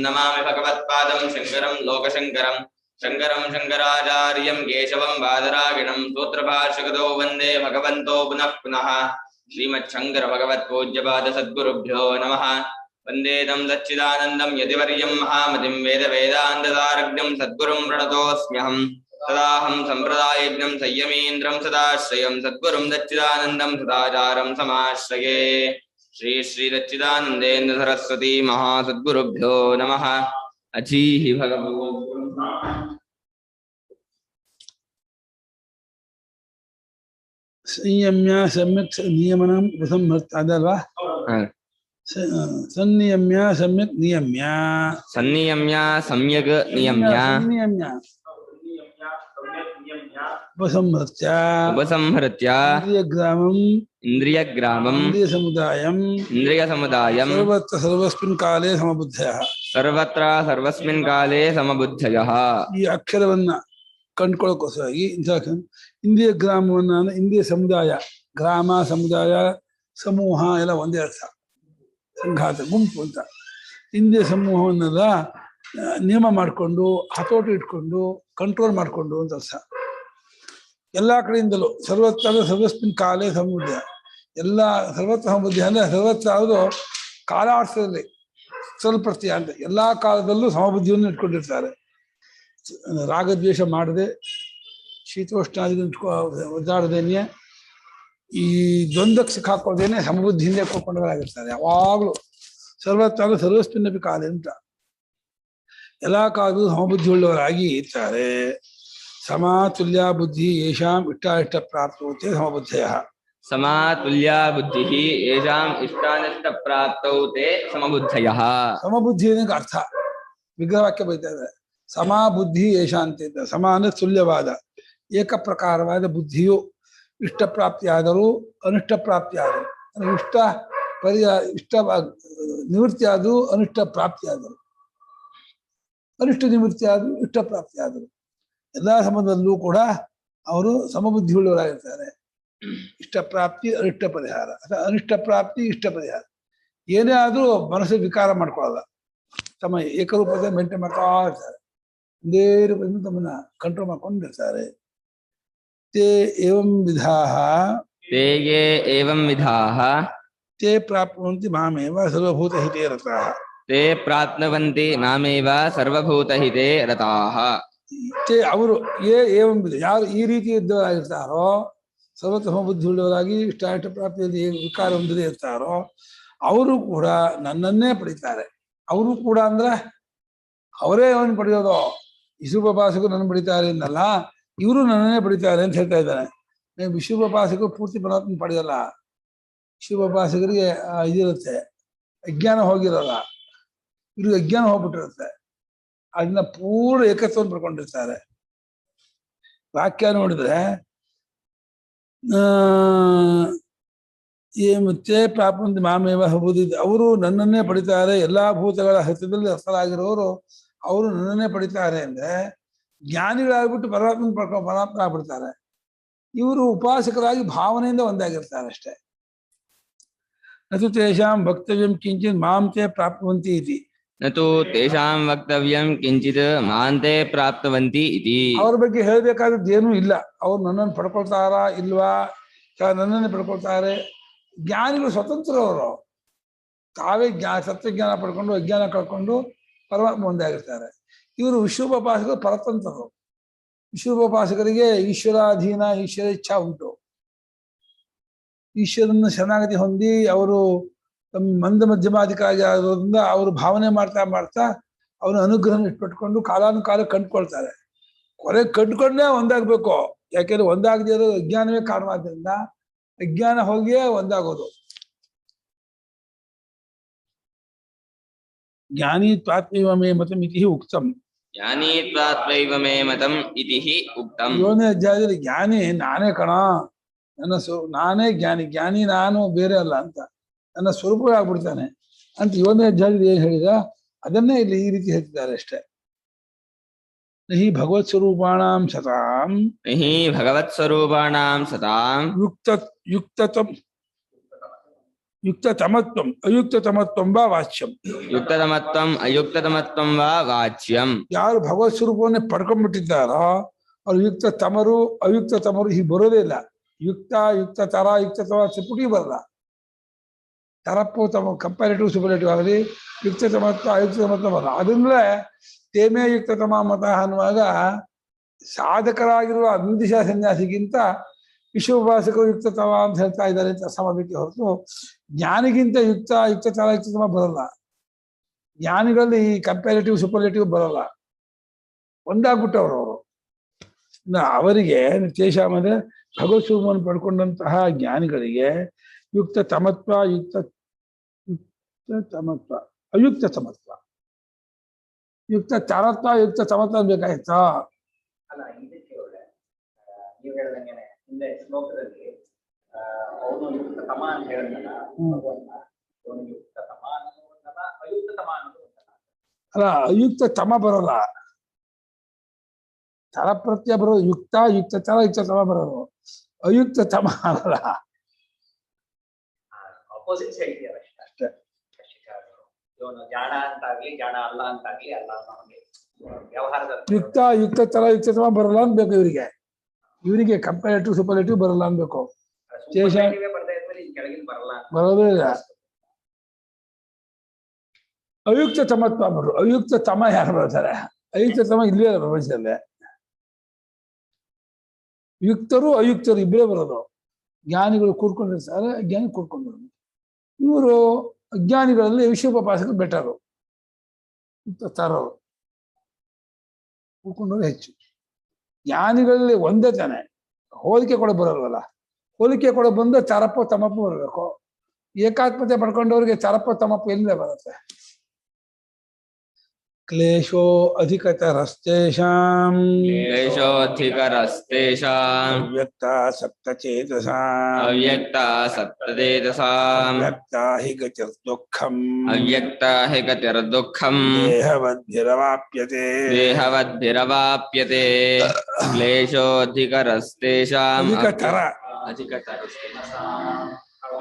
नमामि भगवत्पादं शङ्करं लोकशङ्करं शङ्करं शङ्कराचार्यं केशवं बादरायणं सूत्रभाष्यकृतो वन्दे भगवन्तो पुनः पुनः श्रीमच्छङ्कर भगवत्पूज्यपाद सद्गुरुभ्यो नमः। वन्दे तं सच्चिदानन्दं यतिवर्यं महामतिं वेदवेदान्तसारज्ञं सद्गुरुं प्रणतोऽस्म्यहं तदाहं सम्प्रदायज्ञं संयमीन्द्रं सदाश्रयं सद्गुरुं सच्चिदानन्दं सदाचारं समाश्रये। श्री श्री सच्चिदानन्देन्द्र सरस्वती महासद्गुरुभ्यो नमः। अचीहि भगवन् ಸಂಯಮ್ಯ ಸಮ್ಯಕ್ ನಿಯಮನ ಉಪಸಂಹರ್ತ ಅದಲ್ವಾ? ಸಂನಿಯಮ್ಯ ಸಮ್ಯಕ್ ನಿಯಮ್ಯ ಸನ್ನಿಯಮ್ಯ ಸಮ್ಯಗ್ ನಿಯಮ್ಯ ಸಂನಿಯಮ್ಯ ಉಪಸಂಹೃತ್ಯ ಉಪಸಂಹೃತ್ಯ ಇಂದ್ರಿಯ ಗ್ರಾಮಂ ಇಂದ್ರಿಯ ಸಮುದಾಯಂ ಸರ್ವತ್ರ ಸರ್ವಸ್ಮಿನ್ ಕಾಲೇ ಸಮಬುದ್ಧಯಃ ಸರ್ವತ್ರ ಸರ್ವಸ್ಮಿನ್ ಕಾಲೇ ಸಮಬುದ್ಧಯಃ. ಈ ಅಕ್ಷರವನ್ನ ಕಂಡುಕೊಳ್ಳೋಕೋಸ್ಕರವಾಗಿ ಇಂದ್ರಿಯ ಗ್ರಾಮವನ್ನ ಇಂದ್ರಿಯ ಸಮುದಾಯ, ಗ್ರಾಮ ಸಮುದಾಯ ಸಮೂಹ ಎಲ್ಲ ಒಂದೇ ಅರ್ಥ, ಸಂಘಾತ ಗುಂಪು ಅಂತ. ಇಂದ್ರಿಯ ಸಮೂಹವನ್ನೆಲ್ಲ ನಿಯಮ ಮಾಡಿಕೊಂಡು ಹತೋಟಿ ಇಟ್ಕೊಂಡು ಕಂಟ್ರೋಲ್ ಮಾಡಿಕೊಂಡು ಅಂತ ಅರ್ಥ. ಎಲ್ಲ ಕಡೆಯಿಂದಲೂ ಸರ್ವತ್ರ ಸರ್ವಸ್ಮಿನ್ ಕಾಲೇ ಸಮಬುದ್ಧ, ಎಲ್ಲ ಸರ್ವತ್ರ ಸಮಬುದ್ಧಿ ಅಂದ್ರೆ ಸರ್ವತ್ರ ಯಾವುದು ಕಾಲಾರ್ಥದಲ್ಲಿ ಸ್ವಲ್ಪರ್ತಿಯ ಅಂತ ಎಲ್ಲಾ ಕಾಲದಲ್ಲೂ ಸಮಬುದ್ಧಿಯನ್ನು ಇಟ್ಕೊಂಡಿರ್ತಾರೆ. ರಾಗದ್ವೇಷ ಮಾಡದೆ, ಶೀತೋಷ್ಣಾದಿಗಳು ಒದ್ದಾಡದೇನೆ, ಈ ದ್ವಂದ್ವಕ್ಕೆ ಸಿಕ್ಕಾಕೋದೇನೆ ಸಮಬುದ್ಧಿಯಿಂದ ಕೂತ್ಕೊಂಡವರಾಗಿರ್ತಾರೆ. ಯಾವಾಗಲೂ ಸರ್ವತ್ರ ಸರ್ವಸ್ಮಿನ್ನಪಿ ಕಾಲ ಅಂತ ಎಲ್ಲ ಕಾಲದಲ್ಲೂ ಸಮಬುದ್ಧಿ ಉಳ್ಳವರಾಗಿ ಇರ್ತಾರೆ. ಸಮಾತುಲ್ಯ ಬುದ್ಧಿ ಯೇಷಾಂ ಇಷ್ಟಾನಿಷ್ಟ ಪ್ರಾಪ್ತೌತೆ ಸಮಬುದ್ಧಯ. ಸಮಾತುಲ್ಯ ಬುದ್ಧಿ ಯೇಷಾಂ ಇಷ್ಟಾನಿಷ್ಟ ಪ್ರಾಪ್ತೌತೆ ಸಮಬುದ್ಧಯಃ. ಸಮಬುದ್ಧಿ ಏನಕ್ಕೆ ಅರ್ಥ ವಿಗ್ರಹವಾಕ್ಯ ಬೈತಾ ಇದೆ. ಸಮಾ ಬುದ್ಧಿ ಯೇಷಾಂತ ಇದ್ದ. ಸಮ ಅಂದ್ರೆ ತುಲ್ಯವಾದ ಏಕ ಪ್ರಕಾರವಾದ ಬುದ್ಧಿಯು ಇಷ್ಟ ಪ್ರಾಪ್ತಿಯಾದರೂ ಅನಿಷ್ಟ ಪ್ರಾಪ್ತಿಯಾದರು, ಇಷ್ಟ ಇಷ್ಟ ನಿವೃತ್ತಿ ಆದರೂ ಅನಿಷ್ಟ ಪ್ರಾಪ್ತಿಯಾದರು, ಅನಿಷ್ಟ ನಿವೃತ್ತಿ ಆದರೂ ಇಷ್ಟ ಪ್ರಾಪ್ತಿಯಾದರು. ಎಲ್ಲ ಸಮಯದಲ್ಲೂ ಕೂಡ ಅವರು ಸಮಬುದ್ಧಿ ಉಳ್ಳವರಾಗಿರ್ತಾರೆ. ಇಷ್ಟ ಪ್ರಾಪ್ತಿ ಅನಿಷ್ಟ ಪರಿಹಾರ ಅಥವಾ ಅನಿಷ್ಟ ಪ್ರಾಪ್ತಿ ಇಷ್ಟ ಪರಿಹಾರ ಏನೇ ಆದ್ರೂ ಮನಸ್ಸು ವಿಕಾರ ಮಾಡ್ಕೊಳ್ಳಲ್ಲ. ತಮ್ಮ ಏಕರೂಪದ ಮೆಂಟೈನ್ ಮಾಡ್ತಾ ಇರ್ತಾರೆ, ಒಂದೇ ರೂಪದಿಂದ ತಮ್ಮನ್ನ ಕಂಟ್ರೋಲ್ ಮಾಡ್ಕೊಂಡಿರ್ತಾರೆ. ತೇ ಏವಂ ವಿಧಾಃ ತೇ ಪ್ರಾಪ್ನುವಂತಿ ಮಾಮೇವ ಸರ್ವಭೂತ ಹಿತೇ ರತಾಃ. ತೇ ಪ್ರಾಪ್ನುವಂತಿ ಮಾಮೇವ ಸರ್ವಭೂತ ಹಿತೇ ರತಾಃ. ತೇ ಅವರು ಏವಂ ವಿಧ, ಯಾರು ಈ ರೀತಿ ಇದ್ದವರಾಗಿರ್ತಾರೋ, ಸರ್ವತಮ ಬುದ್ಧಿ ಉಳ್ಳವರಾಗಿ ಇಷ್ಟ ಪ್ರಾಪ್ತಿಯಲ್ಲಿ ವಿಕಾರ ಹೊಂದದೇ ಇರ್ತಾರೋ ಅವರು ಕೂಡ ನನ್ನನ್ನೇ ಪಡಿತಾರೆ. ಅವರು ಕೂಡ ಅಂದ್ರೆ ಅವರೇ ಅವನು ಪಡೆಯೋದು. ವಿಶ್ವೋಪಾಸಕರು ನನ್ನ ಪಡಿತಾರೆ ಅನ್ನಲ್ಲ, ಇವರು ನನ್ನನ್ನೇ ಪಡಿತಾರೆ ಅಂತ ಹೇಳ್ತಾ ಇದ್ದಾನೆ. ವಿಶ್ವೋಪಾಸಕರು ಪೂರ್ತಿ ಪರಮಾತ್ಮ ಪಡೆಯಲ್ಲ. ವಿಶ್ವೋಪಾಸಕರಿಗೆ ಇದಿರುತ್ತೆ, ಅಜ್ಞಾನ ಹೋಗಿರಲ್ಲ, ಇವ್ರಿಗೆ ಅಜ್ಞಾನ ಹೋಗ್ಬಿಟ್ಟಿರುತ್ತೆ. ಅದನ್ನ ಪೂರ್ಣ ಏಕತ್ವವನ್ನು ಪಡ್ಕೊಂಡಿರ್ತಾರೆ. ವಾಕ್ಯ ನೋಡಿದ್ರೆ ಮತ್ತೆ ಪ್ರಾಪಂಚ ಮಾಮೇವ ಹಬ್ಬುದಿದ್ದು, ಅವರು ನನ್ನನ್ನೇ ಪಡಿತಾರೆ. ಎಲ್ಲಾ ಭೂತಗಳ ಹೃದಯದಲ್ಲಿ ಅರ್ಥರಾಗಿರೋರು ಅವರು ನನ್ನನ್ನೇ ಪಡಿತಾರೆ ಅಂದ್ರೆ ಜ್ಞಾನಿಗಳಾಗ್ಬಿಟ್ಟು ಪರಮಾತ್ಮ ಆಗ್ಬಿಡ್ತಾರೆ. ಇವರು ಉಪಾಸಕರಾಗಿ ಭಾವನೆಯಿಂದ ಒಂದಾಗಿರ್ತಾರೆ ಅಷ್ಟೇ. ನತು ತೇಷಾಂ ವಕ್ತವ್ಯಂ ಕಿಂಚಿತ್ ಮಾಂತೆ ಪ್ರಾಪ್ತವಂತಿ ಇತಿ. ನತು ತೇಷಾಂ ವಕ್ತವ್ಯಂ ಕಿಂಚಿತ್ ಮಾಂತೆ ಪ್ರಾಪ್ತವಂತಿ ಇತಿ. ಅವ್ರ ಬಗ್ಗೆ ಹೇಳ್ಬೇಕಾದದ್ದು ಏನೂ ಇಲ್ಲ. ಅವ್ರು ನನ್ನನ್ನು ಪಡ್ಕೊಳ್ತಾರಾ ಇಲ್ವಾ, ನನ್ನನ್ನೇ ಪಡ್ಕೊಳ್ತಾರೆ. ಜ್ಞಾನಿಗಳು ಸ್ವತಂತ್ರವರು, ತಾವೇ ಸತ್ವಜ್ಞಾನ ಪಡ್ಕೊಂಡು ಅಜ್ಞಾನ ಕಳ್ಕೊಂಡು ಪರಮಾತ್ಮ ಒಂದಾಗಿರ್ತಾರೆ. ಇವರು ವಿಶ್ವೋಪಾಸಕರು ಪರತಂತ್ರರು. ವಿಶ್ವೋಪಾಸಕರಿಗೆ ಈಶ್ವರಾಧೀನ, ಈಶ್ವರ ಇಚ್ಛಾ ಉಂಟು. ಈಶ್ವರನ ಶರಣಾಗತಿ ಹೊಂದಿ ಅವರು ತಮ್ಮ ಮಂದ ಮಧ್ಯಮಾಧಿಕಾರಿ ಆಗೋದ್ರಿಂದ ಅವರು ಭಾವನೆ ಮಾಡ್ತಾ ಮಾಡ್ತಾ ಅವನ ಅನುಗ್ರಹನ ಇಟ್ಪಟ್ಕೊಂಡು ಕಾಲಾನುಕಾಲ ಕಂಡುಕೊಳ್ತಾರೆ. ಕೊನೆ ಕಂಡುಕೊಂಡೇ ಒಂದಾಗಬೇಕು. ಯಾಕೆಂದ್ರೆ ಒಂದಾಗದೇ ಇರೋದು ಅಜ್ಞಾನವೇ ಕಾರಣವಾದ್ರಿಂದ ಅಜ್ಞಾನ ಹೋಗಿಯೇ ಒಂದಾಗೋದು. ಜ್ಞಾನಿ ತ್ವಾತ್ಮೈವ ಮೇ ಮತಂ ಇತಿ ಉಕ್ತಂ. ಜ್ಞಾನಿ ತ್ವಾತ್ಮೈವ ಮೇ ಮತಂ ಇತಿ ಉಕ್ತಂ. 7ನೇ ಅಧ್ಯಾಯದಲ್ಲಿ ಜ್ಞಾನಿ ನಾನೇ ಕಣ, ನನ್ನ ನಾನೇ ಜ್ಞಾನಿ, ಜ್ಞಾನಿ ನಾನು ಬೇರೆ ಅಲ್ಲ ಅಂತ ನನ್ನ ಸ್ವರೂಪ ಆಗ್ಬಿಡ್ತಾನೆ ಅಂತ 7ನೇ ಅಧ್ಯಾಯದಲ್ಲಿ ಏನ್ ಹೇಳಿದ ಅದನ್ನೇ ಇಲ್ಲಿ ಈ ರೀತಿ ಹೇಳ್ತಿದ್ದಾರೆ ಅಷ್ಟೇ. ನಹಿ ಭಗವತ್ ಸ್ವರೂಪಾಣಾಂ ಸತಾಂ ನಹಿ ಭಗವತ್ ಸ್ವರೂಪಾಣಾಂ ಸತಾಂ ಯುಕ್ತತಂ ಯುಕ್ತತಮತ್ವಂ ಅಯುಕ್ತತಮತ್ವಂ ವಾ ವಾಚ್ಯಂ. ಯುಕ್ತತಮತ್ವಂ ಅಯುಕ್ತತಮತ್ವಂ ವಾ ವಾಚ್ಯಂ. ಯಾರು ಭಗವತ್ ಸ್ವರೂಪವನ್ನೇ ಪಡ್ಕೊಂಡ್ಬಿಟ್ಟಿದ್ದಾರೋ ಅವ್ರು ಯುಕ್ತ ತಮರು ಅಯುಕ್ತ ತಮರು ಹೀಗೆ ಬರೋದೇ ಇಲ್ಲ. ಯುಕ್ತ ಯುಕ್ತ ತರ ಯುಕ್ತ ತಮ ತ್ರಿಪುಟಿ ಬರಲ್ಲ. ತರಪ್ಪು ತಮ ಕಂಪ್ಯಾರಿಟಿವ್ ಸೂಪರ್ಲೇಟಿವ್ ಆಗಲಿ ಯುಕ್ತ ತಮತ್ವ ಅಯುಕ್ತ ತಮತ್ವ ಬರಲ್ಲ. ಅದರಿಂದಲೇ ತೇಮೇ ಯುಕ್ತ ತಮ ಮತ ಅನ್ನುವಾಗ ಸಾಧಕರಾಗಿರುವ ಅಭಿವೃದ್ಧಿಶಾ ಸನ್ಯಾಸಿಗಿಂತ ವಿಶ್ವೋಪಾಸಕರು ಯುಕ್ತ ತಮ ಅಂತ ಹೇಳ್ತಾ ಇದ್ದಾರೆ ಅಂತ ಸಮಬೇಕೆ ಹೊರತು ಜ್ಞಾನಿಗಿಂತ ಯುಕ್ತ ಯುಕ್ತ ತರ ಯುಕ್ತ ತಮ ಬರಲ್ಲ. ಜ್ಞಾನಿಗಳಲ್ಲಿ ಈ ಕಂಪ್ಯಾರಿಟಿವ್ ಸೂಪರ್ಲೇಟಿವ್ ಬರಲ್ಲ. ಒಂದಾಗ್ಬಿಟ್ಟವ್ರು ಅವರು. ಅವರಿಗೆ ತೇಷಾಮದ ಭಗವತ್ ಸ್ವರೂಪವನ್ನು ಪಡ್ಕೊಂಡಂತಹ ಜ್ಞಾನಿಗಳಿಗೆ ಯುಕ್ತ ತಮತ್ವ ಯುಕ್ತ ತಮತ್ವ ಅಯುಕ್ತ ತಮತ್ವ ಯುಕ್ತ ತರತ್ವ ಯುಕ್ತ ತಮತ್ವ ಬೇಕಾಯ್ತಾ? ಅಲ್ಲ, ಇದಕ್ಕೆ ಒಳ್ಳೆ ನೀವು ಹೇಳ್ದಂಗೆ ಹಿಂದೆ ಶ್ಲೋಕದಲ್ಲಿ ಅವನು ಯುಕ್ತ ತಮ ಅಂತ ಹೇಳಿದಲ್ಲ, ಅವನು ಯುಕ್ತ ತಮ ಅನ್ನೋದು ಒಂದಲ್ಲ, ಅಯುಕ್ತ ತಮ ಅನ್ನೋದು ಒಂದಲ್ಲ. ಅಲ್ಲ, ಅಯುಕ್ತ ತಮ ಬರೋಲ್ಲ, ತರ ಪ್ರತ್ಯಯ ಬರೋದು. ಯುಕ್ತ ಯುಕ್ತ ತರ ಯುಕ್ತ ತಮ ಬರೋದು, ಅಯುಕ್ತ ತಮ ಅಲ್ಲ. ಅಪೋಸಿಟ್ ಸೈಡ್ ಇದೆಯಲ್ಲ ಅಷ್ಟೇ. ಇವನು ಜಾಣ ಅಂತಾಗ್ಲಿ ಜಾಣ ಅಲ್ಲ ಅಂತಾಗ್ಲಿ ಅಲ್ಲ ಅನ್ನೋ ವ್ಯವಹಾರದ ಯುಕ್ತ ಯುಕ್ತ ತರ ಯುಕ್ತ ತಮ ಬರಲ್ಲ ಅನ್ಬೇಕು ಇವರಿಗೆ. ಇವರಿಗೆ ಕಂಪ್ಯಾರಿಟಿವ್ ಸೂಪರ್ಲೇಟಿವ್ ಬರಲ್ಲ ಅನ್ಬೇಕು. ಕೆಳಗಿನ ಬರಲ್ಲ, ಬರೋದೇ ಇಲ್ಲ. ಅಯುಕ್ತ ತಮತ್ವ ಬರು. ಅಯುಕ್ತ ತಮ ಯಾರು ಬರ್ತಾರೆ? ಅಯುಕ್ತ ತಮ ಇಲ್ಲೇ ಇಲ್ಲ ಪ್ರಪಂಚದಲ್ಲೇ. ಯುಕ್ತರು ಅಯುಕ್ತರು ಇಬ್ಬರೇ ಬರೋದು. ಜ್ಞಾನಿಗಳು ಕೂಡ್ಕೊಂಡಿರ್ತಾರೆ, ಅಜ್ಞಾನಿ ಕೂಡ್ಕೊಂಡಿರೋದು. ಇವರು ಅಜ್ಞಾನಿಗಳಲ್ಲಿ ವಿಶ್ವೋಪಾಸಕರು ಬೆಟರು, ತರೋರು ಕೂಡ್ಕೊಂಡವ್ರು ಹೆಚ್ಚು. ಜ್ಞಾನಿಗಳಲ್ಲಿ ಒಂದೇ ತಾನೆ, ಹೋಲಿಕೆ ಕೂಡ ಬರೋಲ್ವಲ್ಲ. ಹೋಲಿಕೆ ಕೂಡ ಬಂದು ತರಪ್ಪ ತಮಪ್ಪ ಬರಬೇಕು. ಏಕಾತ್ಮತೆ ಪಡ್ಕೊಂಡವ್ರಿಗೆ ತರಪ್ಪ ತಮಪ್ಪ ಎಲ್ಲಿಂದ ಬರುತ್ತೆ? ಕ್ಲೇಶೋ ಅಧಿಕತರಸ್ತೇಷಾಂ ಕ್ಲೇಶೋಧಿಕರಸ್ತೇಷಾಂ ಅವ್ಯಕ್ತಾಸಕ್ತಚೇತಸಾಂ ಅವ್ಯಕ್ತಾಸಕ್ತಚೇತಸಾಂ ಅವ್ಯಕ್ತಾ ಹಿ ಗತಿರ್ದುಃಖಂ ಅವ್ಯಕ್ತಾ ಹಿ ಗತಿರ್ದುಃಖಂ ದೇಹವದ್ಭಿರವಾಪ್ಯತೆ ದೇಹವದ್ಭಿರವಾಪ್ಯತೆ. ಕ್ಲೇಶೋಧಿಕರಸ್ತೇಷಾಂ ಅಧಿಕತರ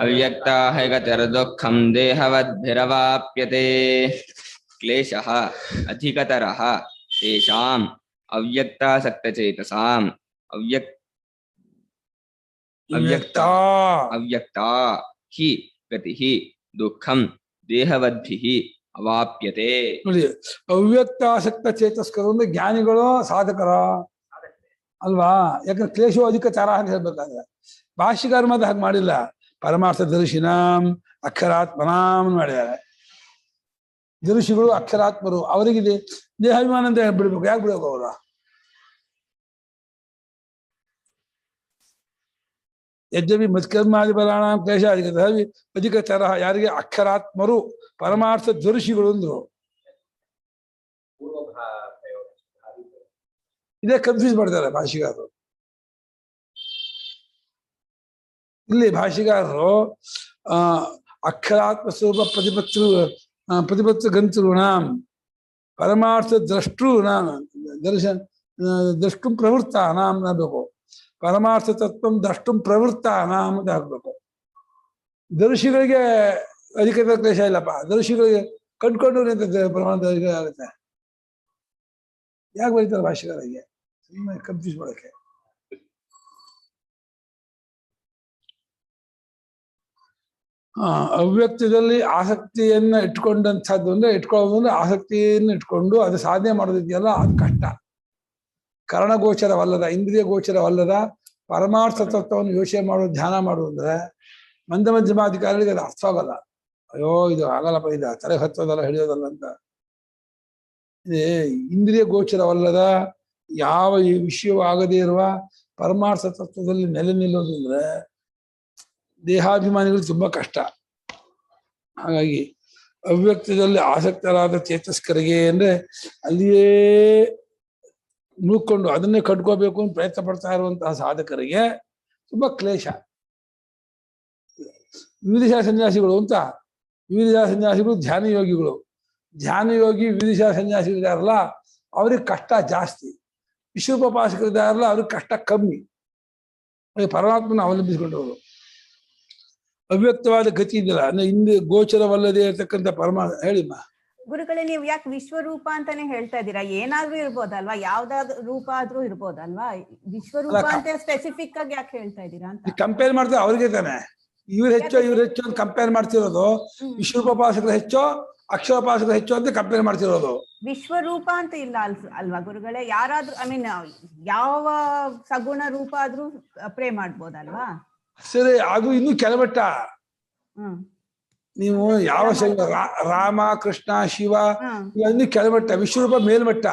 ಅವ್ಯಕ್ತಾ ಹಿ ಗತಿರ್ದುಃಖಂ ದೇಹವದ್ಭಿರವಾಪ್ಯತೆ. ಕ್ಲೇಶಃ ಅಧಿಕತರಃ ತೇಷಾಂ ಅವ್ಯಕ್ತಾಸಕ್ತಚೇತಸಾಂ ಅವ್ಯಕ್ತಾ ಅವ್ಯಕ್ತಾ ಹಿ ಗತಿಃ ದುಃಖಂ ದೇಹವದ್ಭಿಃ ಅವಾಪ್ಯತೆ. ನೋಡಿ, ಅವ್ಯಕ್ತಾಸಕ್ತ ಚೇತಸ್ಕರು ಅಂದ್ರೆ ಜ್ಞಾನಿಗಳು ಸಾಧಕರ ಅಲ್ವಾ? ಯಾಕಂದ್ರೆ ಕ್ಲೇಶೋ ಅಧಿಕ ತರ ಅಂತ ಹೇಳ್ಬೇಕಾದ್ರೆ ಭಾಷ್ಯಕಾರ ಮಾತ್ರ ಹಾಗೆ ಮಾಡಿಲ್ಲ. ಪರಮಾರ್ಥ ದರ್ಶಿನಾಂ ಅಕ್ಷರಾತ್ಮನಾಂ ಮಾಡಿದ್ದಾರೆ. ದರ್ಶಿಗಳು ಅಕ್ಷರಾತ್ಮರು, ಅವರಿಗಿದೆ ದೇಹಾಭಿಮಾನ ಅಂತ ಬಿಡ್ಬೇಕು. ಯಾಕೆ ಬಿಡ್ಬೇಕು? ಅವರ ಯಜ್ಞವಿ ಮತ್ಕರ್ಮಾದಿ ಬಲಾಣ ಕ್ಲೇಶ ಅಧಿಕ ತರ. ಯಾರಿಗೆ? ಅಕ್ಷರಾತ್ಮರು, ಪರಮಾರ್ಥ ದರ್ಶಿಗಳು ಅಂದ್ರು. ಇದೇ ಕನ್ಫ್ಯೂಸ್ ಮಾಡ್ತಾರೆ ಭಾಷಿಗಾರರು. ಇಲ್ಲಿ ಭಾಷಿಗಾರರು ಅಕ್ಷರಾತ್ಮ ಸ್ವರೂಪ ಪ್ರತಿಪತ್ತು ಗಂತೃಣಾಂ ಪರಮಾರ್ಥ ದ್ರಷ್ಟೃಣಾಂ ದ್ರಷ್ಟುಂ ಪ್ರವೃತ್ತಾನಾಂ ಅನ್ನಬೇಕು. ಪರಮಾರ್ಥ ತತ್ವಂ ದ್ರಷ್ಟುಂ ಪ್ರವೃತ್ತಾನಾಂ ಅಂತ ಹಾಕ್ಬೇಕು. ದರ್ಶಿಗಳಿಗೆ ಅಧಿಕ ಕ್ಲೇಶ ಇಲ್ಲಪ್ಪ. ದರ್ಶಿಗಳಿಗೆ ಕಂಡ್ಕೊಂಡು ಪ್ರಮಾಣದ ಆಗುತ್ತೆ. ಯಾಕೆ ಬರೀತಾರೆ ಭಾಷೆಗಾರಿಗೆ? ಸುಮ್ಮನೆ ಕನ್ಫ್ಯೂಸ್ ಮಾಡೋಕ್ಕೆ. ಅವ್ಯಕ್ತದಲ್ಲಿ ಆಸಕ್ತಿಯನ್ನ ಇಟ್ಕೊಂಡಂಥದ್ದು ಅಂದ್ರೆ ಇಟ್ಕೊಳ್ಳೋದು ಅಂದ್ರೆ ಆಸಕ್ತಿಯನ್ನು ಇಟ್ಕೊಂಡು ಅದು ಸಾಧನೆ ಮಾಡೋದಿದೆಯಲ್ಲ, ಅದು ಕಷ್ಟ. ಕರ್ಣಗೋಚರವಲ್ಲದ, ಇಂದ್ರಿಯ ಗೋಚರವಲ್ಲದ ಪರಮಾರ್ಥ ತತ್ವವನ್ನು ಯೋಚನೆ ಮಾಡೋದು, ಧ್ಯಾನ ಮಾಡೋದು ಅಂದ್ರೆ ಮಂದ ಮಧ್ಯಮಾಧಿಕಾರಿಗಳಿಗೆ ಅದು ಅರ್ಥ ಆಗಲ್ಲ. ಅಯ್ಯೋ ಇದು ಆಗಲ್ಲಪ್ಪ, ಇದು ತಲೆ ಹತ್ತೋದಲ್ಲ ಹಿಡಿಯೋದಲ್ಲ ಅಂತ. ಇದೇ ಇಂದ್ರಿಯ ಗೋಚರವಲ್ಲದ ಯಾವ ವಿಷಯವೂ ಆಗದೇ ಇರುವ ಪರಮಾರ್ಥ ತತ್ವದಲ್ಲಿ ನೆಲೆ ನಿಲ್ಲೋದು ಅಂದ್ರೆ ದೇಹಾಭಿಮಾನಿಗಳು ತುಂಬಾ ಕಷ್ಟ. ಹಾಗಾಗಿ ಅವ್ಯಕ್ತದಲ್ಲಿ ಆಸಕ್ತರಾದ ಚೇತಸ್ಕರಿಗೆ ಅಂದ್ರೆ ಅಲ್ಲಿಯೇ ಮುಳ್ಕೊಂಡು ಅದನ್ನೇ ಕಟ್ಕೋಬೇಕು ಅಂತ ಪ್ರಯತ್ನ ಪಡ್ತಾ ಇರುವಂತಹ ಸಾಧಕರಿಗೆ ತುಂಬಾ ಕ್ಲೇಶ. ವಿವಿಧ ಸನ್ಯಾಸಿಗಳು ಅಂತ, ವಿವಿಧ ಸನ್ಯಾಸಿಗಳು ಧ್ಯಾನ ಯೋಗಿಗಳು. ಧ್ಯಾನ ಯೋಗಿ ವಿವಿಧ ಸನ್ಯಾಸಿಗಳಿದಾರಲ್ಲ ಅವ್ರಿಗೆ ಕಷ್ಟ ಜಾಸ್ತಿ. ವಿಶ್ವೋಪಾಸಕರಿದಾರಲ್ಲ ಅವ್ರಿಗೆ ಕಷ್ಟ ಕಮ್ಮಿ. ಪರಮಾತ್ಮನ ಅವಲಂಬಿಸಿಕೊಂಡವರು. ಅವ್ಯಕ್ತವಾದ ಗತಿ ಇದೆಯಲ್ಲ, ಅಂದ್ರೆ ಹಿಂದೆ ಗೋಚರವಲ್ಲದೆ ಇರತಕ್ಕಂಥ ಪರಮಾತ್ಮ. ಹೇಳಿಮ್ಮ. ಗುರುಗಳೇ, ನೀವು ಯಾಕೆ ವಿಶ್ವರೂಪ ಅಂತಾನೆ ಹೇಳ್ತಾ ಇದ್ದೀರಾ? ಏನಾದ್ರೂ ಇರ್ಬೋದಲ್ವಾ, ಯಾವ್ದಾದ್ರು ರೂಪ ಆದ್ರೂ ಇರ್ಬೋದಲ್ವಾ? ವಿಶ್ವರೂಪ ಅಂತ ಸ್ಪೆಸಿಫಿಕ್ ಆಗಿ ಯಾಕೆ ಹೇಳ್ತಾ ಇದ್ದೀರಾ ಅಂತ ಕಂಪೇರ್ ಮಾಡ್ತಾರೆ ಅವ್ರಿಗೆ ತಾನೆ. ಇವ್ರು ಹೆಚ್ಚು ಅಂತ ಕಂಪೇರ್ ಮಾಡ್ತಿರೋದು. ವಿಶ್ವರೂಪೋಪಾಸಕರು ಹೆಚ್ಚು, ಅಕ್ಷರೋಪಾಸಕರು ಹೆಚ್ಚು ಅಂತ ಕಂಪೇರ್ ಮಾಡ್ತಿರೋದು. ವಿಶ್ವರೂಪ ಅಂತ ಇಲ್ಲ ಅಲ್ವಾ ಗುರುಗಳೇ? ಯಾರಾದ್ರೂ ಯಾವ ಸಗುಣ ರೂಪ ಆದ್ರೂ ಪ್ರೇ ಮಾಡ್ಬೋದಲ್ವಾ? ಸರಿ, ಅದು ಇನ್ನು ಕೆಲಮಟ್ಟ. ನೀವು ಯಾವ ರಾಮ, ಕೃಷ್ಣ, ಶಿವ ಇನ್ನು ಕೆಳಮಟ್ಟ, ವಿಶ್ವರೂಪ ಮೇಲ್ಮಟ್ಟ.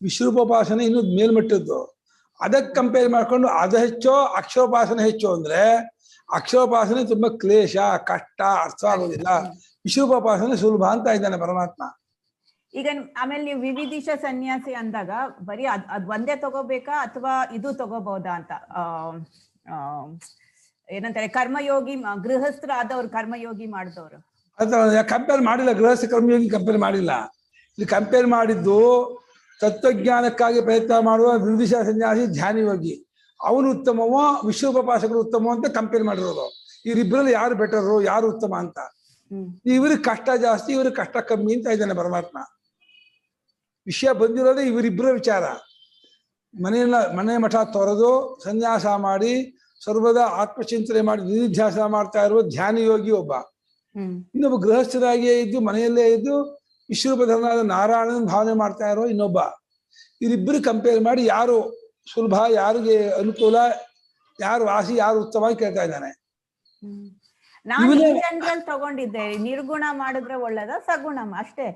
ವಿಶ್ವರೂಪೋಪಾಸನೆ ಇನ್ನು ಮೇಲ್ಮಟ್ಟದ್ದು. ಅದಕ್ಕೆ ಕಂಪೇರ್ ಮಾಡ್ಕೊಂಡು ಅದು ಹೆಚ್ಚು, ಅಕ್ಷರೋಪಾಸನೆ ಹೆಚ್ಚು ಅಂದ್ರೆ ಅಕ್ಷರೋಪಾಸನೆ ತುಂಬಾ ಕ್ಲೇಶ, ಕಷ್ಟ, ಅರ್ಥ ಆಗೋದಿಲ್ಲ. ವಿಶ್ವರೂಪೋಪಾಸನೆ ಸುಲಭ ಅಂತ ಇದ್ದಾನೆ ಪರಮಾತ್ಮ. ಈಗ ಆಮೇಲೆ ನೀವು ವಿವಿಧಿಶ ಸನ್ಯಾಸಿ ಅಂದಾಗ ಬರೀ ಅದ್ ಒಂದೇ ತಗೋಬೇಕಾ ಅಥವಾ ಇದು ತಗೋಬಹುದಾ ಅಂತ? ಏನಂತಾರೆ, ಕರ್ಮಯೋಗಿ, ಗೃಹಸ್ಥರ ಆದವ್ರು, ಕರ್ಮಯೋಗಿ ಮಾಡಿದವರು ಕಂಪೇರ್ ಮಾಡಿಲ್ಲ. ಗೃಹಸ್ಥ ಕರ್ಮಯೋಗಿ ಕಂಪೇರ್ ಮಾಡಿಲ್ಲ. ಇಲ್ಲಿ ಕಂಪೇರ್ ಮಾಡಿದ್ದು ತತ್ವಜ್ಞಾನಕ್ಕಾಗಿ ಪ್ರಯತ್ನ ಮಾಡುವ ವಿವಿಧಿಶ ಸನ್ಯಾಸಿ, ಧ್ಯಾನಯೋಗಿ. ಅವನು ಉತ್ತಮವೋ ವಿಶ್ವೋಪಪಾಸಕರು ಉತ್ತಮ ಅಂತ ಕಂಪೇರ್ ಮಾಡಿರೋದು. ಇವರಿಬ್ಬರಲ್ಲಿ ಯಾರು ಬೆಟರು, ಯಾರು ಉತ್ತಮ ಅಂತ. ಇವ್ರಿಗೆ ಕಷ್ಟ ಜಾಸ್ತಿ, ಇವ್ರಿಗೆ ಕಷ್ಟ ಕಮ್ಮಿ ಅಂತ ಇದ್ದಾನೆ ಪರಮಾತ್ಮ. ವಿಷಯ ಬಂದಿರೋದೇ ಇವರಿಬ್ಬರ ವಿಚಾರ. ಮನೆ ಮಠ ತೊರೆದು ಸನ್ಯಾಸ ಮಾಡಿ ಸರ್ವದಾ ಆತ್ಮಚಿಂತನೆ ಮಾಡಿ ನಿಧಿಧ್ಯಾಸ ಮಾಡ್ತಾ ಇರುವ ಧ್ಯಾನಯೋಗಿ ಒಬ್ಬ. ಇನ್ನೊಬ್ಬ ಗೃಹಸ್ಥರಾಗಿಯೇ ಇದ್ದು ಮನೆಯಲ್ಲೇ ಇದ್ದು ವಿಶ್ವರೂಪಧರನಾದ ನಾರಾಯಣನ ಭಾವನೆ ಮಾಡ್ತಾ ಇರೋ ಇನ್ನೊಬ್ಬ. ಇವರಿಬ್ಬರು ಕಂಪೇರ್ ಮಾಡಿ ಯಾರು ಸುಲಭ, ಯಾರಿಗೆ ಅನುಕೂಲ, ಯಾರು ವಾಸಿ, ಯಾರು ಉತ್ತಮ ಕೇಳ್ತಾ ಇದ್ದಾನೆ. ನಾನು ಜನರಲ್ ತಗೊಂಡಿದ್ದೆ, ನಿರ್ಗುಣ ಮಾಡಿದ್ರೆ ಒಳ್ಳೇದ, ಸಗುಣ ಅಷ್ಟೇ.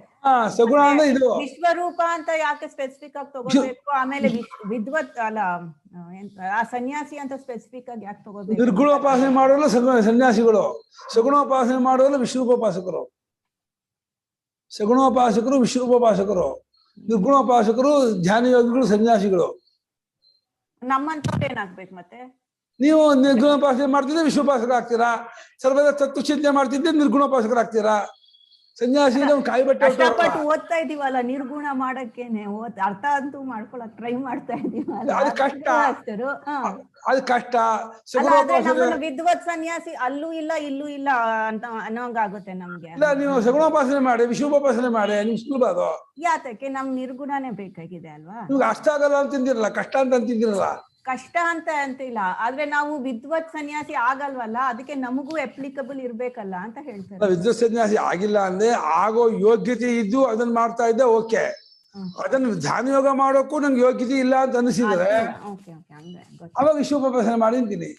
ಸಗುಣ ಅಂದ್ರೆ ಇದು ವಿಶ್ವರೂಪ ಅಂತ ಯಾಕೆ ಸ್ಪೆಸಿಫಿಕ್ ಆಗಿ ತಗೋಬೇಕು? ಆಮೇಲೆ ವಿದ್ವತ್ ಅಲ್ಲ, ಆ ಸನ್ಯಾಸಿ ಅಂತ ಸ್ಪೆಸಿಫಿಕ್ ಆಗಿ ಯಾಕೆ ತಗೋಬೇಕು? ನಿರ್ಗುಣೋಪಾಸನೆ ಮಾಡೋಲ್ಲ ಸನ್ಯಾಸಿಗಳು, ಸಗುಣೋಪಾಸನೆ ಮಾಡೋಲ್ಲ ವಿಶ್ವರೂಪೋಪಾಸಕರು. ಸಗುಣೋಪಾಸಕರು ವಿಶ್ವರೂಪೋಪಾಸಕರು, ನಿರ್ಗುಣೋಪಾಸಕರು ಧ್ಯಾನಯೋಗಿಗಳು, ಸನ್ಯಾಸಿಗಳು. ನಮ್ಮಂತವ್ರು ಏನಾಗ್ಬೇಕು ಮತ್ತೆ? ನೀವು ನಿರ್ಗುಣೋಪಾಸನೆ ಮಾಡ್ತಿದ್ದೆ ವಿಶ್ವೋಪಾಸಕರಾಗ್ತೀರಾ, ಸರ್ವದ ತತ್ವ ಚಿಂತನೆ ಮಾಡ್ತಿದ್ದೆ ನಿರ್ಗುಣೋಪಾಸಕರಾಗ್ತೀರಾ. ಸನ್ಯಾಸಿ ಕಾಯಿ ಬಟ್ಟೆ ಕಷ್ಟಪಟ್ಟು ಓದ್ತಾ ಇದೀವಲ್ಲ ನಿರ್ಗುಣ ಮಾಡಕ್ಕೇನೆ, ಅರ್ಥ ಅಂತೂ ಮಾಡ್ಕೊಳಕ್ ಟ್ರೈ ಮಾಡ್ತಾ ಇದೀವಲ್ಲ, ಅದು ಕಷ್ಟ. ಅದು ಕಷ್ಟ. ವಿದ್ವತ್ ಸನ್ಯಾಸಿ ಅಲ್ಲೂ ಇಲ್ಲ ಇಲ್ಲೂ ಇಲ್ಲ ಅಂತ ಅನ್ನೋಂಗಾಗುತ್ತೆ ನಮ್ಗೆ. ಇಲ್ಲ, ನೀವು ಸಗುಣೋಪಾಸನೆ ಮಾಡಿ, ವಿಶ್ವೋಪಾಸನೆ ಮಾಡಿ, ನಿಮ್ ಸುಲಭ ಅದು. ಯಾತಕ್ಕೆ ನಮ್ ನಿರ್ಗುಣನೇ ಬೇಕಾಗಿದೆ ಅಲ್ವಾ? ನಿಮ್ಗೆ ಅಷ್ಟ ಆಗಲ್ಲ ಅಂತಿದ್ದೀರಲ್ಲ, ಕಷ್ಟ ಅಂತ ಅಂತಿದ್ದೀರಲ್ಲ. ಕಷ್ಟ ಅಂತ ಅಂತಿಲ್ಲ, ಆದ್ರೆ ನಾವು ವಿದ್ವತ್ ಸನ್ಯಾಸಿ ಆಗಲ್ವಲ್ಲ, ಅದಕ್ಕೆ ನಮಗೂ ಅಪ್ಲಿಕಬಲ್ ಇರ್ಬೇಕಲ್ಲ ಅಂತ ಹೇಳ್ತಾರೆ. ವಿದ್ವತ್ ಸನ್ಯಾಸಿ ಆಗಿಲ್ಲ ಅಂದ್ರೆ ಆಗೋ ಯೋಗ್ಯತೆ ಇದ್ದು ಅದನ್ನ ಮಾಡ್ತಾ ಇದ್ದೆ, ಓಕೆ. ಅದನ್ನ ಧ್ಯಾನಯೋಗ ಮಾಡೋಕ್ಕೂ ನಂಗೆ ಯೋಗ್ಯತೆ ಇಲ್ಲ ಅಂತ ಅನಿಸಿದ್ರೆ ಅವಾಗ ವಿಶ್ವೋಪಾಸನೆ ಮಾಡಿ ಅಂತೀನಿ.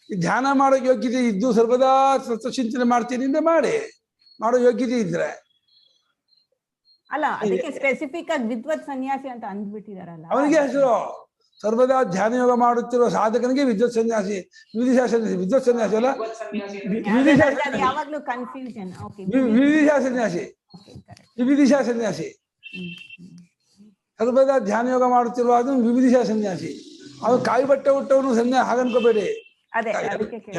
ಈ ಧ್ಯಾನ ಮಾಡೋ ಯೋಗ್ಯತೆ ಇದ್ದು ಸರ್ವದಾ ತತ್ವಚಿಂತನೆ ಮಾಡ್ತೀನಿ ಅಂದ್ರೆ ಮಾಡಿ, ಮಾಡೋ ಯೋಗ್ಯತೆ ಇದ್ರೆ. ಅಲ್ಲ, ಅದಕ್ಕೆ ಸ್ಪೆಸಿಫಿಕ್ ಆಗಿ ವಿದ್ವತ್ ಸನ್ಯಾಸಿ ಅಂತ ಅಂದ್ಬಿಟ್ಟಿದಾರಲ್ಲ, ಅವನಿಗೆ ಹೆಸರು. ಸರ್ವದಾ ಧ್ಯಾನ ಯೋಗ ಮಾಡುತ್ತಿರುವ ಸಾಧಕನಿಗೆ ವಿದ್ವತ್ ಸನ್ಯಾಸಿ, ವಿವಿಧಿಶಾ ಸನ್ಯಾಸಿ. ವಿದ್ವತ್ ಸನ್ಯಾಸಿ ಅಲ್ಲ, ಯಾವಾಗ್ಲೂ ಕನ್ಫ್ಯೂಷನ್. ವಿವಿಧಿಶಾ ಸನ್ಯಾಸಿ, ವಿವಿಧಿಶಾ ಸನ್ಯಾಸಿ. ಸರ್ವದಾ ಧ್ಯಾನ ಯೋಗ ಮಾಡುತ್ತಿರುವ ಅದು ವಿವಿಧಿಶಾ ಸನ್ಯಾಸಿ. ಅವನು ಕಾಯಿ ಬಟ್ಟೆ ಹುಟ್ಟವನು ಸನ್ಯಾಸಿ ಹಾಗನ್ಕೋಬೇಡಿ.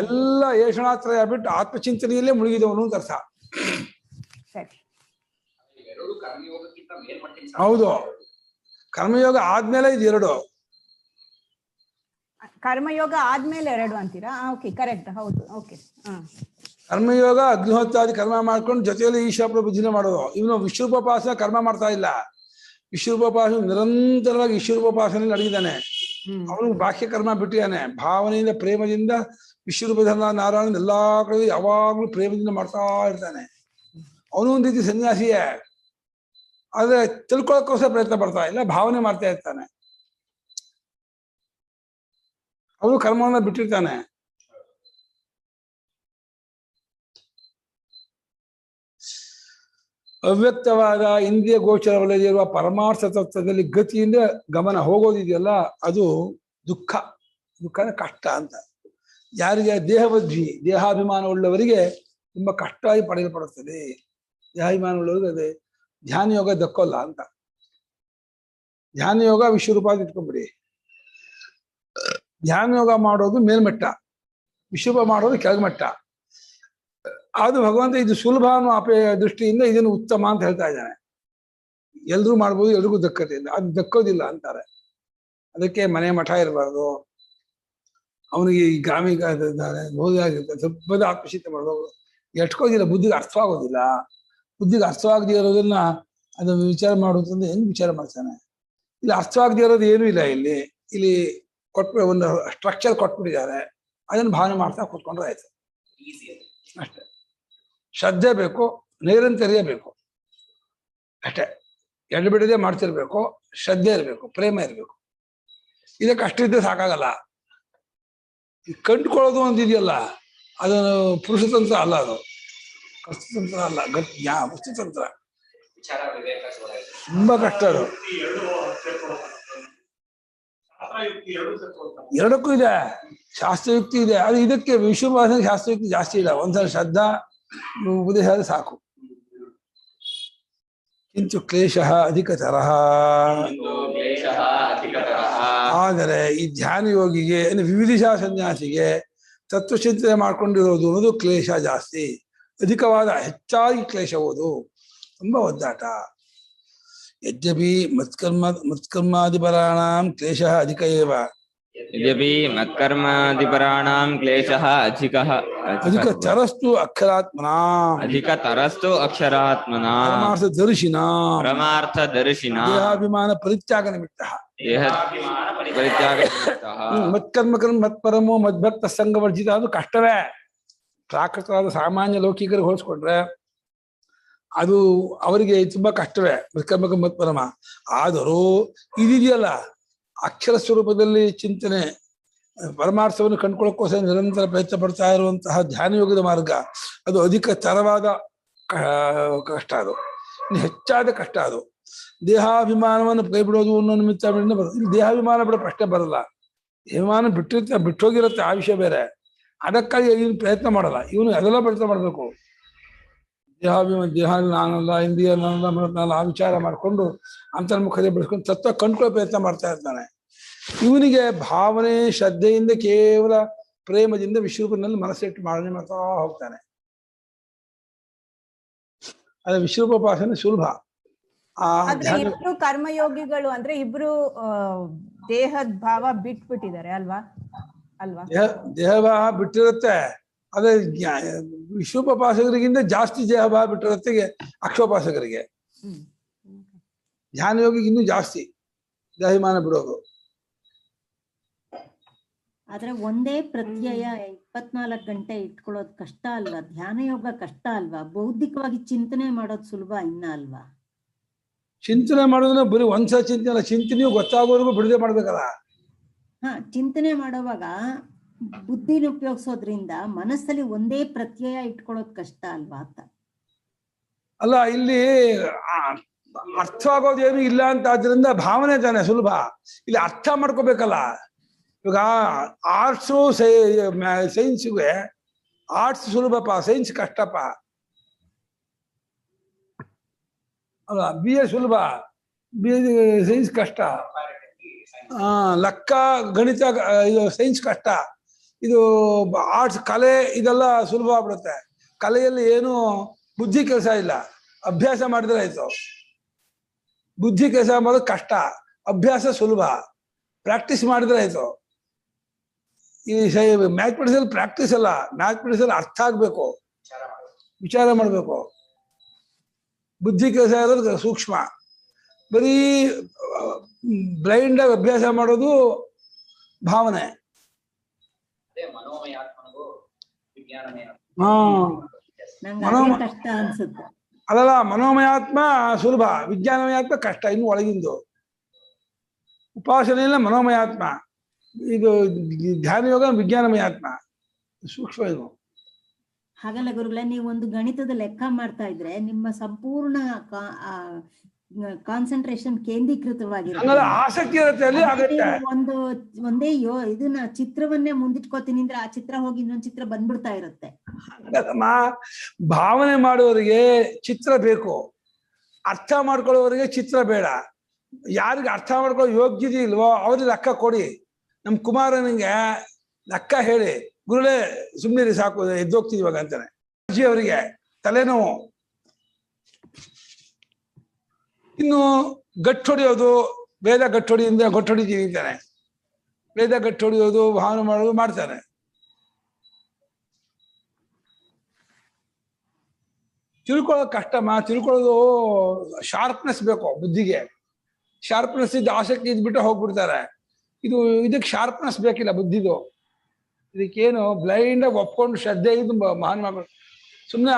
ಎಲ್ಲ ಏಷಣಾತ್ರಯ ಬಿಟ್ಟು ಆತ್ಮಚಿಂತನೆಯಲ್ಲೇ ಮುಳುಗಿದವನು ಅಂತ ಅರ್ಥ. ಹೌದು, ಕರ್ಮಯೋಗ ಆದ್ಮೇಲೆ ಇದು ಎರಡು. ಕರ್ಮಯೋಗ ಆದ್ಮೇಲೆ ಎರಡು ಅಂತೀರಾ? ಓಕೆ, ಕರೆಕ್ಟ್, ಹೌದು. ಓಕೆ, ಕರ್ಮಯೋಗ ಅಗ್ನಿಹೋತ್ರಾದಿ ಕರ್ಮ ಮಾಡ್ಕೊಂಡು ಜೊತೆಯಲ್ಲಿ ಈಶ್ವರ ಬುದ್ಧಿನ ಮಾಡೋದು. ಇವನು ವಿಶ್ವರೂಪೋಪಾಸನೆ ಕರ್ಮ ಮಾಡ್ತಾ ಇಲ್ಲ. ವಿಶ್ವರೂಪೋಪಾಸನೆ ನಿರಂತರವಾಗಿ ವಿಶ್ವರೂಪೋಪಾಸನೆ ನಡೆದಿದ್ದಾನೆ. ಅವನು ಬಾಹ್ಯ ಕರ್ಮ ಬಿಟ್ಟಿದ್ದಾನೆ. ಭಾವನೆಯಿಂದ, ಪ್ರೇಮದಿಂದ ವಿಶ್ವರೂಪಧರ್ಮ ನಾರಾಯಣ ಎಲ್ಲಾ ಕಡೆ ಯಾವಾಗ್ಲೂ ಪ್ರೇಮದಿಂದ ಮಾಡ್ತಾ ಇರ್ತಾನೆ. ಅವನು ಒಂದ್ ರೀತಿ ಸನ್ಯಾಸಿಯೇ, ಆದ್ರೆ ತಿಳ್ಕೊಳಕ್ಕೋಸ್ಕರ ಪ್ರಯತ್ನ ಪಡ್ತಾ ಇಲ್ಲ, ಭಾವನೆ ಮಾಡ್ತಾ ಇರ್ತಾನೆ. ಅವನು ಕರ್ಮವನ್ನ ಬಿಟ್ಟಿರ್ತಾನೆ. ಅವ್ಯಕ್ತವಾದ ಇಂದ್ರಿಯ ಗೋಚರವಲ್ಲದಿರುವ ಪರಮಾರ್ಥ ತತ್ವದಲ್ಲಿ ಗತಿಯಿಂದ ಗಮನ ಹೋಗೋದಿದೆಯಲ್ಲ, ಅದು ದುಃಖ. ದುಃಖನ ಕಷ್ಟ ಅಂತ. ಯಾರಿಗೆ ದೇಹವದ್ವಿ, ದೇಹಾಭಿಮಾನ ಉಳ್ಳವರಿಗೆ ತುಂಬಾ ಕಷ್ಟವಾಗಿ ಪಡೆಯಲ್ಪಡುತ್ತದೆ. ದೇಹಾಭಿಮಾನ ಉಳ್ಳವರಿಗೆ ಅದೇ ಧ್ಯಾನ ಯೋಗ ದಕ್ಕೋಲ್ಲ ಅಂತ. ಧ್ಯಾನ ಯೋಗ ವಿಶ್ವರೂಪ ಇಟ್ಕೊಂಡ್ಬಿಡಿ. ಧ್ಯಾನ ಯೋಗ ಮಾಡೋದು ಮೇಲ್ಮಟ್ಟ, ವಿಶ್ವರೂಪ ಮಾಡೋದು ಕೆಳಮಟ್ಟ. ಅದು ಭಗವಂತ ಇದು ಸುಲಭ ಅನ್ನೋ ದೃಷ್ಟಿಯಿಂದ ಇದನ್ನು ಉತ್ತಮ ಅಂತ ಹೇಳ್ತಾ ಇದ್ದಾನೆ. ಎಲ್ರೂ ಮಾಡ್ಬೋದು, ಎಲ್ರಿಗೂ ದಕ್ಕತೆ, ಅದು ದಕ್ಕೋದಿಲ್ಲ ಅಂತಾರೆ. ಅದಕ್ಕೆ ಮನೆ ಮಠ ಇರಬಾರ್ದು, ಅವನಿಗೆ ಈ ಗ್ರಾಮೀಣ ಇದ್ದಾನೆ ಓದಿಯಾಗಿರ್ತಾನೆ ಸ್ವಲ್ಪ ಆತ್ಮಚಿಂತೆ ಮಾಡಬೇಕು. ಎಟ್ಕೋದಿಲ್ಲ, ಬುದ್ಧಿಗೆ ಅರ್ಥವಾಗೋದಿಲ್ಲ. ಬುದ್ಧಿಗೆ ಅರ್ಥವಾಗದೇ ಇರೋದನ್ನ ಅದನ್ನು ವಿಚಾರ ಮಾಡುತ್ತಂದ್ರೆ ಹೆಂಗ್ ವಿಚಾರ ಮಾಡ್ತಾನೆ? ಇಲ್ಲಿ ಅರ್ಥವಾಗದೇ ಇರೋದು ಏನೂ ಇಲ್ಲ. ಇಲ್ಲಿ ಕೊಟ್ಬಿಟ್ಟು ಒಂದು ಸ್ಟ್ರಕ್ಚರ್ ಕೊಟ್ಬಿಟ್ಟಿದ್ದಾರೆ, ಅದನ್ನು ಭಾವನೆ ಮಾಡ್ತಾ ಕೂತ್ಕೊಂಡ್ರೆ ಆಯ್ತು ಅಷ್ಟೇ. ಶ್ರದ್ಧೆ ಬೇಕು, ನೈರಂತರ್ಯ ಬೇಕು ಅಷ್ಟೇ. ಎಡಬಿಡದೆ ಮಾಡ್ತಿರ್ಬೇಕು, ಶ್ರದ್ಧೆ ಇರಬೇಕು, ಪ್ರೇಮ ಇರಬೇಕು. ಇದಕ್ಕೆ ಅಷ್ಟಿದ್ರೆ ಸಾಕಾಗಲ್ಲ. ಈ ಕಂಡುಕೊಳ್ಳೋದು ಒಂದಿದೆಯಲ್ಲ, ಅದನ್ನು ಪುರುಷತಂತ್ರ ಅಲ್ಲ, ಅದು ಕರ್ತತಂತ್ರ ಅಲ್ಲ, ವಸ್ತುತಂತ್ರ. ತುಂಬಾ ಕಷ್ಟ ಅದು. ಎರಡಕ್ಕೂ ಇದೆ, ಶಾಸ್ತ್ರಯುಕ್ತಿ ಇದೆ. ಅದು ಇದಕ್ಕೆ ವಿಶ್ವಭಾಷೆ ಶಾಸ್ತ್ರಯುಕ್ತಿ ಜಾಸ್ತಿ ಇಲ್ಲ. ಒಂದ್ಸಲ ಶ್ರದ್ಧಾ ಉಪದೇಶ ಆದ್ರೆ ಸಾಕು. ಕಿಂಚು ಕ್ಲೇಶ ಅಧಿಕತರ. ಆದರೆ ಈ ಧ್ಯಾನ ಯೋಗಿಗೆ ವಿವಿಧಿಷಾ ಸನ್ಯಾಸಿಗೆ ತತ್ವಚಿಂತನೆ ಮಾಡ್ಕೊಂಡಿರೋದು ಅನ್ನೋದು ಕ್ಲೇಶ ಜಾಸ್ತಿ, ಅಧಿಕವಾದ ಹೆಚ್ಚಾಗಿ ಕ್ಲೇಶವುದು, ತುಂಬಾ ಒದ್ದಾಟ. ಯದ್ಯಪಿ ಮತ್ಕರ್ಮಾದಿಪರಾಣಾಂ ಕ್ಲೇಶಃ ಅಧಿಕ ಏವ. ಯದ್ಯಪಿ ಮತ್ಕರ್ಮಾದಿಪರಾಣಾಂ ಕ್ಲೇಶಃ ಅಧಿಕತರಸ್ತು ಅಕ್ಷರಾತ್ಮನಾಂ. ಅಧಿಕತರಸ್ತು ಅಕ್ಷರಾತ್ಮನಾಂ. ಪರಮಾರ್ಥದರ್ಶಿನಾಂ. ದೇಹಾಭಿಮಾನ ಪರಿತ್ಯಾಗ ನಿಮಿತ್ತಃ. ಮತ್ಕರ್ಮ ಕರ್ಮ ಮತ್ಪರಮೋ ಮದ್ಭಕ್ತ ಸಂಘವರ್ಜಿತ. ಅದು ಕಷ್ಟವೇ. ಪ್ರಾಕೃತವಾದ ಸಾಮಾನ್ಯ ಲೌಕಿಕರಿಗೆ ಹೋಲಿಸ್ಕೊಂಡ್ರೆ ಅದು ಅವರಿಗೆ ತುಂಬಾ ಕಷ್ಟವೇ, ಮತ್ಕರ್ಮ ಮತ್ಪರಮ. ಆದರೂ ಇದಿದೆಯಲ್ಲ, ಅಕ್ಷರ ಸ್ವರೂಪದಲ್ಲಿ ಚಿಂತನೆ, ಪರಮಾರ್ಥವನ್ನು ಕಂಡುಕೊಳ್ಳೋಕ್ಕೋಸ್ಕರ ನಿರಂತರ ಪ್ರಯತ್ನ ಪಡ್ತಾ ಇರುವಂತಹ ಧ್ಯಾನಯೋಗದ ಮಾರ್ಗ, ಅದು ಅಧಿಕ ತರವಾದ ಕಷ್ಟ, ಅದು ಹೆಚ್ಚಾದ ಕಷ್ಟ. ಅದು ದೇಹಾಭಿಮಾನವನ್ನು ಕೈ ಬಿಡೋದು ಅನ್ನೋ ನಿಮಿತ್ತ ಬರೋದು. ಇಲ್ಲಿ ದೇಹಾಭಿಮಾನ ಬಿಡೋ ಪ್ರಶ್ನೆ ಬರಲ್ಲ. ದೇಹಾಭಿಮಾನ ಬಿಟ್ಟೋಗಿರುತ್ತೆ, ಆ ವಿಷಯ ಬೇರೆ. ಅದಕ್ಕಾಗಿ ಇವನು ಪ್ರಯತ್ನ ಮಾಡಲ್ಲ. ಇವನು ಅದೆಲ್ಲ ಪ್ರಯತ್ನ ಮಾಡಬೇಕು. ದೇಹ ನಾನಲ್ಲ, ಇಂದ್ರಿಯ ನಾನಲ್ಲ, ಆ ವಿಚಾರ ಮಾಡಿಕೊಂಡು ಅಂತರ್ಮುಖತೆ ಬೆಳೆಸ್ಕೊಂಡು ತತ್ವ ಕಂಡುಕೊಳ್ಳೋ ಪ್ರಯತ್ನ ಮಾಡ್ತಾ ಇರ್ತಾನೆ. ಇವನಿಗೆ ಭಾವನೆ ಶ್ರದ್ಧೆಯಿಂದ ಕೇವಲ ಪ್ರೇಮದಿಂದ ವಿಶ್ವರೂಪನಲ್ಲಿ ಮನಸ್ಸಿಟ್ಟು ಮಾಡನೆ ಮಾಡ್ತಾ ಹೋಗ್ತಾನೆ. ಅದೇ ವಿಶ್ವರೂಪೋಪಾಸನೆ ಸುಲಭ. ಇಬ್ರು ಕರ್ಮಯೋಗಿಗಳು ಅಂದ್ರೆ ಇಬ್ರು ದೇಹದ ಭಾವ ಬಿಟ್ಬಿಟ್ಟಿದ್ದಾರೆ ಅಲ್ವಾ? ದೇಹಭಾವ ಬಿಟ್ಟಿರುತ್ತೆ. ಅದೇ ವಿಶ್ವೋಪಾಸಕರಿಗಿಂತ ಜಾಸ್ತಿ ದೇಹಭಾವ ಬಿಟ್ಟಿರುತ್ತೆ ಅಕ್ಷೋಪಾಸಕರಿಗೆ. ಧ್ಯಾನ ಯೋಗಿಗೆ ಇನ್ನೂ ಜಾಸ್ತಿ ದೇಹಾಭಿಮಾನ ಬಿಡೋದು. ಆದ್ರೆ ಒಂದೇ ಪ್ರತ್ಯಯ 24 ಗಂಟೆ ಇಟ್ಕೊಳ್ಳೋದು ಕಷ್ಟ ಅಲ್ವಾ? ಧ್ಯಾನ ಯೋಗ ಕಷ್ಟ ಅಲ್ವಾ? ಬೌದ್ಧಿಕವಾಗಿ ಚಿಂತನೆ ಮಾಡೋದು ಸುಲಭ ಇನ್ನ ಅಲ್ವಾ? ಚಿಂತನೆ ಮಾಡೋದನ್ನ ಬರೀ ಒಂದ್ಸಲ ಚಿಂತನೆ ಅಲ್ಲ, ಚಿಂತನೆಯೂ ಗೊತ್ತಾಗೋವರೆಗೂ ಬಿಡದೆ ಮಾಡ್ಬೇಕಲ್ಲ. ಚಿಂತನೆ ಮಾಡೋವಾಗ ಬುದ್ಧಿನ ಉಪಯೋಗಿಸೋದ್ರಿಂದ ಮನಸ್ಸಲ್ಲಿ ಒಂದೇ ಪ್ರತ್ಯಯ ಇಟ್ಕೊಳ್ಳೋದು ಕಷ್ಟ ಅಲ್ವಾ ಅಂತ. ಅಲ್ಲ, ಇಲ್ಲಿ ಅರ್ಥವಾಗೋದೇನು ಇಲ್ಲ ಅಂತ. ಆದ್ರಿಂದ ಭಾವನೆ ತಾನೆ ಸುಲಭ. ಇಲ್ಲಿ ಅರ್ಥ ಮಾಡ್ಕೋಬೇಕಲ್ಲ. ಇವಾಗ ಆರ್ಟ್ಸು ಸೈನ್ಸ್ಗೆ ಆರ್ಟ್ಸ್ ಸುಲಭಪ್ಪ, ಸೈನ್ಸ್ ಕಷ್ಟಪ್ಪ ಅಲ್ಲ. ಬಿ ಎ ಸುಲಭ, ಸೈನ್ಸ್ ಕಷ್ಟ. ಲೆಕ್ಕ ಗಣಿತ ಇದು ಸೈನ್ಸ್ ಕಷ್ಟ. ಇದು ಆರ್ಟ್ಸ್ ಕಲೆ ಇದೆಲ್ಲ ಸುಲಭ ಆಗ್ಬಿಡುತ್ತೆ. ಕಲೆಯಲ್ಲಿ ಏನು ಬುದ್ಧಿ ಕೆಲಸ ಇಲ್ಲ, ಅಭ್ಯಾಸ ಮಾಡಿದ್ರೆ ಆಯ್ತು. ಬುದ್ಧಿ ಕೆಲಸ ಮಾಡೋದು ಕಷ್ಟ, ಅಭ್ಯಾಸ ಸುಲಭ, ಪ್ರಾಕ್ಟೀಸ್ ಮಾಡಿದ್ರೆ ಆಯ್ತು. ಈ ಮ್ಯಾಥಮೆಟಿಕ್ಸ್ ಅಲ್ಲಿ ಪ್ರಾಕ್ಟೀಸ್ ಅಲ್ಲ, ಮ್ಯಾಥಮೆಟಿಕ್ಸ್ ಅಲ್ಲಿ ಅರ್ಥ ಆಗ್ಬೇಕು, ವಿಚಾರ ಮಾಡ್ಬೇಕು. ಬುದ್ಧಿ ಕೆಲಸ ಇರೋದು ಸೂಕ್ಷ್ಮ. ಬರೀ ಬ್ಲೈಂಡ್ ಆಗಿ ಅಭ್ಯಾಸ ಮಾಡೋದು ಭಾವನೆ. ಅಲ್ಲಲ್ಲ, ಮನೋಮಯಾತ್ಮ ಸುಲಭ, ವಿಜ್ಞಾನಮಯಾತ್ಮ ಕಷ್ಟ, ಇನ್ನು ಒಳಗಿಂದು. ಉಪಾಸನೆಯಲ್ಲ ಮನೋಮಯಾತ್ಮ, ಇದು ಧ್ಯಾನ ಯೋಗ ವಿಜ್ಞಾನಮಯಾತ್ಮ, ಸೂಕ್ಷ್ಮ ಇದು. ಹಾಗಲ್ಲ ಗುರುಗಳೇ, ನೀವು ಒಂದು ಗಣಿತದ ಲೆಕ್ಕ ಮಾಡ್ತಾ ಇದ್ರೆ ನಿಮ್ಮ ಸಂಪೂರ್ಣ ಕಾನ್ಸಂಟ್ರೇಷನ್ ಕೇಂದ್ರೀಕೃತವಾಗಿರುತ್ತೆ, ಆಸಕ್ತಿ ಇರುತ್ತೆ ಅಲ್ಲಿ. ಒಂದೇ ಇದನ್ನ ಚಿತ್ರವನ್ನೇ ಮುಂದಿಟ್ಕೋತೀನಿ ಅಂದ್ರೆ ಆ ಚಿತ್ರ ಹೋಗಿ ಇನ್ನೊಂದು ಚಿತ್ರ ಬಂದ್ಬಿಡ್ತಾ ಇರುತ್ತೆ. ಭಾವನೆ ಮಾಡುವವರಿಗೆ ಚಿತ್ರ ಬೇಕು, ಅರ್ಥ ಮಾಡ್ಕೊಳ್ಳೋವರಿಗೆ ಚಿತ್ರ ಬೇಡ. ಯಾರಿಗೆ ಅರ್ಥ ಮಾಡ್ಕೊಳ್ಳೋ ಯೋಗ್ಯತೆ ಇಲ್ವೋ ಅವ್ರಿಗೆ ಲೆಕ್ಕ ಕೊಡಿ. ನಮ್ ಕುಮಾರನಿಗೆ ಲೆಕ್ಕ ಹೇಳಿ, ಗುರುಳೇ ಸುಮ್ಮನೆ ಸಾಕು ಎದ್ದೋಗ್ತಿದ್ವಿ ಇವಾಗ ಅಂತಾನೆ. ಅವರಿಗೆ ತಲೆನೋವು. ಇನ್ನು ಗಟ್ಟೊಡಿಯೋದು, ವೇದ ಗಟ್ಟೊಡಿಯಿಂದ ಗಟ್ಟೊಡಿತೀವಿ ಅಂತಾನೆ. ವೇದ ಗಟ್ಟಿ ಹೊಡೆಯೋದು ಭಾವನೆ ಮಾಡೋದು ಮಾಡ್ತಾನೆ. ತಿಳ್ಕೊಳ್ಳೋದು ಕಷ್ಟಮ್ಮ. ತಿಳ್ಕೊಳ್ಳೋದು ಶಾರ್ಪ್ನೆಸ್ ಬೇಕು ಬುದ್ಧಿಗೆ. ಶಾರ್ಪ್ನೆಸ್ ಇದ್ದು ಆಸಕ್ತಿ ಇದ್ಬಿಟ್ಟು ಹೋಗ್ಬಿಡ್ತಾರೆ. ಇದಕ್ಕೆ ಶಾರ್ಪ್ನೆಸ್ ಬೇಕಿಲ್ಲ ಬುದ್ಧಿದು. ಇದಕ್ಕೇನು ಬ್ಲೈಂಡ್ ಆಗಿ ಒಪ್ಕೊಂಡು ಶ್ರದ್ಧೆ ಇದ್ದು ಮಹಾನ್ ಮಾಡ್ಕೊಂಡು ಸುಮ್ಮನೆ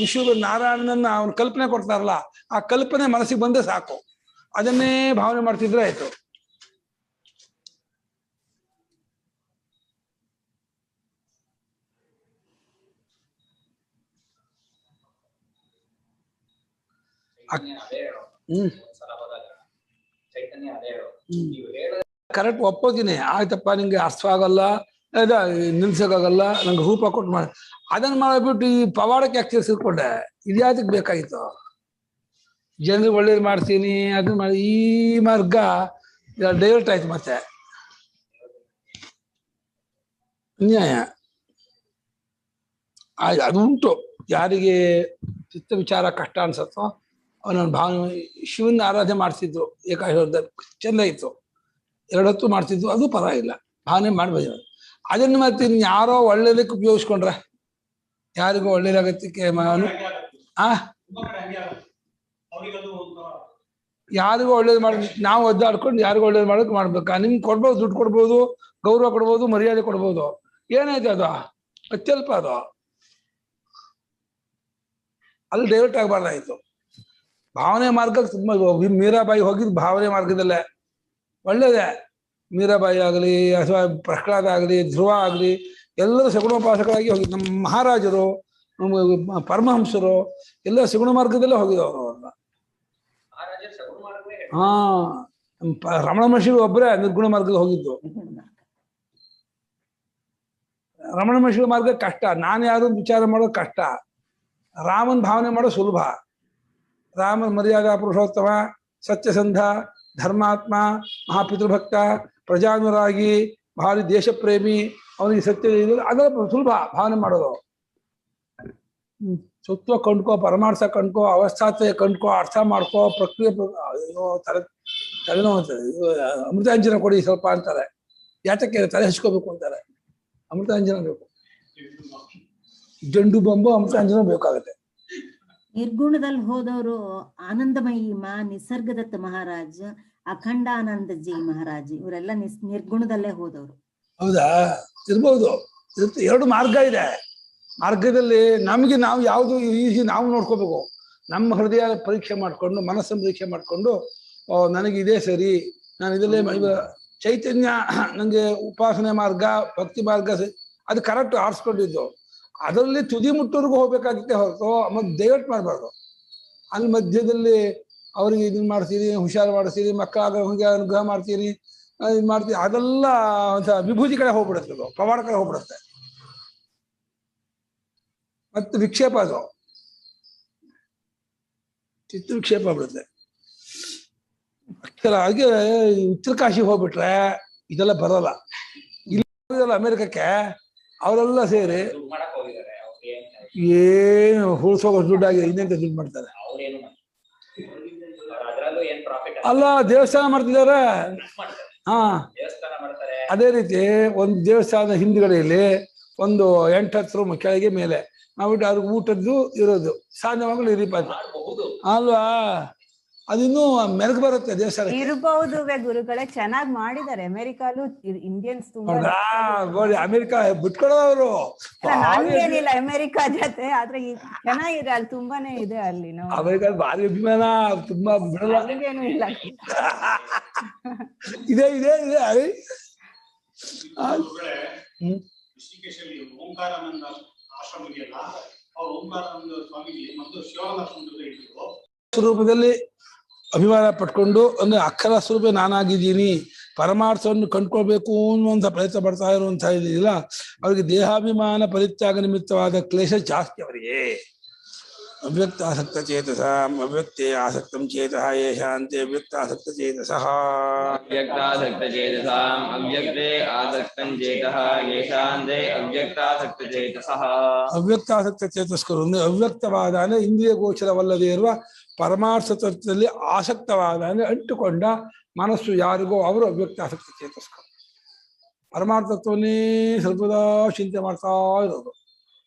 ವಿಶ್ವ ನಾರಾಯಣನನ್ನ ಅವನ ಕಲ್ಪನೆ ಕೊಡ್ತಾರಲ್ಲ, ಆ ಕಲ್ಪನೆ ಮನಸ್ಸಿಗೆ ಬಂದ್ರೆ ಸಾಕು, ಅದನ್ನೇ ಭಾವನೆ ಮಾಡ್ತಿದ್ರೆ ಆಯ್ತು. ಕರೆಕ್ಟ್ ಒಪ್ಪೋತೀನಿ. ಆಯ್ತಪ್ಪ ನಿಂಗೆ ಅರ್ಥವಾಗಲ್ಲ, ನಿಲ್ಸಕ್ಕಾಗಲ್ಲ, ನಂಗೆ ರೂಪ ಕೊಟ್ಟು ಮಾಡಿ ಅದನ್ನ ಮಾಡ್ಬಿಟ್ಟು ಈ ಪವಾಡಕ್ಕೆ ಯಾಕೆ ಸೇರ್ಕೊಂಡೆ? ಇದ್ಯಾತಕ್ಕೆ ಬೇಕಾಗಿತ್ತು? ಜನರಿಗೆ ಒಳ್ಳೇದು ಮಾಡ್ತೀನಿ ಅದನ್ನ ಮಾಡಿ ಈ ಮಾರ್ಗ ಡೈವರ್ಟ್ ಆಯ್ತು. ಮತ್ತೆ ಅನ್ಯಾಯ ಅದು ಉಂಟು. ಯಾರಿಗೆ ಚಿತ್ತ ವಿಚಾರ ಕಷ್ಟ ಅನ್ಸತ್ತೋ ಅವನ ಭಾವನೆ. ಶಿವನ ಆರಾಧನೆ ಮಾಡ್ತಿದ್ರು ಏಕಾಶದಲ್ಲಿ, ಚೆಂದ ಇತ್ತು. 2 ಹೊತ್ತು ಮಾಡ್ತಿದ್ರು, ಅದು ಪರವಾಗಿಲ್ಲ, ಭಾವನೆ ಮಾಡ್ಬೋದು. ಅದನ್ನು ಮತ್ತೆ ಯಾರೋ ಒಳ್ಳೇದಕ್ಕೆ ಉಪಯೋಗಿಸ್ಕೊಂಡ್ರೆ, ಯಾರಿಗೂ ಒಳ್ಳೇದಾಗತ್ತಕ್ಕೆ ಯಾರಿಗೂ ಒಳ್ಳೇದು ಮಾಡಿ ನಾವು ಒದ್ದಾಡ್ಕೊಂಡು ಯಾರಿಗೂ ಒಳ್ಳೇದು ಮಾಡೋಕೆ ಮಾಡ್ಬೇಕಾ? ನಿಮ್ಗೆ ಕೊಡ್ಬೋದು, ದುಡ್ಡು ಕೊಡ್ಬೋದು, ಗೌರವ ಕೊಡ್ಬೋದು, ಮರ್ಯಾದೆ ಕೊಡ್ಬೋದು. ಏನಾಯ್ತು ಅದು? ಅತ್ಯಲ್ಪ ಅದು. ಅಲ್ಲಿ ಡೈವರ್ಟ್ ಆಗಬಾರ್ದಾಯ್ತು. ಭಾವನೆ ಮಾರ್ಗಕ್ಕೆ ತುಂಬಾ ಮೀರಾಬಾಯಿ ಹೋಗಿದ್ದು ಭಾವನೆ ಮಾರ್ಗದಲ್ಲೇ. ಒಳ್ಳೇದೇ. ಮೀರಾಬಾಯಿ ಆಗಲಿ ಅಥವಾ ಪ್ರಹ್ಲಾದ ಆಗಲಿ ಧ್ರುವ ಆಗಲಿ ಎಲ್ಲರೂ ಸಗುಣೋಪಾಸಕರಾಗಿ ಹೋಗಿದ್ದು. ನಮ್ಮ ಮಹಾರಾಜರು, ನಮ್ಮ ಪರಮಹಂಸರು ಎಲ್ಲ ಸಗುಣ ಮಾರ್ಗದಲ್ಲೇ ಹೋಗಿದ್ದವರು. ಅವ್ರನ್ನ ರಮಣ ಮಹರ್ಷಿ ಒಬ್ಬರೇ ನಿರ್ಗುಣ ಮಾರ್ಗದಲ್ಲಿ ಹೋಗಿದ್ದು. ರಮಣ ಮಹರ್ಷಿ ಮಾರ್ಗ ಕಷ್ಟ. ನಾನು ಯಾರು ವಿಚಾರ ಮಾಡೋದು ಕಷ್ಟ. ರಾಮನ್ ಭಾವನೆ ಮಾಡೋದು ಸುಲಭ. ರಾಮ ಮರ್ಯಾದಾ ಪುರುಷೋತ್ತಮ, ಸತ್ಯಸಂಧ, ಧರ್ಮಾತ್ಮ, ಮಹಾಪಿತೃಭಕ್ತ, ಪ್ರಜಾನುರಾಗಿ, ಭಾರಿ ದೇಶ ಪ್ರೇಮಿ, ಅವನಿಗೆ ಸತ್ಯ ಅದೆಲ್ಲ ಸುಲಭ ಭಾವನೆ ಮಾಡೋದು. ಸತ್ವ ಕಂಡ್ಕೋ, ಪರಮಾರ್ಥ ಕಂಡ್ಕೋ, ಅವಸ್ಥಾತ್ವ ಕಂಡ್ಕೋ, ಅರ್ಥ ಮಾಡ್ಕೋ, ಪ್ರಕ್ರಿಯೆ. ಅಯ್ಯೋ ತಲೆನೋವು ಅಂತದೆ. ಅಮೃತಾಂಜನ ಕೊಡಿ ಸ್ವಲ್ಪ ಅಂತಾರೆ. ಯಾತಕ್ಕೆ? ತಲೆ ಹಚ್ಕೋಬೇಕು ಅಂತಾರೆ. ಅಮೃತಾಂಜನ ಬೇಕು, ಜಂಡು ಬಂಬು ಅಮೃತಾಂಜನ ಬೇಕಾಗುತ್ತೆ. ನಿರ್ಗುಣದಲ್ಲಿ ಹೋದವರು ಆನಂದಮಯಿ ಮಾ, ನಿಸರ್ಗದತ್ತ ಮಹಾರಾಜ್, ಅಖಂಡಾನಂದಜಿ ಮಹಾರಾಜ್, ಇವರೆಲ್ಲ ನಿರ್ಗುಣದಲ್ಲೇ ಹೋದವರು. ಹೌದಾ? ಇರ್ಬೋದು. 2 ಮಾರ್ಗ ಇದೆ. ಮಾರ್ಗದಲ್ಲಿ ನಮಗೆ ನಾವು ಯಾವುದು ಈಸಿ ನಾವು ನೋಡ್ಕೋಬೇಕು. ನಮ್ಮ ಹೃದಯ ಪರೀಕ್ಷೆ ಮಾಡ್ಕೊಂಡು, ಮನಸ್ಸನ್ನು ಪರೀಕ್ಷೆ ಮಾಡ್ಕೊಂಡು, ನನಗೆ ಇದೇ ಸರಿ, ನಾನು ಇದಲ್ಲೇ ಚೈತನ್ಯ ನನಗೆ ಉಪಾಸನೆ ಮಾರ್ಗ, ಭಕ್ತಿ ಮಾರ್ಗ ಅದು ಕರೆಕ್ಟ್ ಆರಿಸ್ಕೊಂಡಿದ್ದು. ಅದರಲ್ಲಿ ತುದಿ ಮುಟ್ಟೋರ್ಗು ಹೋಗ್ಬೇಕಾಗಿತ್ತೆ ಹೊರತು ಮತ್ತೆ ಡೈವರ್ಟ್ ಮಾಡಬಾರ್ದು. ಅಲ್ಲಿ ಮಧ್ಯದಲ್ಲಿ ಅವ್ರಿಗೆ ಇದನ್ನ ಮಾಡ್ತೀರಿ, ಹುಷಾರು ಮಾಡಿಸ್ತೀರಿ, ಮಕ್ಕಳಾಗ ಹಂಗೆ ಅನುಗ್ರಹ ಮಾಡ್ತೀರಿ, ಇದು ಮಾಡ್ತೀರಿ, ಅದೆಲ್ಲ ವಿಭೂತಿ ಕಡೆ ಹೋಗ್ಬಿಡುತ್ತೆ, ಅದು ಪವಾಡ ಕಡೆ ಹೋಗ್ಬಿಡುತ್ತೆ. ಮತ್ತೆ ವಿಕ್ಷೇಪ, ಅದು ಚಿತ್ತ ವಿಕ್ಷೇಪ ಆಗ್ಬಿಡುತ್ತೆ. ಹಾಗೆ ಉತ್ತರ ಕಾಶಿ ಹೋಗ್ಬಿಟ್ರೆ ಇದೆಲ್ಲ ಬರೋಲ್ಲ. ಇಲ್ಲ ಅಮೆರಿಕಕ್ಕೆ ಅವರೆಲ್ಲ ಸೇರಿ ಏನು ಹುಳ್ಸೋಗೋ ದುಡ್ಡಾಗಿದೆ, ಇನ್ನೆಂತ ದುಡ್ಡು ಮಾಡ್ತಾರೆ. ಅಲ್ಲ, ದೇವಸ್ಥಾನ ಮಾಡ್ತಿದ್ದಾರೆ. ಹಾ, ಅದೇ ರೀತಿ ಒಂದು ದೇವಸ್ಥಾನದ ಹಿಂದ್ಗಡೆಯಲ್ಲಿ ಒಂದು 8-10 ರೂಮ್ ಕೆಳಗೆ ಮೇಲೆ ಮಾಡ್ಬಿಟ್ಟು ಅವ್ರಿಗೆ ಊಟದ್ದು ಇರೋದು, ಸಾಧ್ಯವಾಗಲು ಇರಿಪಾಯ್ತು ಅಲ್ವಾ? ಅದಿನ್ನೂ ಮೆರಗು ಬರುತ್ತೆ ದೇವಸ್ಥಾನ. ಇರಬಹುದು ಗುರುಗಳೇ, ಚೆನ್ನಾಗಿ ಮಾಡಿದ್ದಾರೆ. ಅಮೆರಿಕಾಲು ಇಂಡಿಯನ್ಸ್ ತುಂಬಾ ಅಮೆರಿಕ ಬಿಟ್ಕೊಡೋರು ಏನಿಲ್ಲ ಅಮೆರಿಕಾ ಜೊತೆ, ಆದ್ರೆ ಚೆನ್ನಾಗಿದೆ ಅಲ್ಲಿ, ತುಂಬಾನೇ ಇದೆ ಅಲ್ಲಿ. ಅಮೆರಿಕ ಭಾರಿ ಅಭಿಮಾನ, ತುಂಬಾ ಬಿಡಲ್ಲ. ಏನು ಇಲ್ಲ, ಇದೆ ಇದೆ ಇದೆ. ಸ್ವರೂಪದಲ್ಲಿ ಅಭಿಮಾನ ಪಟ್ಕೊಂಡು, ಅಂದ್ರೆ ಅಕ್ಷರ ಸ್ವರೂಪ ನಾನಾಗಿದ್ದೀನಿ, ಪರಮಾರ್ಥವನ್ನು ಕಂಡ್ಕೊಳ್ಬೇಕು ಅನ್ನುವಂಥ ಪ್ರಯತ್ನ ಪಡ್ತಾ ಇರುವಂತ ಇದೆಯಲ್ಲ, ಅವ್ರಿಗೆ ದೇಹಾಭಿಮಾನ ಪರಿತ್ಯಾಗ ನಿಮಿತ್ತವಾದ ಕ್ಲೇಶ ಜಾಸ್ತಿ ಅವರಿಗೆ. ಅವ್ಯಕ್ತ ಆಸಕ್ತ ಚೇತಸ ಅವ್ಯಕ್ತೇ ಆಸಕ್ತಂ ಚೇತಃ ಯೇಷಾಂತೆ ಅವ್ಯಕ್ತ ಆಸಕ್ತ ಚೇತಸಃ. ಅವ್ಯಕ್ತಾಸಕ್ತ ಚೇತಸಾಂ ಅವ್ಯಕ್ತೇ ಆಸಕ್ತಂ ಚೇತಃ ಯೇಷಾಂತೆ ಅವ್ಯಕ್ತಾಸಕ್ತ ಚೇತಸಃ. ಅವ್ಯಕ್ತಾಸಕ್ತ ಚೇತಸ್ಕರು ಅಂದ್ರೆ ಅವ್ಯಕ್ತವಾದ ಅಂದ್ರೆ ಇಂದ್ರಿಯ ಗೋಚರವಲ್ಲದೆ ಇರುವ ಪರಮಾರ್ಥ ತತ್ವದಲ್ಲಿ ಆಸಕ್ತವಾದ ಅಂದ್ರೆ ಅಂಟುಕೊಂಡ ಮನಸ್ಸು ಯಾರಿಗೋ ಅವರು ಅವ್ಯಕ್ತಾಸಕ್ತ ಚೇತಸ್ಕರು. ಪರಮಾರ್ಥತ್ವನ್ನೇ ಸರ್ವದಾ ಚಿಂತೆ ಮಾಡ್ತಾ ಇರೋದು.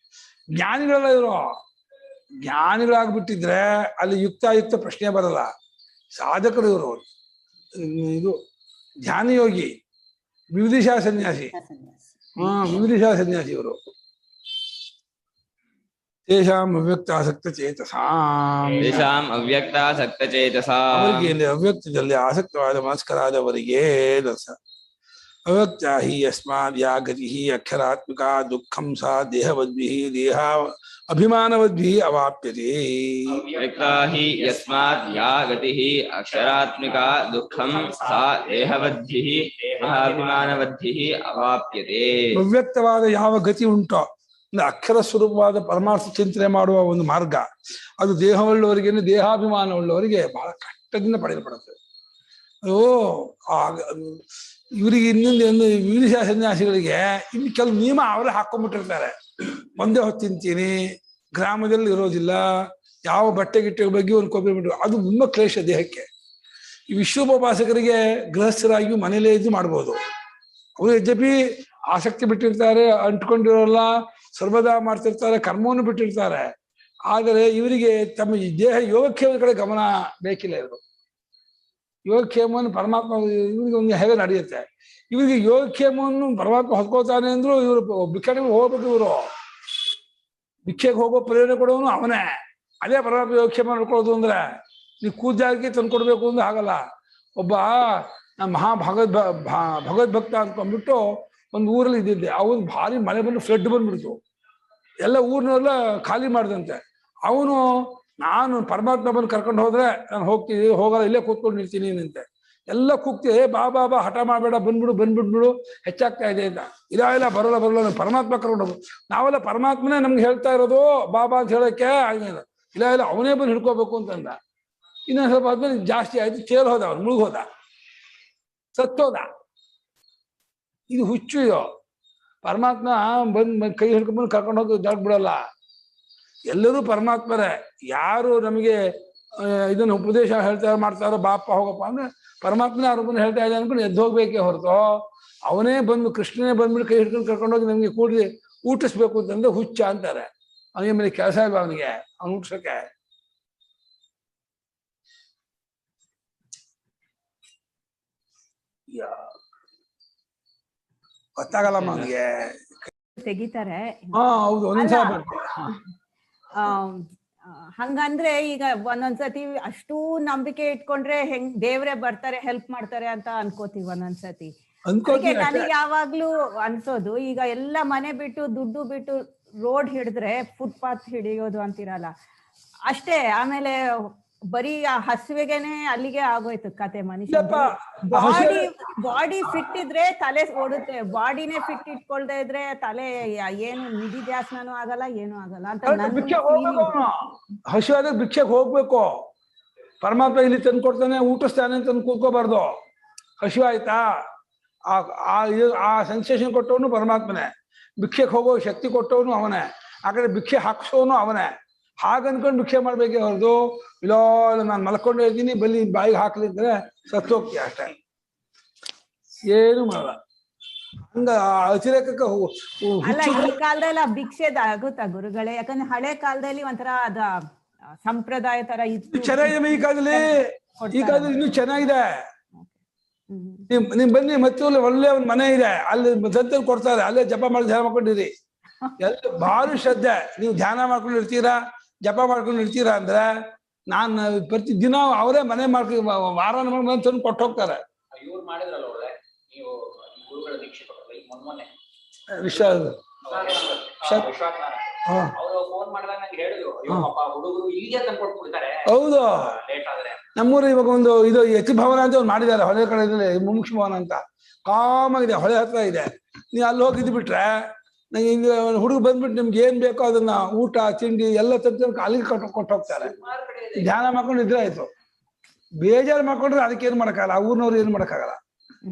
ಜ್ಞಾನಿಗಳೆಲ್ಲ ಇವರು ಜ್ಞಾನಿಗಳಾಗ್ಬಿಟ್ಟಿದ್ರೆ ಅಲ್ಲಿ ಯುಕ್ತಾಯುಕ್ತ ಪ್ರಶ್ನೆ ಬರಲ್ಲ. ಸಾಧಕರು ಇವರು. ಇದು ಧ್ಯಾನಯೋಗಿ, ವಿವಿಧಿಶಾ ಸನ್ಯಾಸಿ. ವಿವಿಧಿಶಾ ಸನ್ಯಾಸಿ ಇವರು. ತೇಷಾಂ ಅವ್ಯಕ್ತಾಸಕ್ತ ಚೇತಸಾಂ, ಅವರಿಗೆ ಅವ್ಯಕ್ತದಲ್ಲಿ ಆಸಕ್ತವಾದ ಮನಸ್ಕರಾದವರಿಗೆ ಅವ್ಯಕ್ತ ಹಿ ಯಸ್ಮಾದ್ ಯಾ ಗತಿ ಅಕ್ಷರಾತ್ಮಿಕ ದುಃಖಂ ಸಾ ದೇಹವದ್ಭಿಃ ದೇಹ ಅಭಿಮಾನವದ್ಭಿಃ ಅವಾಪ್ಯತೆ. ಅವ್ಯಕ್ತಾ ಹಿ ಯಸ್ಮಾತ್ ಯಾ ಗತಿಃ ಅಕ್ಷರಾತ್ಮಿಕ ದುಃಖಂ ಸಾ ದೇಹವದ್ಭಿಃ ದೇಹಾಭಿಮಾನವದ್ಭಿಃ ಅವಾಪ್ಯತೆ. ಅವ್ಯಕ್ತವಾದ ಯಾವ ಗತಿ ಉಂಟೋ, ಅಕ್ಷರ ಸ್ವರೂಪವಾದ ಪರಮಾರ್ಥ ಚಿಂತನೆ ಮಾಡುವ ಒಂದು ಮಾರ್ಗ, ಅದು ದೇಹವುಳ್ಳವರಿಗೆ, ದೇಹಾಭಿಮಾನವುಳ್ಳವರಿಗೆ ಬಹಳ ಕಷ್ಟದಿಂದ ಪಡೆಯಲ್ಪಡುತ್ತದೆ. ಇವರಿಗೆ ಇನ್ನೊಂದು ವಿವಿಧ ಸನ್ಯಾಸಿಗಳಿಗೆ ಇನ್ನು ಕೆಲವು ನಿಯಮ ಅವರೇ ಹಾಕೊಂಡ್ಬಿಟ್ಟಿರ್ತಾರೆ. ಒಂದೇ ಹೊತ್ತು ತಿಂತೀನಿ, ಗ್ರಾಮದಲ್ಲಿ ಇರೋದಿಲ್ಲ, ಯಾವ ಬಟ್ಟೆ ಗಿಟ್ಟೆ ಬಗ್ಗೆ ಒಂದು ಕೊಬ್ಬರಿ ಬಿಟ್ಟು, ಅದು ತುಂಬ ಕ್ಲೇಶ ದೇಹಕ್ಕೆ. ಈ ವಿಶ್ವೋಪವಾಸಕರಿಗೆ ಗೃಹಸ್ಥರಾಗಿಯೂ ಮನೇಲೇ ಇದ್ದು ಮಾಡ್ಬೋದು. ಅವರು ಯದ್ಯಪಿ ಆಸಕ್ತಿ ಬಿಟ್ಟಿರ್ತಾರೆ, ಅಂಟ್ಕೊಂಡಿರೋಲ್ಲ, ಸರ್ವದಾ ಮಾಡ್ತಿರ್ತಾರೆ, ಕರ್ಮವನ್ನು ಬಿಟ್ಟಿರ್ತಾರೆ. ಆದರೆ ಇವರಿಗೆ ತಮ್ಮ ದೇಹ ಯೋಗಕ್ಷೇಮದ ಕಡೆ ಗಮನ ಬೇಕಿಲ್ಲ. ಇವರು ಯೋಗಕ್ಷೇಮವನ್ನು ಪರಮಾತ್ಮ ಇವರಿಗೆ ಒಂದು ಹೇಗೆ ನಡೆಯುತ್ತೆ. ಇವರಿಗೆ ಯೋಗಕ್ಷೇಮವನ್ನು ಪರಮಾತ್ಮ ಹೊತ್ಕೋತಾನೆ ಅಂದ್ರು ಇವರು ಭಿಕ್ಷೆಗೆ ಹೋಗ್ಬೇಕು. ಇವರು ಭಿಕ್ಷೆಗೆ ಹೋಗೋ ಪ್ರೇರಣೆ ಕೊಡೋನು ಅವನೇ. ಅದೇ ಪರಮಾತ್ಮ ಯೋಗಕ್ಷೇಮ ನೋಡ್ಕೊಳ್ಳೋದು ಅಂದ್ರೆ ನೀವು ಕೂಜಾಗಿ ತಂದು ಕೊಡ್ಬೇಕು ಅಂದ್ರೆ ಆಗಲ್ಲ. ಒಬ್ಬ ಭಗವದ್ಭಕ್ತ ಅಂದ್ಕೊಂಡ್ಬಿಟ್ಟು ಒಂದು ಊರಲ್ಲಿ ಇದ್ದಿದ್ದೆ. ಅವನು ಭಾರಿ ಮಳೆ ಬಂದು ಫ್ಲಡ್ ಬಂದ್ಬಿಡ್ತು, ಎಲ್ಲ ಊರಿನೆಲ್ಲ ಖಾಲಿ ಮಾಡಿದಂತೆ. ಅವನು ನಾನು ಪರಮಾತ್ಮ ಬಂದು ಕರ್ಕೊಂಡು ಹೋದ್ರೆ ನಾನು ಹೋಗ್ತೀನಿ, ಹೋಗಲ್ಲ, ಇಲ್ಲೇ ಕೂತ್ಕೊಂಡು ನಿಲ್ತೀನಿ ಅಂತೆ. ಎಲ್ಲ ಕೂಗ್ತೀವಿ, ಬಾ ಬಾ ಬಾ, ಹಠ ಮಾಡಬೇಡ, ಬಂದ್ಬಿಡು, ಹೆಚ್ಚಾಗ್ತಾ ಇದೆ ಅಂತ. ಇಲ್ಲ ಬರೋಲ್ಲ ಪರಮಾತ್ಮ ಕರ್ಕೊಂಡು ಹೋಗು. ನಾವೆಲ್ಲ ಪರಮಾತ್ಮನೇ ನಮ್ಗೆ ಹೇಳ್ತಾ ಇರೋದು ಬಾಬಾ ಅಂತ ಹೇಳೋಕ್ಕೆ ಆಗಿಲ್ಲ. ಇಲ್ಲ ಅವನೇ ಬಂದು ಹಿಡ್ಕೋಬೇಕು ಅಂತಂದ. ಇನ್ನೊಂದು ಸ್ವಲ್ಪ ಆದ್ಮೇಲೆ ಜಾಸ್ತಿ ಆಯ್ತು, ಚೇಲ್ ಹೋದ, ಅವನು ಮುಳುಗೋದ, ಸತ್ತೋದ. ಇದು ಹುಚ್ಚು. ಇದು ಪರಮಾತ್ಮ ಬಂದು ಕೈ ಹಿಡ್ಕೊಂಡ್ಬಂದು ಕರ್ಕೊಂಡು ಹೋಗಿ ಜಾಗ ಬಿಡಲ್ಲ. ಎಲ್ಲರೂ ಪರಮಾತ್ಮರೇ. ಯಾರು ನಮಗೆ ಇದನ್ನು ಉಪದೇಶ ಹೇಳ್ತಾ ಮಾಡ್ತಾರೋ ಬಾಪ ಹೋಗಪ್ಪ ಅಂದ್ರೆ ಪರಮಾತ್ಮನೇ ಅವ್ರನ್ನ ಹೇಳ್ತಾ ಇದ್ದ ಅನ್ಕೊಂಡು ಎದ್ದು ಹೋಗ್ಬೇಕೇ ಹೊರತು ಅವನೇ ಬಂದು ಕೃಷ್ಣನೇ ಬಂದ್ಬಿಟ್ಟು ಕೈ ಹಿಡ್ಕೊಂಡು ಕರ್ಕೊಂಡೋಗಿ ನಮ್ಗೆ ಕೂಡಿ ಊಟಿಸ್ಬೇಕು ಅಂತಂದ್ರೆ ಹುಚ್ಚ ಅಂತಾರೆ. ಅವನಿಗೆ ಮೇಲೆ ಕೆಲಸ ಇಲ್ಲ, ಅವನಿಗೆ ಅವ್ನು ಊಟಿಸಕ್ಕೆ. ಗೊತ್ತಾಗಲ್ಲಮ್ಮ ಅವನಿಗೆ. ತೆಗಿತಾರೆ. ಹೌದು, ಒಂದ್ಸಲ ಹಂಗಂದ್ರೆ ಈಗ ಒಂದೊಂದ್ಸತಿ ಅಷ್ಟೂ ನಂಬಿಕೆ ಇಟ್ಕೊಂಡ್ರೆ ಹೆಂಗ್ ದೇವ್ರೆ ಬರ್ತಾರೆ ಹೆಲ್ಪ್ ಮಾಡ್ತಾರೆ ಅಂತ ಅನ್ಕೋತೀವಿ ಒಂದೊಂದ್ಸತಿ. ನನಗೆ ಯಾವಾಗ್ಲೂ ಅನ್ಸೋದು, ಈಗ ಎಲ್ಲ ಮನೆ ಬಿಟ್ಟು ದುಡ್ಡು ಬಿಟ್ಟು ರೋಡ್ ಹಿಡಿದ್ರೆ ಫುಟ್ಪಾತ್ ಹಿಡಿಯೋದು ಅಂತಿರಲ್ಲ ಅಷ್ಟೇ. ಆಮೇಲೆ ಬರೀ ಆ ಹಸುವೆಗೆನೆ ಅಲ್ಲಿಗೆ ಆಗೋಯ್ತು ಕತೆ. ಮನುಷ್ಯ ಬಾಡಿ ಫಿಟ್ ಇದ್ರೆ ತಲೆ ಓಡುತ್ತೆ, ಬಾಡಿನೇ ಫಿಟ್ ಇಟ್ಕೊಳ್ದೆ ಇದ್ರೆ ತಲೆ ಏನು ನಿಧಿ ಧ್ಯಾಸನೂ ಆಗಲ್ಲ, ಏನು ಆಗಲ್ಲ ಅಂತ. ಹಸುವಾದಾಗ ಭಿಕ್ಷೆಗೆ ಹೋಗ್ಬೇಕು. ಪರಮಾತ್ಮ ಇಲ್ಲಿ ತಂದು ಕೊಡ್ತಾನೆ, ಊಟಿಸ್ತಾನೆ ಅಂತ ಕೂತ್ಕೋಬಾರ್ದು. ಹಸು ಆಯ್ತಾ, ಆ ಸೆನ್ಸೇಷನ್ ಕೊಟ್ಟವನು ಪರಮಾತ್ಮನೇ. ಭಿಕ್ಷೆಗೆ ಹೋಗೋ ಶಕ್ತಿ ಕೊಟ್ಟವನು ಅವನೇ, ಆ ಕಡೆ ಭಿಕ್ಷೆ ಹಾಕ್ಸೋನು ಅವನೇ. ಹಾಗನ್ಕೊಂಡು ಭಿಕ್ಷೆ ಮಾಡ್ಬೇಕೇ ಹೊರದು ಇಲ್ಲ ನಾನು ಮಲ್ಕೊಂಡು ಇದ್ದೀನಿ ಬಲ್ಲಿ ಬಾಯಿಗೆ ಹಾಕ್ಲಿದ್ರೆ ಸತ್ತು ಹೋಗ್ತೀಯ ಅಷ್ಟೇ, ಏನು ಮಾಡಲ್ಲ. ಹಂಗ ಅತಿರೇಕಕ್ಕೆ ಅಲ್ಲ. ಈ ಕಾಲದಲ್ಲಿ ಆ ಭಿಕ್ಷೆದ ಆಗುತ್ತಾ ಗುರುಗಳೇ? ಯಾಕಂದ್ರೆ ಹಳೆ ಕಾಲದಲ್ಲಿ ಒಂಥರ ಅದ ಸಂಪ್ರದಾಯ ತರ ಇತ್ತು, ಚೆನ್ನಾಗಿದೆ. ಈ ಕಾಲದಲ್ಲಿ ಇನ್ನೂ ಚೆನ್ನಾಗಿದೆ. ನಿಮ್ ಬನ್ನಿ, ಮತ್ತೆ ಒಳ್ಳೆ ಒಂದು ಮನೆ ಇದೆ, ಅಲ್ಲಿ ಸಂತ ಕೊಡ್ತಾರೆ, ಅಲ್ಲೇ ಜಪ ಮಾಡಿ ಧ್ಯಾನ ಮಾಡ್ಕೊಂಡಿರಿ. ಎಲ್ಲ ಭಾರಿ ಶ್ರದ್ಧೆ. ನೀವು ಧ್ಯಾನ ಮಾಡ್ಕೊಂಡು ಇರ್ತೀರಾ, ಜಪ ಮಾಡ್ಕೊಂಡು ಇರ್ತೀರಾ ಅಂದ್ರೆ ನಾನು ಪ್ರತಿ ದಿನ ಅವರೇ ಮನೆ ಮಾಡ್ಕೊಂಡು ವಾರ ತಂದು ಕೊಟ್ಟು ಹೋಗ್ತಾರೆ. ಇವ್ರು ಮಾಡಿದ್ರಲ್ಲ ಒಳ್ಳೆ, ನೀವು ಗುರುಗಳ ದೀಕ್ಷೆ ಕೊಟ್ಟಲ್ಲ ಈಗ ಮೊನ್ನೆ ಅವರು ಫೋನ್ ಮಾಡಿದಾಗ ನಂಗೆ ಹೇಳಿದ್ರು, ಹುಡುಗರು ಇಲ್ಲಿಗೆ ತಂದು ಕೊಟ್ಬಿಡ್ತಾರೆ. ಹೌದು, ಲೇಟ್ ಆದ್ರೆ. ನಮ್ಮೂರು ಇವಾಗ ಒಂದು ಇದು ಯತಿ ಭವನ ಅಂತ ಒಂದು ಮಾಡಿದ್ದಾರೆ, ಹೊಳೆ ಕಡೆ ಮುಮುಕ್ಷ ಭವನ ಅಂತ. ಕಾಮಾಗಿದೆ, ಹೊಳೆ ಹತ್ರ ಇದೆ. ನೀವು ಅಲ್ಲಿ ಹೋಗಿದ್ದು ಬಿಟ್ರೆ ನಂಗೆ ಹಿಂಗೆ ಹುಡುಗ ಬಂದ್ಬಿಟ್ಟು ನಿಮ್ಗೆ ಏನ್ ಬೇಕೋ ಅದನ್ನ ಊಟ ತಿಂಡಿ ಎಲ್ಲ ತಂದು ಅಲ್ಲಿಗೆ ಕೊಟ್ಟು ಹೋಗ್ತಾರೆ. ಧ್ಯಾನ ಮಾಡ್ಕೊಂಡು ಇದ್ರೆ ಆಯ್ತು. ಬೇಜಾರು ಮಾಡ್ಕೊಂಡ್ರೆ ಅದಕ್ಕೇನು ಮಾಡೋಕ್ಕಾಗಲ್ಲ, ಆ ಊರಿನವ್ರು ಏನು ಮಾಡೋಕ್ಕಾಗಲ್ಲ.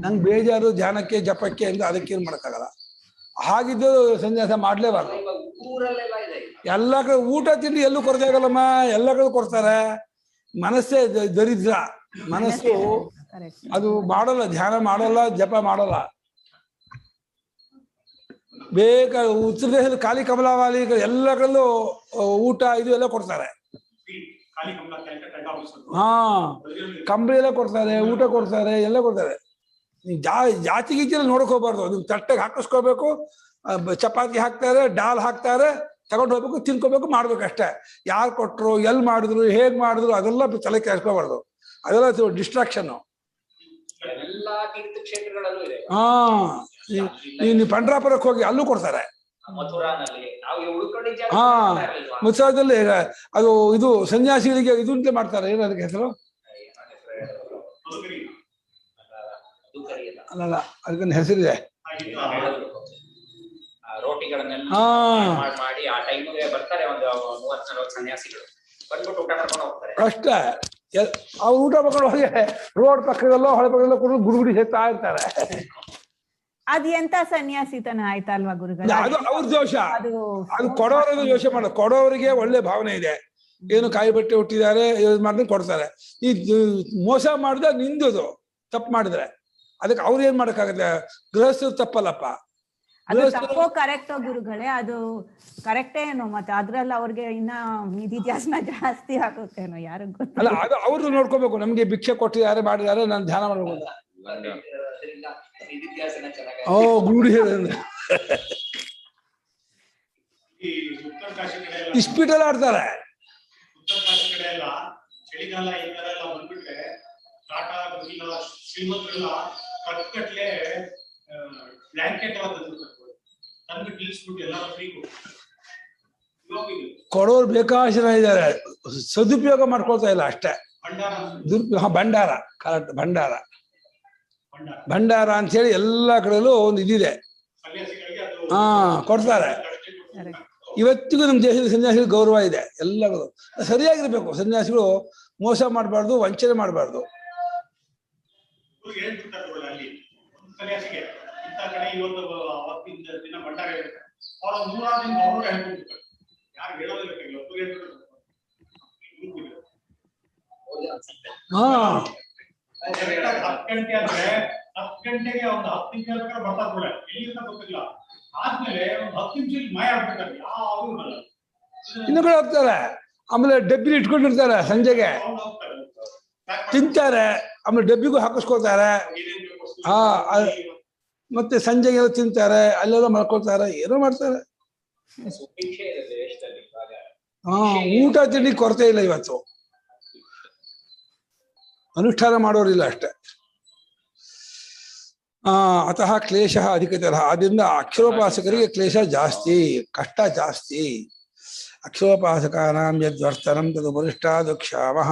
ನಂಗೆ ಬೇಜಾರು ಧ್ಯಾನಕ್ಕೆ ಜಪಕ್ಕೆ ಅಂತ ಅದಕ್ಕೇನು ಮಾಡೋಕ್ಕಾಗಲ್ಲ. ಹಾಗಿದ್ದು ಸನ್ಯಾಸ ಮಾಡ್ಲೇಬಾರ್ದು. ಎಲ್ಲ ಕಡೆ ಊಟ ತಿಂಡಿ ಎಲ್ಲೂ ಕೊರತೆ ಆಗಲ್ಲಮ್ಮ, ಎಲ್ಲ ಕಡೆ ಕೊಡ್ತಾರೆ. ಮನಸ್ಸೇ ದರಿದ್ರ ಮನಸ್ಸು, ಅದು ಮಾಡಲ್ಲ, ಧ್ಯಾನ ಮಾಡಲ್ಲ, ಜಪ ಮಾಡಲ್ಲ. ಬೇಗ ಉತ್ತರ ದೇಶದಲ್ಲಿ ಖಾಲಿ ಕಮಲಾವಾಲಿ ಎಲ್ಲ ಕಡೆಯಲ್ಲೂ ಊಟ ಇದು ಎಲ್ಲ ಕೊಡ್ತಾರೆ. ಹಾ, ಕಂಬಳಿ ಎಲ್ಲ ಕೊಡ್ತಾರೆ, ಊಟ ಕೊಡ್ತಾರೆ, ಎಲ್ಲ ಕೊಡ್ತಾರೆ. ನೀವು ಜಾತಿ ಗೀತಿಯಲ್ಲಿ ನೋಡಕ್ ಹೋಗ್ಬಾರ್ದು. ನೀವು ತಟ್ಟೆಗೆ ಹಾಕಿಸ್ಕೋಬೇಕು, ಚಪಾತಿ ಹಾಕ್ತಾರೆ, ಡಾಲ್ ಹಾಕ್ತಾರೆ, ತಗೊಂಡು ಹೋಗ್ಬೇಕು, ತಿನ್ಕೋಬೇಕು, ಮಾಡ್ಬೇಕಷ್ಟೇ. ಯಾರು ಕೊಟ್ರು, ಎಲ್ಲಿ ಮಾಡಿದ್ರು, ಹೇಗ್ ಮಾಡಿದ್ರು ಅದೆಲ್ಲ ತಲೆ ಕೆಡ್ಸ್ಕೋಬಾರ್ದು. ಅದೆಲ್ಲ ಡಿಸ್ಟ್ರಾಕ್ಷನ್. ಹಾ, ನೀವು ಪಂಡ್ರಾಪುರಕ್ಕೆ ಹೋಗಿ ಅಲ್ಲೂ ಕೊಡ್ತಾರೆ. ಹಾ, ಮುತ್ಸವದಲ್ಲಿ ಅದು ಇದು ಸನ್ಯಾಸಿಗಳಿಗೆ ಇದು ಅಂತ ಮಾಡ್ತಾರೆ. ಏನು ಅದಕ್ಕೆ ಹೆಸರು? ಅಲ್ಲಲ್ಲ, ಅದಕ್ಕೊಂದು ಹೆಸರಿದೆ. ರೋಟಿಗಳನ್ನೆಲ್ಲ ಮಾಡಿ ಆ ಟೈಮ್ಗೆ ಬರ್ತಾರೆ. ಒಂದು 30-40 ಸನ್ಯಾಸಿಗಳು ಬಂದ್ಬಿಟ್ಟು ಊಟ ಮಾಡ್ಕೊಂಡು ಹೋಗ್ತಾರೆ ಅಷ್ಟೇ. ಅವ್ರು ಊಟ ಮಾಡ್ಕೊಂಡು ಹೋಗಿ ರೋಡ್ ಪಕ್ಕದಲ್ಲೋ ಹೊಳೆ ಪಕ್ಕದಲ್ಲೋ ಕೊಡು ಗುಡುಗುಡಿ ಸೇರ್ತಾ ಇರ್ತಾರೆ. ಅದ್ ಎಂತ ಸನ್ಯಾಸಿತನ ಆಯ್ತಲ್ವಾ ಗುರುಗಳ? ಅದು ಅವ್ರ ದೋಷ. ಅದು ಕೊಡೋರದ ದೋಷ ಮಾಡೋದು. ಕೊಡೋರಿಗೆ ಒಳ್ಳೆ ಭಾವನೆ ಇದೆ, ಏನು ಕಾಯಿ ಬಟ್ಟೆ ಹುಟ್ಟಿದ್ದಾರೆ ಮಾಡಿದ್ರೆ ಕೊಡ್ತಾರೆ. ಈ ಮೋಸ ಮಾಡಿದ್ರೆ ನಿಂದದು ತಪ್ಪು ಮಾಡಿದ್ರೆ ಅದಕ್ಕೆ ಅವ್ರು ಏನ್ ಮಾಡಕ್ಕಾಗತ್ತೆ? ಗೃಹಸ್ಥರು ತಪ್ಪಲ್ಲಪ್ಪ. ಅದು ತಪ್ಪೋ ಕರೆಕ್ಟೋ ಗುರುಗಳೇ? ಅದು ಕರೆಕ್ಟೇ ಏನೋ, ಮತ್ತೆ ಅದ್ರಲ್ಲಿ ಅವ್ರಿಗೆ ಇನ್ನ ನಿಧಿಧ್ಯಾಸನ ಜಾಸ್ತಿ ಆಗುತ್ತೇನೋ, ಯಾರಿಗ್ ಗೊತ್ತ. ಅಲ್ಲ, ಅದು ಅವ್ರದ್ದು ನೋಡ್ಕೋಬೇಕು. ನಮ್ಗೆ ಭಿಕ್ಷೆ ಕೊಟ್ಟಿದ್ದಾರೆ, ಮಾಡಿದ್ದಾರೆ, ನಾನು ಧ್ಯಾನ ಮಾಡ್ಬೇಕು. ಓ, ಗುಡಿ ಇಸ್ಪೀಟಲ್ಲಿ ಆಡ್ತಾರೆ. ಚಳಿಗಾಲ ಈ ತರ ಎಲ್ಲ ಬಂದ್ಬಿಟ್ರೆ ಟಾಟಾ ಶ್ರೀಮಂತರೆಲ್ಲ ಕಟ್ಕಟ್ಲೆ ಬ್ಲಾಂಕೆಟ್ ತಂದ್ಬಿಟ್ಟು ನಿಲ್ಸ್ಬಿಟ್ಟು ಎಲ್ಲ ಫ್ರೀ ಕೊಡೋರು ಬೇಕಾದಷ್ಟು ಜನ ಇದ್ದಾರೆ, ಸದುಪಯೋಗ ಮಾಡ್ಕೊಳ್ತಾ ಇಲ್ಲ ಅಷ್ಟೇ. ಭಂಡಾರ, ಕರೆಕ್ಟ್, ಭಂಡಾರ. ಭಂಡಾರ ಅಂತ ಹೇಳಿ ಎಲ್ಲಾ ಕಡೆಯಲ್ಲೂ ಒಂದು ಇದಿದೆ. ಹಾ, ಕೊಡ್ತಾರೆ. ಇವತ್ತಿಗೂ ನಮ್ಮ ದೇಶದ ಸನ್ಯಾಸಿಗಳು ಗೌರವ ಇದೆ. ಎಲ್ಲಗಳು ಸರಿಯಾಗಿರ್ಬೇಕು. ಸನ್ಯಾಸಿಗಳು ಮೋಸ ಮಾಡಬಾರ್ದು, ವಂಚನೆ ಮಾಡಬಾರ್ದು. ಹಾ, 10 ಗಂಟೆ ಅಂದ್ರೆ 10 ಗಂಟೆಗೆ ಒಂದು 10 ನಿಮಿಷ ಬರ್ತಾ ಕೂಡ ಎಲ್ಲಿಂದ ಗೊತ್ತಿಲ್ಲ. ಆದ್ಮೇಲೆ ಒಂದು 10 ನಿಮಿಷ ಮಾಯ ಆಗ್ಬಿಡ್ತಾರೆ. ಯಾರು ಇನ್ನು ಕಡೆ ಹೋಗ್ತಾರೆ. ಆಮೇಲೆ ಡಬ್ಬಿಲಿ ಇಟ್ಕೊಂಡಿರ್ತಾರೆ, ಸಂಜೆಗೆ ತಿಂತಾರೆ, ಆಮೇಲೆ ಡಬ್ಬಿಗೂ ಹಾಕಿಸ್ಕೊಳ್ತಾರೆ. ಹಾ, ಮತ್ತೆ ಸಂಜೆಗೆಲ್ಲ ತಿಂತಾರೆ, ಅಲ್ಲೆಲ್ಲ ಮಲ್ಕೊಳ್ತಾರೆ, ಏನೋ ಮಾಡ್ತಾರೆ. ಹಾ, ಊಟ ತಿಂಡಿ ಕೊರತೆ ಇಲ್ಲ ಇವತ್ತು. ಅನುಷ್ಠಾನ ಮಾಡೋರಿಲ್ಲ ಅಷ್ಟೇ. ಅತಃ ಕ್ಲೇಶ ಅಧಿಕತರ. ಆದ್ರಿಂದ ಅಕ್ಷರೋಪಾಸಕರಿಗೆ ಕ್ಲೇಶ ಜಾಸ್ತಿ, ಕಷ್ಟ ಜಾಸ್ತಿ. ಅಕ್ಷರೋಪಾಸಕಾನಾಂ ಯದ್ವರ್ತನಂ ತದ್ ಉಪರಿಷ್ಟಾದ್ ವಕ್ಷ್ಯಾಮಃ.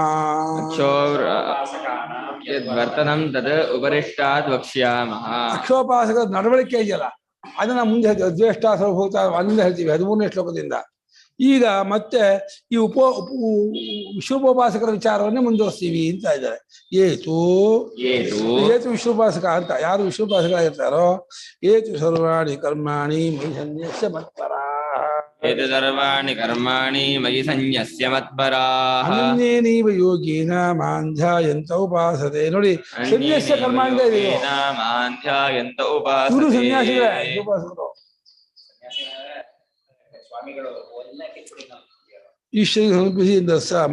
ಯದ್ವರ್ತನಂ ತದ್ ಉಪರಿಷ್ಟಾದ್ ವಕ್ಷ್ಯಾಮಃ. ಅಕ್ಷರೋಪಾಸಕರ ನಡವಳಿಕೆ ಇದೆಯಲ್ಲ, ಅದನ್ನ ಮುಂದೆ ದ್ವೇಷ್ಟ ಸರ್ವಭೂತ ಅಲ್ಲಿಂದ ಹೇಳ್ತೀವಿ 13ನೇ ಶ್ಲೋಕದಿಂದ. ಈಗ ಮತ್ತೆ ಈ ವಿಶ್ವೋಪಾಸಕರ ವಿಚಾರವನ್ನೇ ಮುಂದುವರಿಸ್ತೀವಿ ಅಂತ ಇದ್ದಾರೆ. ಏತು ವಿಶ್ವೋಪಾಸಕ ಅಂತ ಯಾರು ವಿಶ್ವೋಪಾಸಕರಾಗಿರ್ತಾರೋ, ಏತು ಸರ್ವಾಣಿ ಕರ್ಮಾಣಿ ಮಯಿ ಸನ್ಯಸ್ಯ ಮತ್ಪರಾಃ. ಏತು ಸರ್ವಾಣಿ ಕರ್ಮಾಣಿ ಮಯಿ ಸನ್ಯಸ್ಯ ಮತ್ಪರಾಃ. ಅನನ್ಯೇನೈವ ಯೋಗೇನ ಮಾಂ ಧ್ಯಾಯಂತ ಉಪಾಸತೆ. ನೋಡಿ, ಸನ್ಯಸ್ಯ ಕರ್ಮಾಂಗ ಇದೆ. ಮಾಂ ಧ್ಯಾಯಂತ ಉಪಾಸತೆ. ಇವರು ಸನ್ಯಾಸಿಗಳೇ, ಉಪಾಸಕರು. ಈಶ್ವರಿಗೆ ಸಮರ್ಪಿಸಿ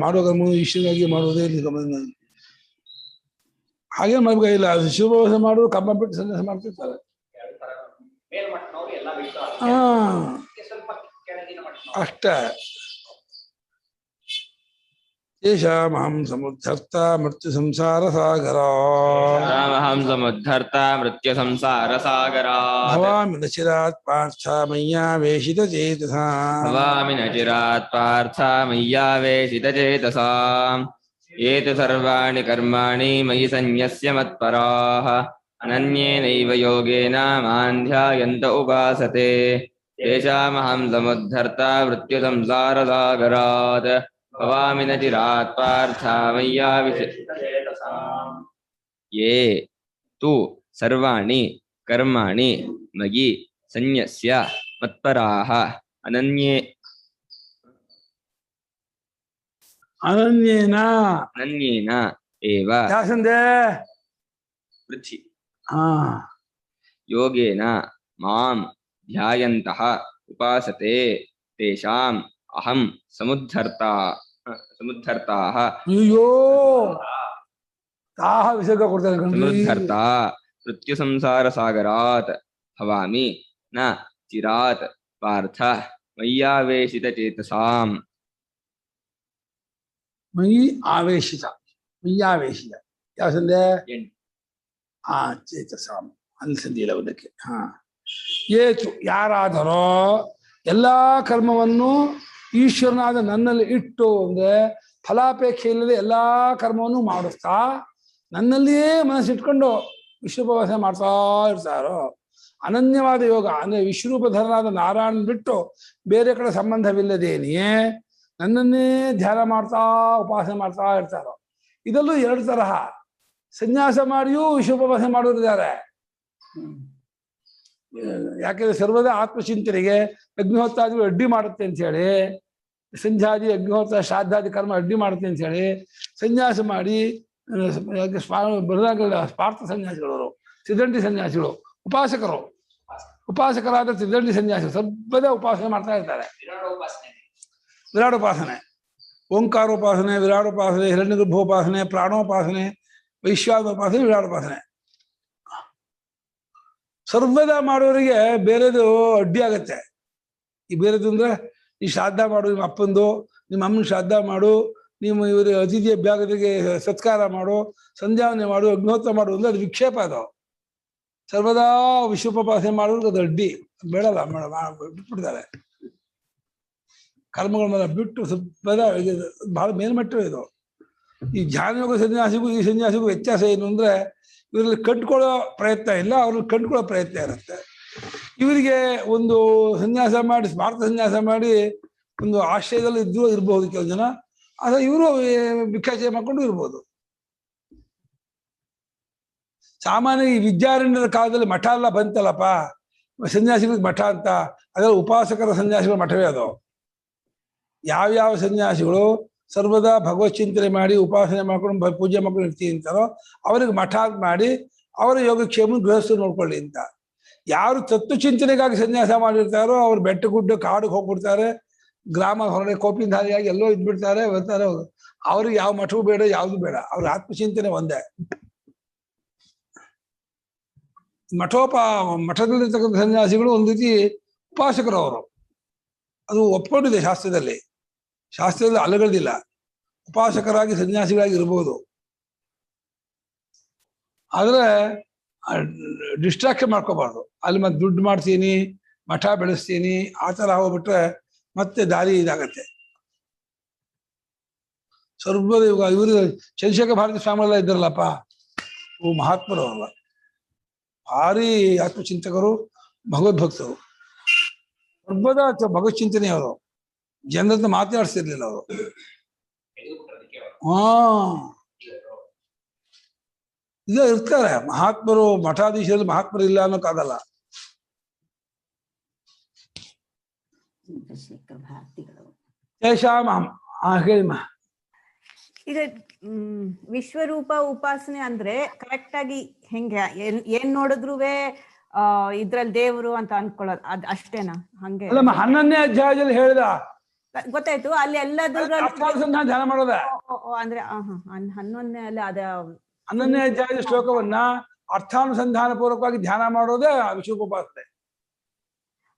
ಮಾಡೋ ಕರ್ಮವನ್ನು ಈಶ್ವರಿಗಾಗಿ ಮಾಡುವುದೇ ಗಮನ. ಹಾಗೆ ಮಾಡ್ಬೇಕಾಗಿಲ್ಲ. ಶಿವಭಾಸ ಮಾಡೋದು ಕಮ್ಮ ಬಿಟ್ಟು ಸನ್ಯಾಸ ಮಾಡ್ತಿರ್ತಾರೆ. ಹಾ, ಅಷ್ಟೇ. ಯೇಷಾಮಹಂ ಸಮುದ್ಧರ್ತ ಮೃತ್ಯು ಸಂಸಾರ ಸಾಗರ. ಮೃತ್ಯು ಸಂಸಾರ ಸಾಗರ. ಭವಾಮಿ ನ ಚಿರಾತ್ ಪಾರ್ಥ ಮಯ್ಯಾವೇಶಿತ ಚೇತಸಾ. ಭವಾಮಿ ನ ಚಿರಾತ್ ಪಾರ್ಥ ಮಯ್ಯಾವೇಶಿತ ಚೇತಸಾ. ಏತು ಸರ್ವಾಣಿ ಕರ್ಮಾಣಿ ಮಯಿ ಸನ್ಯಸ್ಯ ಮತ್ಪರಾಃ. ಅನನ್ಯೇನೈವ ಯೋಗೇನ ಮಾಂ ಧ್ಯಾಯಂತ ಉಪಾಸತೆ. ತೇಷಾಮಹಂ ಸಮುದ್ಧರ್ತ ಮೃತ್ಯು ಸಂಸಾರ ಸಾಗರಾತ್. ಭವಾಮಿ ನ ಚಿರಾತ್ ಪಾರ್ಥ ಮಯ್ಯಾವೇಶಿತ ಚೇತಸಾ. ಯೇ ತು ಸರ್ವಾಣಿ ಕರ್ಮಾಣಿ ಮಯಿ ಸನ್ಯಸ್ಯ ಮತ್ಪರಾಃ. ಅನನ್ಯೇನ ಏವ ವೃದ್ಧಿ ಯೋಗೇನ ಮಾಂ ಧ್ಯಾಯन्तಃ ಉಪಾಸತೆ ತೇಷಾಂ ಅಹಂ ಸಮುದ್ಧರ್ತಾಃ ಅಯ್ಯೋ ತಾಹ ವಿಸರ್ಗ ಕೊಡ್ತಾನೆ ಸಮುದ್ಧರ್ತ ಮೃತ್ಯು ಸಂಸಾರ ಸಾಗರಾತ್ ಭವಾಮಿ ನ ಚಿರಾತ್ ಪಾರ್ಥ ಮಯ್ಯಾವೇಶಿತ ಚೇತಸಾಂ. ಮೈ ಆವೇಶಿತ ಮಯ್ಯಾವೇಶಿತ ಯಾವ ಸಂಧೆ? ಚೇತಸಾಂ ಅನ್ಸಂಧಿ ಇಲ್ಲ ಒಂದಕ್ಕೆ. ಏತು ಯಾರಾದರೋ ಎಲ್ಲಾ ಕರ್ಮವನ್ನು ಈಶ್ವರನಾದ ನನ್ನಲ್ಲಿ ಇಟ್ಟು ಅಂದ್ರೆ ಫಲಾಪೇಕ್ಷೆ ಇಲ್ಲದೆ ಎಲ್ಲಾ ಕರ್ಮವನ್ನು ಮಾಡಿಸ್ತಾ ನನ್ನಲ್ಲಿಯೇ ಮನಸ್ಸಿಟ್ಕೊಂಡು ವಿಶ್ವೋಪವಾಸ ಮಾಡ್ತಾ ಇರ್ತಾರೋ ಅನನ್ಯವಾದ ಯೋಗ ಅಂದ್ರೆ ವಿಶ್ವರೂಪಧರನಾದ ನಾರಾಯಣ ಬಿಟ್ಟು ಬೇರೆ ಕಡೆ ಸಂಬಂಧವಿಲ್ಲದೇನೆಯೇ ನನ್ನನ್ನೇ ಧ್ಯಾನ ಮಾಡ್ತಾ ಉಪಾಸನೆ ಮಾಡ್ತಾ ಇರ್ತಾರೋ. ಇದಲ್ಲೂ ಎರಡು ತರಹ, ಸನ್ಯಾಸ ಮಾಡಿಯೂ ವಿಶ್ವೋಪವಾಸ ಮಾಡೋರಿದ್ದಾರೆ. ಯಾಕೆಂದ್ರೆ ಸರ್ವದಾ ಆತ್ಮಚಿಂತನೆಗೆ ಅಗ್ನಿಹೋತ್ರಾದಿಗಳು ಅಡ್ಡಿ ಮಾಡುತ್ತೆ ಅಂತ ಹೇಳಿ, ಸಂಧ್ಯಾದಿ ಅಗ್ನಿಹೋತ್ರ ಶ್ರಾದ್ದಾದಿ ಕರ್ಮ ಅಡ್ಡಿ ಮಾಡುತ್ತೆ ಅಂತ ಹೇಳಿ ಸನ್ಯಾಸ ಮಾಡಿ ಸ್ಪಾರ್ಥ ಸನ್ಯಾಸಿಗಳವರು, ತ್ರಿದಂಡಿ ಸನ್ಯಾಸಿಗಳು, ಉಪಾಸಕರಾದ ತ್ರಿದಂಡಿ ಸನ್ಯಾಸಿಗಳು ಸರ್ವದಾ ಉಪಾಸನೆ ಮಾಡ್ತಾ ಇರ್ತಾರೆ. ವಿರಾಟೋಪಾಸನೆ, ಓಂಕಾರೋಪಾಸನೆ, ವಿರಾಟೋಪಾಸನೆ, ಹಿರಣ್ಯಗರ್ಭೋಪಾಸನೆ, ಪ್ರಾಣೋಪಾಸನೆ, ವೈಶ್ವಾನೋಪಾಸನೆ, ವಿರಾಟೋಪಾಸನೆ ಸರ್ವದಾ ಮಾಡೋರಿಗೆ ಬೇರೆದು ಅಡ್ಡಿ ಆಗತ್ತೆ. ಈ ಬೇರೆದು ಅಂದ್ರೆ ಈ ಶ್ರಾದ್ದ ಮಾಡು, ನಿಮ್ಮ ಅಪ್ಪಂದು, ನಿಮ್ಮ ಅಮ್ಮನ ಶ್ರಾದ್ದ ಮಾಡು, ನಿಮ್ಮ ಇವರು ಅತಿಥಿಯ ಬ್ಯಾಗದಿಗೆ ಸತ್ಕಾರ ಮಾಡು, ಸಂಧ್ಯಾವನೆ ಮಾಡು, ಅಗ್ನಿಹೋತ್ರ ಮಾಡು ಅಂದ್ರೆ ಅದು ವಿಕ್ಷೇಪ. ಅದು ಸರ್ವದಾ ವಿಶ್ವೋಪವಾಸನೆ ಮಾಡೋದು ಅದು ಅಡ್ಡಿ, ಬೇಡಲ್ಲ, ಬಿಟ್ಬಿಡ್ತಾರೆ. ಕರ್ಮಗಳ ಮೇಲೆ ಬಿಟ್ಟು ಸರ್ವದಾ ಬಹಳ ಮೇಲ್ಮಟ್ಟ ಇದು. ಈ ಧ್ಯಾನಯೋಗ ಸನ್ಯಾಸಿಗೂ ಈ ಸನ್ಯಾಸಿಗೂ ವ್ಯತ್ಯಾಸ ಏನು ಅಂದ್ರೆ ಇವರಲ್ಲಿ ಕಂಡುಕೊಳ್ಳೋ ಪ್ರಯತ್ನ ಇಲ್ಲ, ಅವ್ರಲ್ಲಿ ಕಂಡುಕೊಳ್ಳೋ ಪ್ರಯತ್ನ ಇರುತ್ತೆ. ಇವರಿಗೆ ಒಂದು ಸನ್ಯಾಸ ಮಾಡಿ, ಸ್ಮಾರ್ಥ ಸನ್ಯಾಸ ಮಾಡಿ ಒಂದು ಆಶ್ರಯದಲ್ಲಿ ಇರ್ಬೋದು ಕೆಲವು ಜನ, ಅಥವಾ ಇವರು ಭಿಕ್ಷಾಚಯ ಮಾಡ್ಕೊಂಡು ಇರ್ಬೋದು. ಸಾಮಾನ್ಯ ಈ ವಿದ್ಯಾರಣ್ಯರ ಕಾಲದಲ್ಲಿ ಮಠ ಎಲ್ಲ ಬಂತಲ್ಲಪ್ಪ, ಸನ್ಯಾಸಿಗಳಿಗೆ ಮಠ ಅಂತ, ಅದೆಲ್ಲ ಉಪಾಸಕರ ಸನ್ಯಾಸಿಗಳ ಮಠವೇ ಅದು. ಯಾವ್ಯಾವ ಸನ್ಯಾಸಿಗಳು ಸರ್ವದಾ ಭಗವತ್ ಚಿಂತನೆ ಮಾಡಿ ಉಪಾಸನೆ ಮಾಡ್ಕೊಂಡು ಪೂಜೆ ಮಾಡ್ಕೊಂಡು ಇರ್ತೀವಿ ಅಂತಾರೋ ಅವ್ರಿಗೆ ಮಠ ಮಾಡಿ ಅವರ ಯೋಗಕ್ಷೇಮ ಗೃಹಸ್ಥರು ನೋಡ್ಕೊಳ್ಳಿ ಅಂತ. ಯಾರು ತತ್ವ ಚಿಂತನೆಗಾಗಿ ಸನ್ಯಾಸ ಮಾಡಿರ್ತಾರೋ ಅವ್ರು ಬೆಟ್ಟ ಗುಡ್ಡ ಕಾಡಿಗೆ ಹೋಗ್ಬಿಡ್ತಾರೆ, ಗ್ರಾಮ ಹೊರಗಡೆ ಕೋಪಿಂದಾರಿಯಾಗಿ ಎಲ್ಲೋ ಇದ್ಬಿಡ್ತಾರೆ, ಬರ್ತಾರೆ. ಅವ್ರಿಗೆ ಯಾವ ಮಠವೂ ಬೇಡ, ಯಾವ್ದು ಬೇಡ, ಅವ್ರ ಆತ್ಮಚಿಂತನೆ ಒಂದೇ. ಮಠದಲ್ಲಿರ್ತಕ್ಕಂಥ ಸನ್ಯಾಸಿಗಳು ಒಂದು ರೀತಿ ಉಪಾಸಕರು ಅವರು, ಅದು ಒಪ್ಕೊಂಡಿದೆ ಶಾಸ್ತ್ರದಲ್ಲಿ ಅಲಗದಿಲ್ಲ. ಉಪಾಸಕರಾಗಿ ಸನ್ಯಾಸಿಗಳಾಗಿ ಇರ್ಬೋದು, ಆದ್ರೆ ಡಿಸ್ಟ್ರಾಕ್ಷನ್ ಮಾಡ್ಕೋಬಾರ್ದು. ಅಲ್ಲಿ ಮತ್ತೆ ದುಡ್ಡು ಮಾಡ್ತೀನಿ, ಮಠ ಬೆಳೆಸ್ತೀನಿ, ಆ ಥರ ಹೋಗ್ಬಿಟ್ರೆ ಮತ್ತೆ ದಾರಿ ಇದಾಗತ್ತೆ. ಸರ್ವದ ಇವರು ಚಂದ್ರಶೇಖರ ಭಾರತಿ ಸ್ವಾಮಿಗಳೆಲ್ಲ ಇದ್ದಾರಲ್ಲಪ್ಪ, ಮಹಾತ್ಮರು ಅವರಲ್ಲ, ಭಾರಿ ಆತ್ಮಚಿಂತಕರು, ಭಗವದ್ಭಕ್ತರು, ಸರ್ವದಾ ಭಗವತ್ ಚಿಂತನೆಯವರು, ಜನರನ್ನ ಮಾತಾಡಿಸ್ತಿರ್ಲಿಲ್ಲ ಅವರು. ಇದೇ ಇರ್ತಾರೆ ಮಹಾತ್ಮರು, ಮಠಾಧೀಶರಲ್ಲಿ ಮಹಾತ್ಮರು ಇಲ್ಲ ಅನ್ನೋಕ್ಕಾಗಲ್ಲ. ಹೇಳಿಮ್ಮ. ಈಗ ವಿಶ್ವರೂಪ ಉಪಾಸನೆ ಅಂದ್ರೆ ಕರೆಕ್ಟ್ ಆಗಿ ಹೆಂಗೆ ಏನ್ ನೋಡಿದ್ರುವೆ ಇದ್ರಲ್ಲಿ ದೇವ್ರು ಅಂತ ಅನ್ಕೊಳ್ಳೋದು ಅಷ್ಟೇನಾ? ಹಂಗೆ 11ನೇ ಅಧ್ಯಾಯದಲ್ಲಿ ಹೇಳಿದ ಗೊತ್ತಾಯ್ತು. ಅಲ್ಲಿ ಎಲ್ಲದ್ರಲ್ಲಿ ಧ್ಯಾನ ಮಾಡೋದ ಅಂದ್ರೆ 11ನೇ ಅಲ್ಲಿ ಅದ 11ನೇ ಅಧ್ಯಾಯದ ಶ್ಲೋಕವನ್ನ ಅರ್ಥಾನುಸಂಧಾನ ಪೂರ್ವಕವಾಗಿ ಧ್ಯಾನ ಮಾಡೋದೇ ವಿಶ್ವೋಪಾಸನೆ.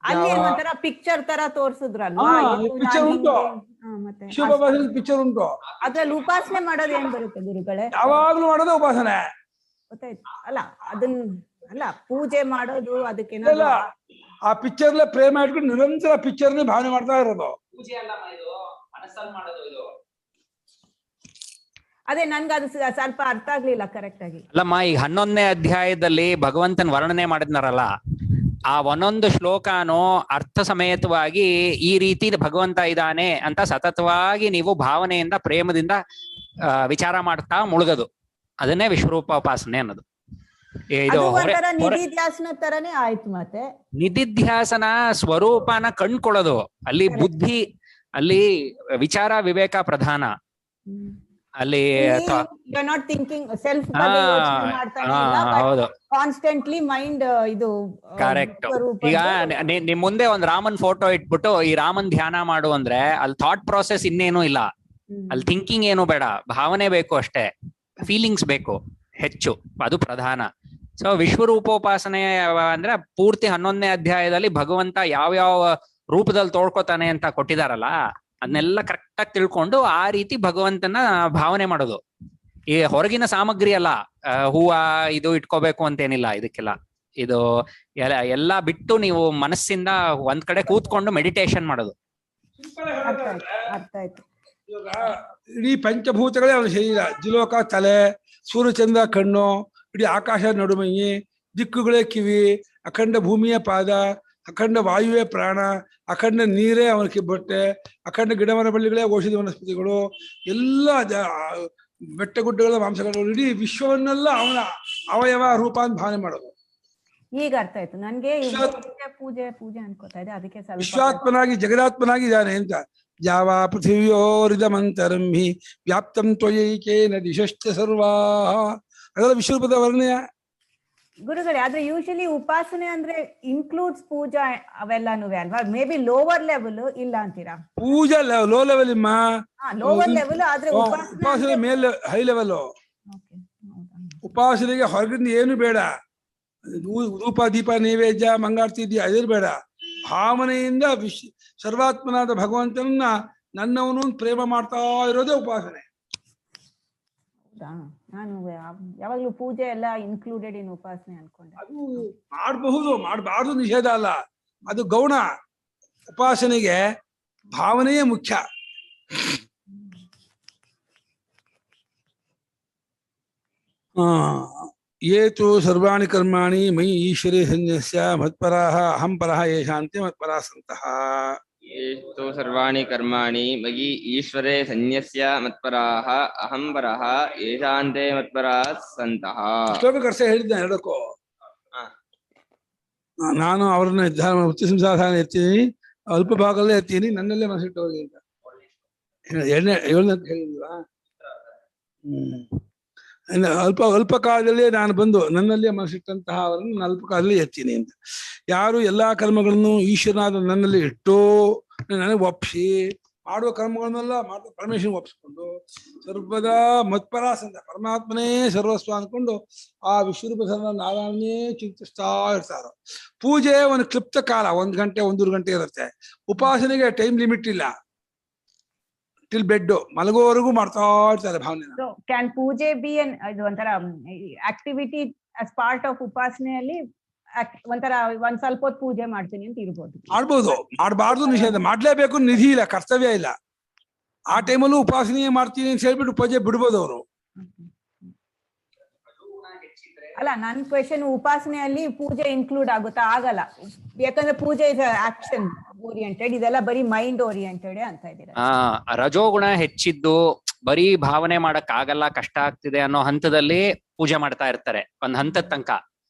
ಅಲ್ಲಿ ಒಂಥರ ಪಿಕ್ಚರ್ ತರ ತೋರ್ಸಿದ್ರಲ್ವಾ, ಪಿಕ್ಚರ್ ಉಂಟು, ವಿಶ್ವೋಪಾಸನೆ ಪಿಕ್ಚರ್ ಉಂಟು. ಅದ್ರಲ್ಲಿ ಉಪಾಸನೆ ಮಾಡೋದು ಏನ್ ಬರುತ್ತೆ ಗುರುಗಳೇ? ಯಾವಾಗ್ಲೂ ಮಾಡೋದೇ ಉಪಾಸನೆ. ಗೊತ್ತಾಯ್ತು ಅಲ್ಲ, ಅದನ್ನ ಅಲ್ಲ ಪೂಜೆ ಮಾಡೋದು ಅದಕ್ಕೆ ಆ ಪಿಕ್ಚರ್ಲೆ ಪ್ರೇಮ ಇಟ್ಕೊಂಡು ನಿರಂತರ ಪಿಕ್ಚರ್ನೇ ಭಾವನೆ ಮಾಡ್ತಾ ಇರೋದು. ಪೂಜೆ ಅಲ್ಲ ಇದು, ಮನಸ್ಸಲ್ಲಿ ಮಾಡೋದು ಇದು. ಅದೇ ನನ್ಗೆ ಅದು ಸ್ವಲ್ಪ ಅರ್ಥ ಆಗ್ಲಿಲ್ಲ ಕರೆಕ್ಟ್ ಆಗಿ. ಅಲ್ಲಮ್ಮ, ಈಗ 11ನೇ ಅಧ್ಯಾಯದಲ್ಲಿ ಭಗವಂತನ ವರ್ಣನೆ ಮಾಡಿದ್ನಾರಲ್ಲ, ಆ ಒಂದೊಂದು ಶ್ಲೋಕನೂ ಅರ್ಥ ಸಮೇತವಾಗಿ ಈ ರೀತಿ ಭಗವಂತ ಇದ್ದಾನೆ ಅಂತ ಸತತವಾಗಿ ನೀವು ಭಾವನೆಯಿಂದ ಪ್ರೇಮದಿಂದ ವಿಚಾರ ಮಾಡ್ತಾ ಮುಳುಗದು, ಅದನ್ನೇ ವಿಶ್ವರೂಪೋಪಾಸನೆ ಅನ್ನೋದು. ಇದು ನಿಧಿಧ್ಯಾಸನ ತರನೇ ಆಯ್ತು. ಮತ್ತೆ ನಿಧಿಧ್ಯಾಸನ ಸ್ವರೂಪನ ಕಂಡ್ಕೊಳ್ಳೋದು, ಅಲ್ಲಿ ಬುದ್ಧಿ, ಅಲ್ಲಿ ವಿಚಾರ ವಿವೇಕ ಪ್ರಧಾನ. ಅಲ್ಲಿ you are not thinking self ಬಗ್ಗೆ ಯೋಚನೆ ಮಾಡ್ತಾನೆ ಇಲ್ಲ, ಹೌದು ಕಾನ್ಸ್ಟೆಂಟ್ಲಿ ಮೈಂಡ್ ಇದು ಕರೆಕ್ಟ್. ಈಗ ನಿಮ್ ಮುಂದೆ ಒಂದ್ ರಾಮನ್ ಫೋಟೋ ಇಟ್ಬಿಟ್ಟು ಈ ರಾಮನ್ ಧ್ಯಾನ ಮಾಡು ಅಂದ್ರೆ ಅಲ್ಲಿ ಥಾಟ್ ಪ್ರಾಸೆಸ್ ಇನ್ನೇನು ಇಲ್ಲ, ಅಲ್ಲಿ ಥಿಂಕಿಂಗ್ ಏನು ಬೇಡ, ಭಾವನೆ ಬೇಕು ಅಷ್ಟೇ, ಫೀಲಿಂಗ್ಸ್ ಬೇಕು ಹೆಚ್ಚು, ಅದು ಪ್ರಧಾನ. ಸೊ ವಿಶ್ವರೂಪೋಪಾಸನೆ ಅಂದ್ರೆ ಪೂರ್ತಿ 11ನೇ ಅಧ್ಯಾಯದಲ್ಲಿ ಭಗವಂತ ಯಾವ್ಯಾವ ರೂಪದಲ್ಲಿ ತೋಡ್ಕೋತಾನೆ ಅಂತ ಕೊಟ್ಟಿದಾರಲ್ಲ, ಅದನ್ನೆಲ್ಲ ಕರೆಕ್ಟ್ ಆಗಿ ತಿಳ್ಕೊಂಡು ಆ ರೀತಿ ಭಗವಂತನ ಭಾವನೆ ಮಾಡೋದು. ಈ ಹೊರಗಿನ ಸಾಮಗ್ರಿ ಅಲ್ಲ, ಹೂವ ಇದು ಇಟ್ಕೋಬೇಕು ಅಂತೇನಿಲ್ಲ ಇದಕ್ಕೆಲ್ಲ. ಇದು ಎಲ್ಲ ಬಿಟ್ಟು ನೀವು ಮನಸ್ಸಿಂದ ಒಂದ್ ಕಡೆ ಕೂತ್ಕೊಂಡು ಮೆಡಿಟೇಷನ್ ಮಾಡೋದು. ಅರ್ಥ ಆಯ್ತು. ಇವಾಗ ಇಡೀ ಪಂಚಭೂತಗಳೇ ಅವನ ಶರೀರ. ಜಿಲೋಕ ತಲೆ, ಸೂರ್ಯಚಂದ್ರ ಕಣ್ಣು, ಇಡೀ ಆಕಾಶ ನಡುಮೈ, ದಿಕ್ಕುಗಳೇ ಕಿವಿ, ಅಖಂಡ ಭೂಮಿಯ ಪಾದ, ಅಖಂಡ ವಾಯುವೇ ಪ್ರಾಣ, ಅಖಂಡ ನೀರೇ ಅವನ ಕಿಬ್ಬಟ್ಟೆ, ಅಖಂಡ ಗಿಡಮರ ಬಳ್ಳಿಗಳೇ ಔಷಧಿ ವನಸ್ಪತಿಗಳು, ಎಲ್ಲ ಬೆಟ್ಟಗುಡ್ಡಗಳ ಮಾಂಸಗಳು, ಇಡೀ ವಿಶ್ವವನ್ನೆಲ್ಲ ಅವನ ಅವಯವ ರೂಪ ಅಂತ ಭಾವನೆ ಮಾಡೋದು. ಈಗ ಅರ್ಥ ಆಯ್ತು ನನ್ಗೆ. ಪೂಜೆ ಪೂಜೆ ಅನ್ಕೋತಾ ಇದೆ, ಅದಕ್ಕೆ ವಿಶ್ವಾತ್ಮನಾಗಿ ಜಗದಾತ್ಮನಾಗಿ ಇದ್ದಾನೆ ಅಂತ. ಯಾವ ಪೃಥಿವ್ಯೋರಿದಮಂತರಂ ಹಿ ವ್ಯಾಪ್ತಂ ತ್ವಯೈಕೇನ ದಿಶಶ್ಚ ಸರ್ವಾ, ಅದೆಲ್ಲ ವಿಶ್ವರೂಪದ ವರ್ಣಯ. ಗುರುಗಳೇ, ಆದ್ರೆ ಯೂಶಲಿ ಉಪಾಸನೆ ಅಂದ್ರೆ ಇನ್ಕ್ಲೂಡ್ಸ್ ಪೂಜಾ ಅವೆಲ್ಲಾನು ಅಲ್ವಾ? ಮೇ ಬಿ ಲೋವರ್ ಲೆವೆಲ್ ಇಲ್ಲ ಅಂತೀರಾ? ಪೂಜಾ ಲೋ ಲೆವೆಲ್ ಇಮ್ಮ, ಲೋವರ್ ಲೆವೆಲ್. ಆದ್ರೆ ಉಪಾಸನೆ ಮೇಲೆ ಹೈ ಲೆವೆಲ್. ಉಪಾಸನೆಗೆ ಹೊರಗಿಂದ ಏನು ಬೇಡ, ಧೂಪ ದೀಪ ನೈವೇದ್ಯ ಮಂಗಾರತಿ ಇದೆಯಾ ಅದೇನು ಬೇಡ. ಭಾವನೆಯಿಂದ ಸರ್ವಾತ್ಮನಾದ ಭಗವಂತನನ್ನ ನನ್ನವನು ಪ್ರೇಮ ಮಾಡ್ತಾ ಇರೋದೇ ಉಪಾಸನೆ. ನಾನು ಯಾವಾಗ್ಲೂ ಪೂಜೆ ಎಲ್ಲ ಇನ್ಕ್ಲೂಡೆಡ್ ಇನ್ ಉಪಾಸನೆ ಅನ್ಕೊಂಡೆ. ಅದು ಮಾಡಬಹುದು, ಮಾಡಬಾರ್ದು ನಿಷೇಧ ಅಲ್ಲ, ಅದು ಗೌಣ. ಉಪಾಸನೆಗೆ ಭಾವನೆಯೇ ಮುಖ್ಯ. ಏತು ಸರ್ವಾಣಿ ಕರ್ಮಾಣಿ ಮಯಿ ಈಶ್ವರೇ ಸನ್ಯಸ್ಯ ಮತ್ಪರಾಹ ಅಹಂ ಪರಃ ಯೇಷಾಂತೆ ಮತ್ಪರಾಃ ಸಂತಃ. ಏತು ಸರ್ವಾಣಿ ಕರ್ಮಾಣಿ ಮಯಿ ಈಶ್ವರೇ ಸನ್ಯಸ್ಯ ಮತ್ಪರಾಹ ಅಹಂ ಪರಃ ಯೇಷಾಂತೆ ಮತ್ಪರಾಃ ಸಂತಃ. ಶ್ಲೋಕ ಕರ್ಸ ಹೇಳಿದ್ದೆ ಎರಡಕ್ಕೂ. ನಾನು ಅವರನ್ನ ವೃತ್ತಿ ಸಂಸಾಧಾನ ಎತ್ತೀನಿ, ಅಲ್ಪ ಭಾಗದಲ್ಲೇ ಎತ್ತೀನಿ, ನನ್ನಲ್ಲೇ ಮನಸ್ಸಿಟ್ಟು ಹೋಗಿ ಅಂತ. ಏಳನೇ ಹೇಳಿಲ್ವಾ? ಅಲ್ಪ ಕಾಲದಲ್ಲೇ ನಾನು ಬಂದು ನನ್ನಲ್ಲೇ ಮನಸ್ಸಿಟ್ಟಂತಹ ಅವರನ್ನು ನಾನು ಅಲ್ಪ ಕಾಲದಲ್ಲಿ ಎತ್ತೀನಿ ಅಂತ. ಯಾರು ಎಲ್ಲಾ ಕರ್ಮಗಳನ್ನು ಈಶ್ವರನಾದ ನನ್ನಲ್ಲಿ ಇಟ್ಟು ನನಗೆ ಒಪ್ಪಿಸಿ ಮಾಡುವ ಕರ್ಮಗಳನ್ನೆಲ್ಲ ಮಾಡುವ ಪರಮೇಶ್ವರನ್ ಒಪ್ಪಿಸ್ಕೊಂಡು ಸರ್ವದಾ ಮತ್ಪರಾಸಂತ ಪರಮಾತ್ಮನೇ ಸರ್ವಸ್ವ ಅಂದ್ಕೊಂಡು ಆ ವಿಶ್ವರೂಪ ನಾರಾಯಣನೇ ಚಿಂತಿಸ್ತಾ ಇರ್ತಾರ. ಪೂಜೆ ಒಂದು ಕ್ಲಿಪ್ತ ಕಾಲ, 1 ಗಂಟೆ 1.5 ಗಂಟೆ ಇರುತ್ತೆ. ಉಪಾಸನೆಗೆ ಟೈಮ್ ಲಿಮಿಟ್ ಇಲ್ಲ, ಟಿಲ್ ಬೆಡ್ ಮಲಗೋವರೆಗೂ ಮಾಡ್ತಾ ಇರ್ತಾರೆ ಭಾವನೆ. ಕ್ಯಾನ್ ಪೂಜೆ ಬಿ ಇದು ಒಂಥರ ಆಕ್ಟಿವಿಟಿ ಆಸ್ ಪಾರ್ಟ್ ಆಫ್ ಉಪಾಸನೆಯಲ್ಲಿ? ಒಂಥರ ಒಂದ್ ಸ್ವಲ್ಪ ಹೊತ್ತು ಪೂಜೆ ಮಾಡ್ತೀನಿ ಅಂತ ಇರ್ಬೋದು. ಮಾಡ್ಬೋದು, ಮಾಡಬಾರ್ದು ನಿಷೇಧ, ಮಾಡ್ಲೇಬೇಕು, ನಿಧಿ ಇಲ್ಲ, ಕರ್ತವ್ಯ ಇಲ್ಲ. ಆ ಟೈಮಲ್ಲೂ ಉಪಾಸನೆ ಮಾಡ್ತೀನಿ ಅಂತ ಹೇಳ್ಬಿಟ್ಟು ಪೂಜೆ ಬಿಡ್ಬೋದು ಅವರು. ಅಲ್ಲ, ನನ್ ಕ್ವೆಶನ್ ಉಪಾಸನೆಯಲ್ಲಿ ಪೂಜೆ ಇನ್ಕ್ಲೂಡ್ ಆಗುತ್ತಾ? ಆಗಲ್ಲ, ಯಾಕಂದ್ರೆ ಪೂಜೆ ಇಸ್ ಆಕ್ಷನ್ ಓರಿಯೆಂಟೆಡ್, ಇದೆಲ್ಲ ಬರೀ ಮೈಂಡ್ ಓರಿಯೆಂಟೆಡ್ ಅಂತ ಇದ್ದೀರಾ. ರಜೋಗುಣ ಹೆಚ್ಚಿದ್ದು ಬರೀ ಭಾವನೆ ಮಾಡಕ್ ಆಗಲ್ಲ, ಕಷ್ಟ ಆಗ್ತಿದೆ ಅನ್ನೋ ಹಂತದಲ್ಲಿ ಪೂಜೆ ಮಾಡ್ತಾ ಇರ್ತಾರೆ ಒಂದ್ ಹಂತದ ತನಕ.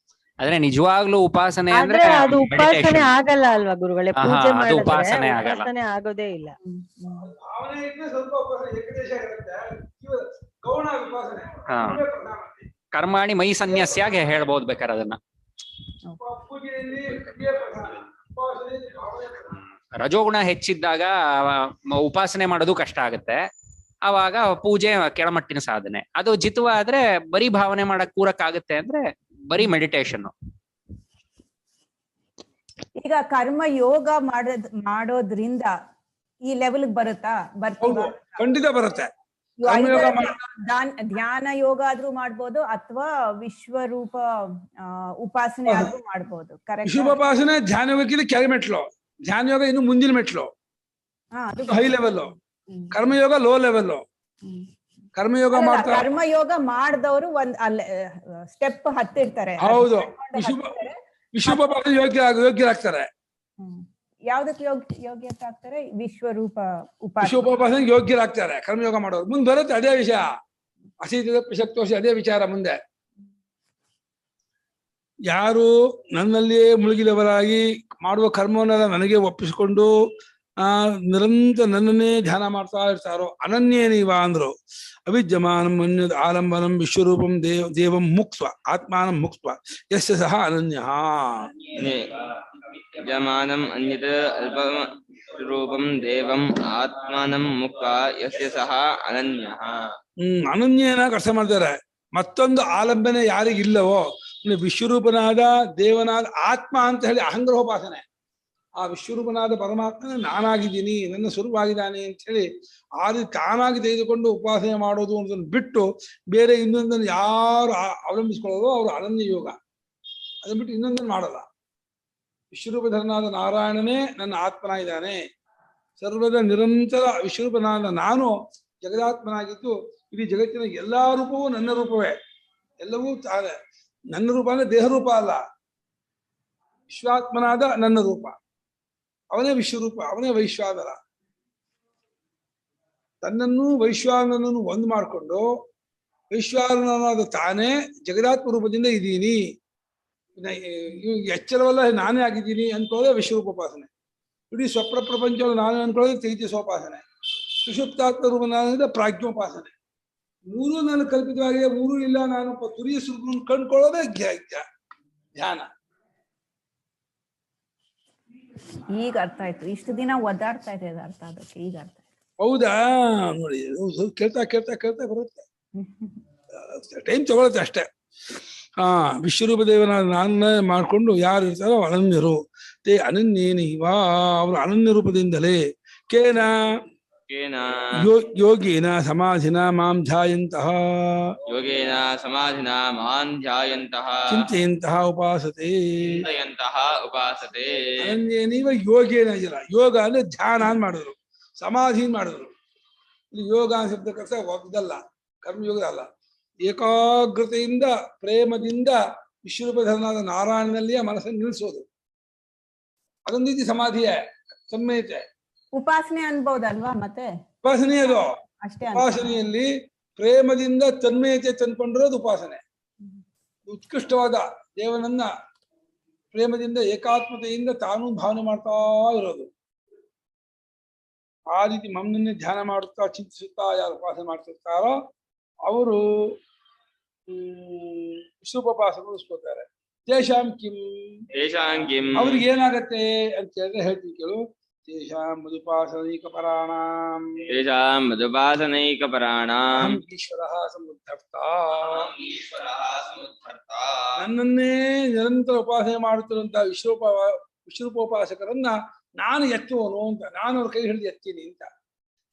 ಆದ್ರೆ ನಿಜವಾಗ್ಲೂ ಉಪಾಸನೆ ಅಂದ್ರೆ ಅದು ಉಪಾಸನೆ ಆಗಲ್ಲ ಅಲ್ವಾ ಗುರುಗಳೇ? ಪೂಜೆ ಅದು ಉಪಾಸನೆ ಆಗಲ್ಲ, ಉಪಾಸನೆ ಆಗೋದೇ ಇಲ್ಲ. ಕರ್ಮಾಣಿ ಮೈ ಸನ್ಯಾಸಿಯಾಗಿ ಹೇಳ್ಬೋದು ಬೇಕಾರೆ ಅದನ್ನ. ರಜೋಗುಣ ಹೆಚ್ಚಿದ್ದಾಗ ಉಪಾಸನೆ ಮಾಡೋದು ಕಷ್ಟ ಆಗುತ್ತೆ, ಅವಾಗ ಪೂಜೆ ಕೆಳಮಟ್ಟಿನ ಸಾಧನೆ. ಅದು ಜಿತುವ ಆದ್ರೆ ಬರೀ ಭಾವನೆ ಮಾಡಕ್ ಕೂರಕ್ಕಾಗುತ್ತೆ ಅಂದ್ರೆ ಬರೀ ಮೆಡಿಟೇಷನ್. ಈಗ ಕರ್ಮ ಯೋಗ ಮಾಡೋದ್ರಿಂದ ಈ ಲೆವೆಲ್ ಬರುತ್ತಾ? ಬರ್ತೀವಿ, ಖಂಡಿತ ಬರುತ್ತೆ. ಧ್ಯಾನ ಯೋಗ ಆದ್ರೂ ಮಾಡ್ಬೋದು ಅಥವಾ ವಿಶ್ವರೂಪ ಉಪಾಸನೆ ಆದ್ರೂ ಮಾಡ್ಬೋದು. ಕರೆಕ್ಟ್. ವಿಶ್ವೋಪಾಸನೆ ಧ್ಯಾನ ಯೋಗಕ್ಕಿಂತ ಕೆಳ ಮೆಟ್ಲು, ಧ್ಯಾನ ಯೋಗ ಇನ್ನು ಮುಂದಿನ ಮೆಟ್ಲು, high level. Karma yoga low level. Karma yoga ಮಾಡ್ತಾರೆ, ಕರ್ಮಯೋಗ ಮಾಡಿದವರು ಒಂದ್ ಸ್ಟೆಪ್ ಹತ್ತಿರ್ತಾರೆ. ಹೌದು, ವಿಶ್ವೋಪಾಸನೆ ಯೋಗ್ಯರಾಗ್ತಾರೆ. ಯಾವ್ದಕ್ಕೆ ಯೋಗ್ಯತೆ ಆಗ್ತಾರೆ? ವಿಶ್ವೋಪಾಸನೆ ಯೋಗ್ಯರಾಗ್ತಾರೆ ಕರ್ಮಯೋಗ ಮಾಡೋರು. ಮುಂದೆ ಬರುತ್ತೆ ಅದೇ ವಿಷಯ, ಅಸೀತ ಪಿಶಕ್ತೋಷ ಅದೇ ವಿಚಾರ ಮುಂದೆ. ಯಾರು ನನ್ನಲ್ಲಿಯೇ ಮುಳುಗಿದವರಾಗಿ ಮಾಡುವ ಕರ್ಮವನ್ನೆಲ್ಲ ನನಗೆ ಒಪ್ಪಿಸಿಕೊಂಡು ನಿರಂತರ ನನ್ನನ್ನೇ ಧ್ಯಾನ ಮಾಡ್ತಾ ಇರ್ತಾರೋ ಅನನ್ಯೇನೀವ ಅಂದ್ರು. ಅವಿದ್ಯಮಾನಂ ಅನ್ಯದ್ ಆಲಂಬನಂ ವಿಶ್ವರೂಪಂ ದೇವಂ ಮುಕ್ತ್ವ ಆತ್ಮಾನಂ ಮುಕ್ತ್ವ ಯಸ್ಯ ಸಹ ಅನನ್ಯಃ. ವಿದ್ಯಮಾನಂ ಅನ್ಯತ್ ಅಲ್ಪಂ ರೂಪಂ ದೇವಂ ಆತ್ಮಾನಂ ಮುಕ್ತ ಯಸ್ಯ ಸಹ ಅನನ್ಯಃ. ಅನನ್ಯನ ಅರ್ಥ ಮಾಡ್ತಾರೆ. ಮತ್ತೊಂದು ಆಲಂಬನೆ ಯಾರಿಗಿಲ್ಲವೋ ವಿಶ್ವರೂಪನಾದ ದೇವನಾದ ಆತ್ಮ ಅಂತ ಹೇಳಿ ಅಹಂಗ್ರಹೋಪಾಸನೆ. ಆ ವಿಶ್ವರೂಪನಾದ ಪರಮಾತ್ಮನ ನಾನಾಗಿದ್ದೀನಿ, ನನ್ನ ಸ್ವರೂಪವಾಗಿದ್ದಾನೆ ಅಂತ ಹೇಳಿ ಆ ರೀತಿ ತಾನಾಗಿ ತೆಗೆದುಕೊಂಡು ಉಪಾಸನೆ ಮಾಡೋದು ಅನ್ನೋದನ್ನು ಬಿಟ್ಟು ಬೇರೆ ಇನ್ನೊಂದನ್ನು ಯಾರು ಅವಲಂಬಿಸ್ಕೊಳ್ಳೋದು ಅವರು ಅನನ್ಯ ಯೋಗ. ಅದನ್ನ ಬಿಟ್ಟು ಇನ್ನೊಂದನ್ನು ಮಾಡಲ್ಲ. ವಿಶ್ವರೂಪಧರನಾದ ನಾರಾಯಣನೇ ನನ್ನ ಆತ್ಮನಾಗಿದ್ದಾನೆ. ಸರ್ವದ ನಿರಂತರ ವಿಶ್ವರೂಪನಾದ ನಾನು ಜಗದಾತ್ಮನಾಗಿದ್ದು ಇಡೀ ಜಗತ್ತಿನ ಎಲ್ಲಾ ರೂಪವೂ ನನ್ನ ರೂಪವೇ. ಎಲ್ಲವೂ ನನ್ನ ರೂಪ ಅಂದ್ರೆ ದೇಹ ರೂಪ ಅಲ್ಲ, ವಿಶ್ವಾತ್ಮನಾದ ನನ್ನ ರೂಪ. ಅವನೇ ವಿಶ್ವರೂಪ, ಅವನೇ ವೈಶ್ವಾನರ. ತನ್ನನ್ನು ವೈಶ್ವಾನರನ್ನು ಒಂದು ಮಾಡಿಕೊಂಡು ವೈಶ್ವಾನರನಾದ ತಾನೇ ಜಗದಾತ್ಮ ರೂಪದಿಂದ ಇದ್ದೀನಿ, ಎಚ್ಚರವಲ್ಲ ನಾನೇ ಆಗಿದ್ದೀನಿ ಅನ್ಕೊಳ್ಳೋದೇ ವಿಶ್ವರೂಪೋಪಾಸನೆ. ಇಡೀ ಸ್ವಪ್ನ ಪ್ರಪಂಚವನ್ನು ನಾನೇ ಅನ್ಕೊಳ್ಳೋದೇ ತೇಜಸ್ಸೋಪಾಸನೆ. ಸುಷುಪ್ತಾತ್ಮ ರೂಪನಾದ ಪ್ರಾಜ್ಞೋಪಾಸನೆ. ಮೂರೂ ನನ್ನ ಕಲ್ಪಿತವಾಗಿದೆ, ಮೂರೂ ಇಲ್ಲ, ನಾನು ತುರಿಯ ಸ್ವರೂಪವನ್ನು ಕಂಡುಕೊಳ್ಳೋದೇ ಧ್ಯಾನ. ಈಗ ಅರ್ಥ ಆಯ್ತು. ಇಷ್ಟು ದಿನ ಒದ್ದಾಡ್ತಾ ಇದೆ ಅರ್ಥ ಅದಕ್ಕೆ, ಈಗ ಅರ್ಥ ಆಯ್ತು. ಹೌದಾ? ನೋಡಿ, ಕೇಳ್ತಾ ಕೇಳ್ತಾ ಕೇಳ್ತಾ ಬರುತ್ತೆ, ಟೈಮ್ ತಗೊಳುತ್ತೆ ಅಷ್ಟೇ. ವಿಶ್ವರೂಪ ದೇವನಾದ ನಾನ ಮಾಡ್ಕೊಂಡು ಯಾರು ಇರ್ತಾರೋ ಅನನ್ಯರು. ತೇ ಅನನ್ಯೇನೈವ, ಅವರು ಅನನ್ಯ ರೂಪದಿಂದಲೇ. ಕೇನ ಯೋಗೇನ ಸಮಾಧಿನ ಮಾಂ ಧ್ಯಾಯಂತಹ, ಯೋಗೇನ ಸಮಾಧಿನ ಮಾಂ ಧ್ಯಾಯಂತಹ ಚಿಂತೆಯಂತಹ ಉಪಾಸತೆ. ಅನನ್ಯೇನೈವ ಯೋಗೇನ ಇಲ್ಲ, ಯೋಗ ಅಂದ್ರೆ ಧ್ಯಾನ ಅಂತ ಮಾಡಿದ್ರು, ಸಮಾಧಿ ಮಾಡಿದ್ರು. ಇಲ್ಲಿ ಯೋಗ ಶಬ್ದಕ್ಕೆ ಒಗ್ದಲ್ಲ, ಕರ್ಮಯೋಗ ಅಲ್ಲ. ಏಕಾಗ್ರತೆಯಿಂದ ಪ್ರೇಮದಿಂದ ವಿಶ್ವರೂಪಧರನಾದ ನಾರಾಯಣನಲ್ಲಿಯೇ ಮನಸ್ಸನ್ನು ನಿಲ್ಲಿಸೋದು, ಅದೊಂದು ರೀತಿ ಸಮಾಧಿಯೇ, ಸಮ್ಯತೆ, ಉಪಾಸನೆ ಅನ್ಬಹುದಲ್ವಾ? ಮತ್ತೆ ಉಪಾಸನೆ ಅದು ಅಷ್ಟೇ. ಉಪಾಸನೆಯಲ್ಲಿ ಪ್ರೇಮದಿಂದ ತನ್ಮಯತೆ ತಂದ್ಕೊಂಡಿರೋದು ಉಪಾಸನೆ. ಉತ್ಕೃಷ್ಟವಾದ ದೇವನನ್ನ ಪ್ರೇಮದಿಂದ ಏಕಾತ್ಮತೆಯಿಂದ ತಾನೂ ಭಾವನೆ ಮಾಡ್ತಾ ಇರೋದು. ಆ ರೀತಿ ಮಮ್ಮನ್ನೇ ಧ್ಯಾನ ಮಾಡುತ್ತಾ ಚಿಂತಿಸುತ್ತಾ ಯಾರು ಉಪಾಸನೆ ಮಾಡ್ತಿರ್ತಾರೋ ಅವರು ವಿಶ್ವೋಪಾಸನೆ ಉಳಿಸ್ಕೋತಾರೆ. ತೇಷಾಂ ಕಿಂ, ಅವ್ರಿಗೆ ಏನಾಗತ್ತೆ ಅಂತ ಹೇಳಿದ್ರೆ ಹೇಳ್ತೀನಿ ಕೇಳು. ತೇಷಾಂ ಮದುಪಾಸನೈಕಪರಾಣಾಂ ಈಶ್ವರಃ ಸಮುದ್ಧರ್ತ. ನನ್ನನ್ನೇ ನಿರಂತರ ಉಪಾಸನೆ ಮಾಡುತ್ತಿರುವಂತಹ ವಿಶ್ವರೂಪೋಪಾಸಕರನ್ನ ನಾನು ಎತ್ತುವನು ಅಂತ, ನಾನು ಅವ್ರ ಕೈ ಹಿಡಿದು ಎತ್ತೀನಿ ಅಂತ.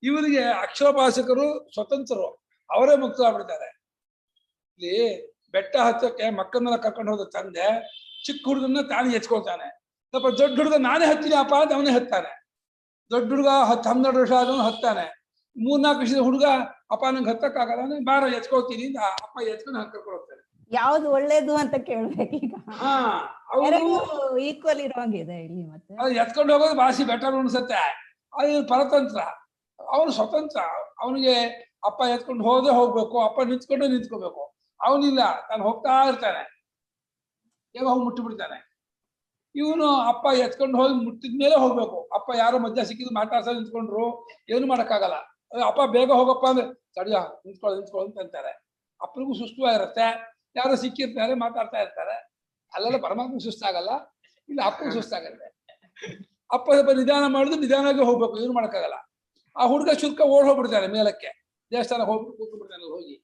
ಇವರಿಗೆ ಅಕ್ಷರೋಪಾಸಕರು ಸ್ವತಂತ್ರರು, ಅವರೇ ಮುಕ್ತರಾಗ್ಬಿಡ್ತಾರೆ. ಇಲ್ಲಿ ಬೆಟ್ಟ ಹತ್ತಕ್ಕೆ ಮಕ್ಕಳನ್ನೆಲ್ಲ ಕರ್ಕೊಂಡು ಹೋದ ತಂದೆ ಚಿಕ್ಕ ಹುಡುಗನ್ನ ತಾನೇ ಎತ್ಕೊಳ್ತಾನೆ. ಸ್ವಲ್ಪ ದೊಡ್ಡ ಹುಡುಗ ನಾನೇ ಹತ್ತೀನಿ ಅಪ್ಪ ಅಂತ ಅವನೇ ಹತ್ತಾನೆ. ದೊಡ್ಡ ಹುಡುಗ 10-12 ವರ್ಷ ಆದವನು ಹತ್ತಾನೆ. 3-4 ವರ್ಷದ ಹುಡುಗ ಅಪ್ಪ ನಂಗೆ ಹತ್ತಕ್ಕಾಗಲ್ಲ, ಬಾರ ಎತ್ಕೊಳ್ತೀನಿ ಅಂತ ಅಪ್ಪ ಎತ್ಕೊಂಡು ಕರ್ಕೊಂಡು ಹೋಗ್ತಾರೆ. ಯಾವ್ದು ಒಳ್ಳೇದು ಅಂತ ಕೇಳ್ಬೇಕೀಗ. ಈಕ್ವಲ್ ಇರೋಂಗಿದೆ ಇಲ್ಲಿ. ಮತ್ತೆ ಅದು ಎತ್ಕೊಂಡು ಹೋಗೋದು ಬಾಸಿ ಬೆಟರ್ ಅನ್ಸುತ್ತೆ. ಅದು ಪರತಂತ್ರ, ಅವನು ಸ್ವತಂತ್ರ. ಅವನಿಗೆ ಅಪ್ಪ ಎತ್ಕೊಂಡು ಹೋದ್ರೆ ಹೋಗ್ಬೇಕು, ಅಪ್ಪ ನಿಂತ್ಕೊಂಡೆ ನಿಂತ್ಕೋಬೇಕು. ಅವನಿಲ್ಲ, ತಾನು ಹೋಗ್ತಾ ಇರ್ತಾನೆ, ಈಗ ಹೋಗಿ ಮುಟ್ಟಿ ಬಿಡ್ತಾನೆ. ಇವನು ಅಪ್ಪ ಎತ್ಕೊಂಡು ಹೋಗಿ ಮುಟ್ಟಿದ ಮೇಲೆ ಹೋಗ್ಬೇಕು. ಅಪ್ಪ ಯಾರೋ ಮಧ್ಯ ಸಿಕ್ಕಿದ್ರು ಮಾತಾಡ್ಸ ನಿಂತ್ಕೊಂಡ್ರು ಏನು ಮಾಡಕ್ಕಾಗಲ್ಲ. ಅಪ್ಪ ಬೇಗ ಹೋಗಪ್ಪ ಅಂದ್ರೆ ತಡಿಯ ನಿಂತ್ಕೊಳ್ಳು ಅಂತಾರೆ. ಅಪ್ಪನಿಗೂ ಸುಸ್ತುವಾಗಿರುತ್ತೆ, ಯಾರೋ ಸಿಕ್ಕಿರ್ತಾರೆ ಮಾತಾಡ್ತಾ ಇರ್ತಾರೆ. ಅಲ್ಲೆಲ್ಲ ಪರಮಾತ್ಮ ಸುಸ್ತಾಗಲ್ಲ, ಇಲ್ಲ ಅಪ್ಪನಿಗೂ ಸುಸ್ತಾಗತ್ತೆ. ಅಪ್ಪ ಸ್ವಲ್ಪ ನಿಧಾನ ಮಾಡಿದ್ರು ನಿಧಾನವಾಗಿ ಹೋಗ್ಬೇಕು, ಏನು ಮಾಡಕ್ಕಾಗಲ್ಲ. ಆ ಹುಡುಗ ಶುಲ್ಕ ಓಡ್ ಹೋಗ್ಬಿಡ್ತಾನೆ ಮೇಲಕ್ಕೆ, ದೇವಸ್ಥಾನ ಹೋಗ್ಬಿಟ್ಟು ಕೂತ್ಬಿಡ್ತಾನೆ ಹೋಗಿ.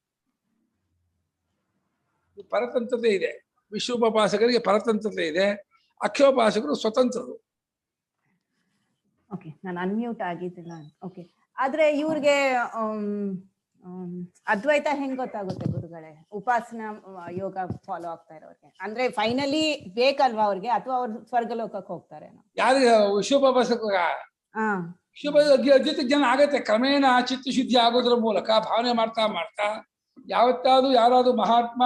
ಪರತಂತ್ರತೆ ಇದೆ, ವಿಶ್ವೋಪಾಸಕರಿಗೆ ಪರತಂತ್ರತೆ ಇದೆ, ಅಕ್ಷೋಪಾಸಕರು ಸ್ವತಂತ್ರರು. ಓಕೆ, ನಾನು ಅನ್ಮ್ಯೂಟ್ ಆಗಿದ್ದಿಲ್ಲ. ಓಕೆ, ಆದ್ರೆ ಇವ್ರಿಗೆ ಅದ್ವೈತ ಹೆಂಗ್ ಗೊತ್ತಾಗುತ್ತೆ ಗುರುಗಳೇ? ಉಪಾಸನಾ ಯೋಗ ಫಾಲೋ ಆಗ್ತಾ ಇರೋರಿಗೆ ಅಂದ್ರೆ ಫೈನಲಿ ಬೇಕಲ್ವಾ ಅವ್ರಿಗೆ, ಅಥವಾ ಅವ್ರು ಸ್ವರ್ಗಲೋಕಕ್ಕೆ ಹೋಗ್ತಾರೆ? ಯಾರಿಗೆ? ವಿಶ್ವೋಪಾಸಕ ಅದ್ವೈತ ಜ್ಞಾನ ಆಗತ್ತೆ ಕ್ರಮೇಣ, ಚಿತ್ತ ಶುದ್ಧಿ ಆಗೋದ್ರ ಮೂಲಕ ಭಾವನೆ ಮಾಡ್ತಾ ಮಾಡ್ತಾ. ಯಾವತ್ತಾದ್ರೂ ಯಾರಾದ್ರೂ ಮಹಾತ್ಮ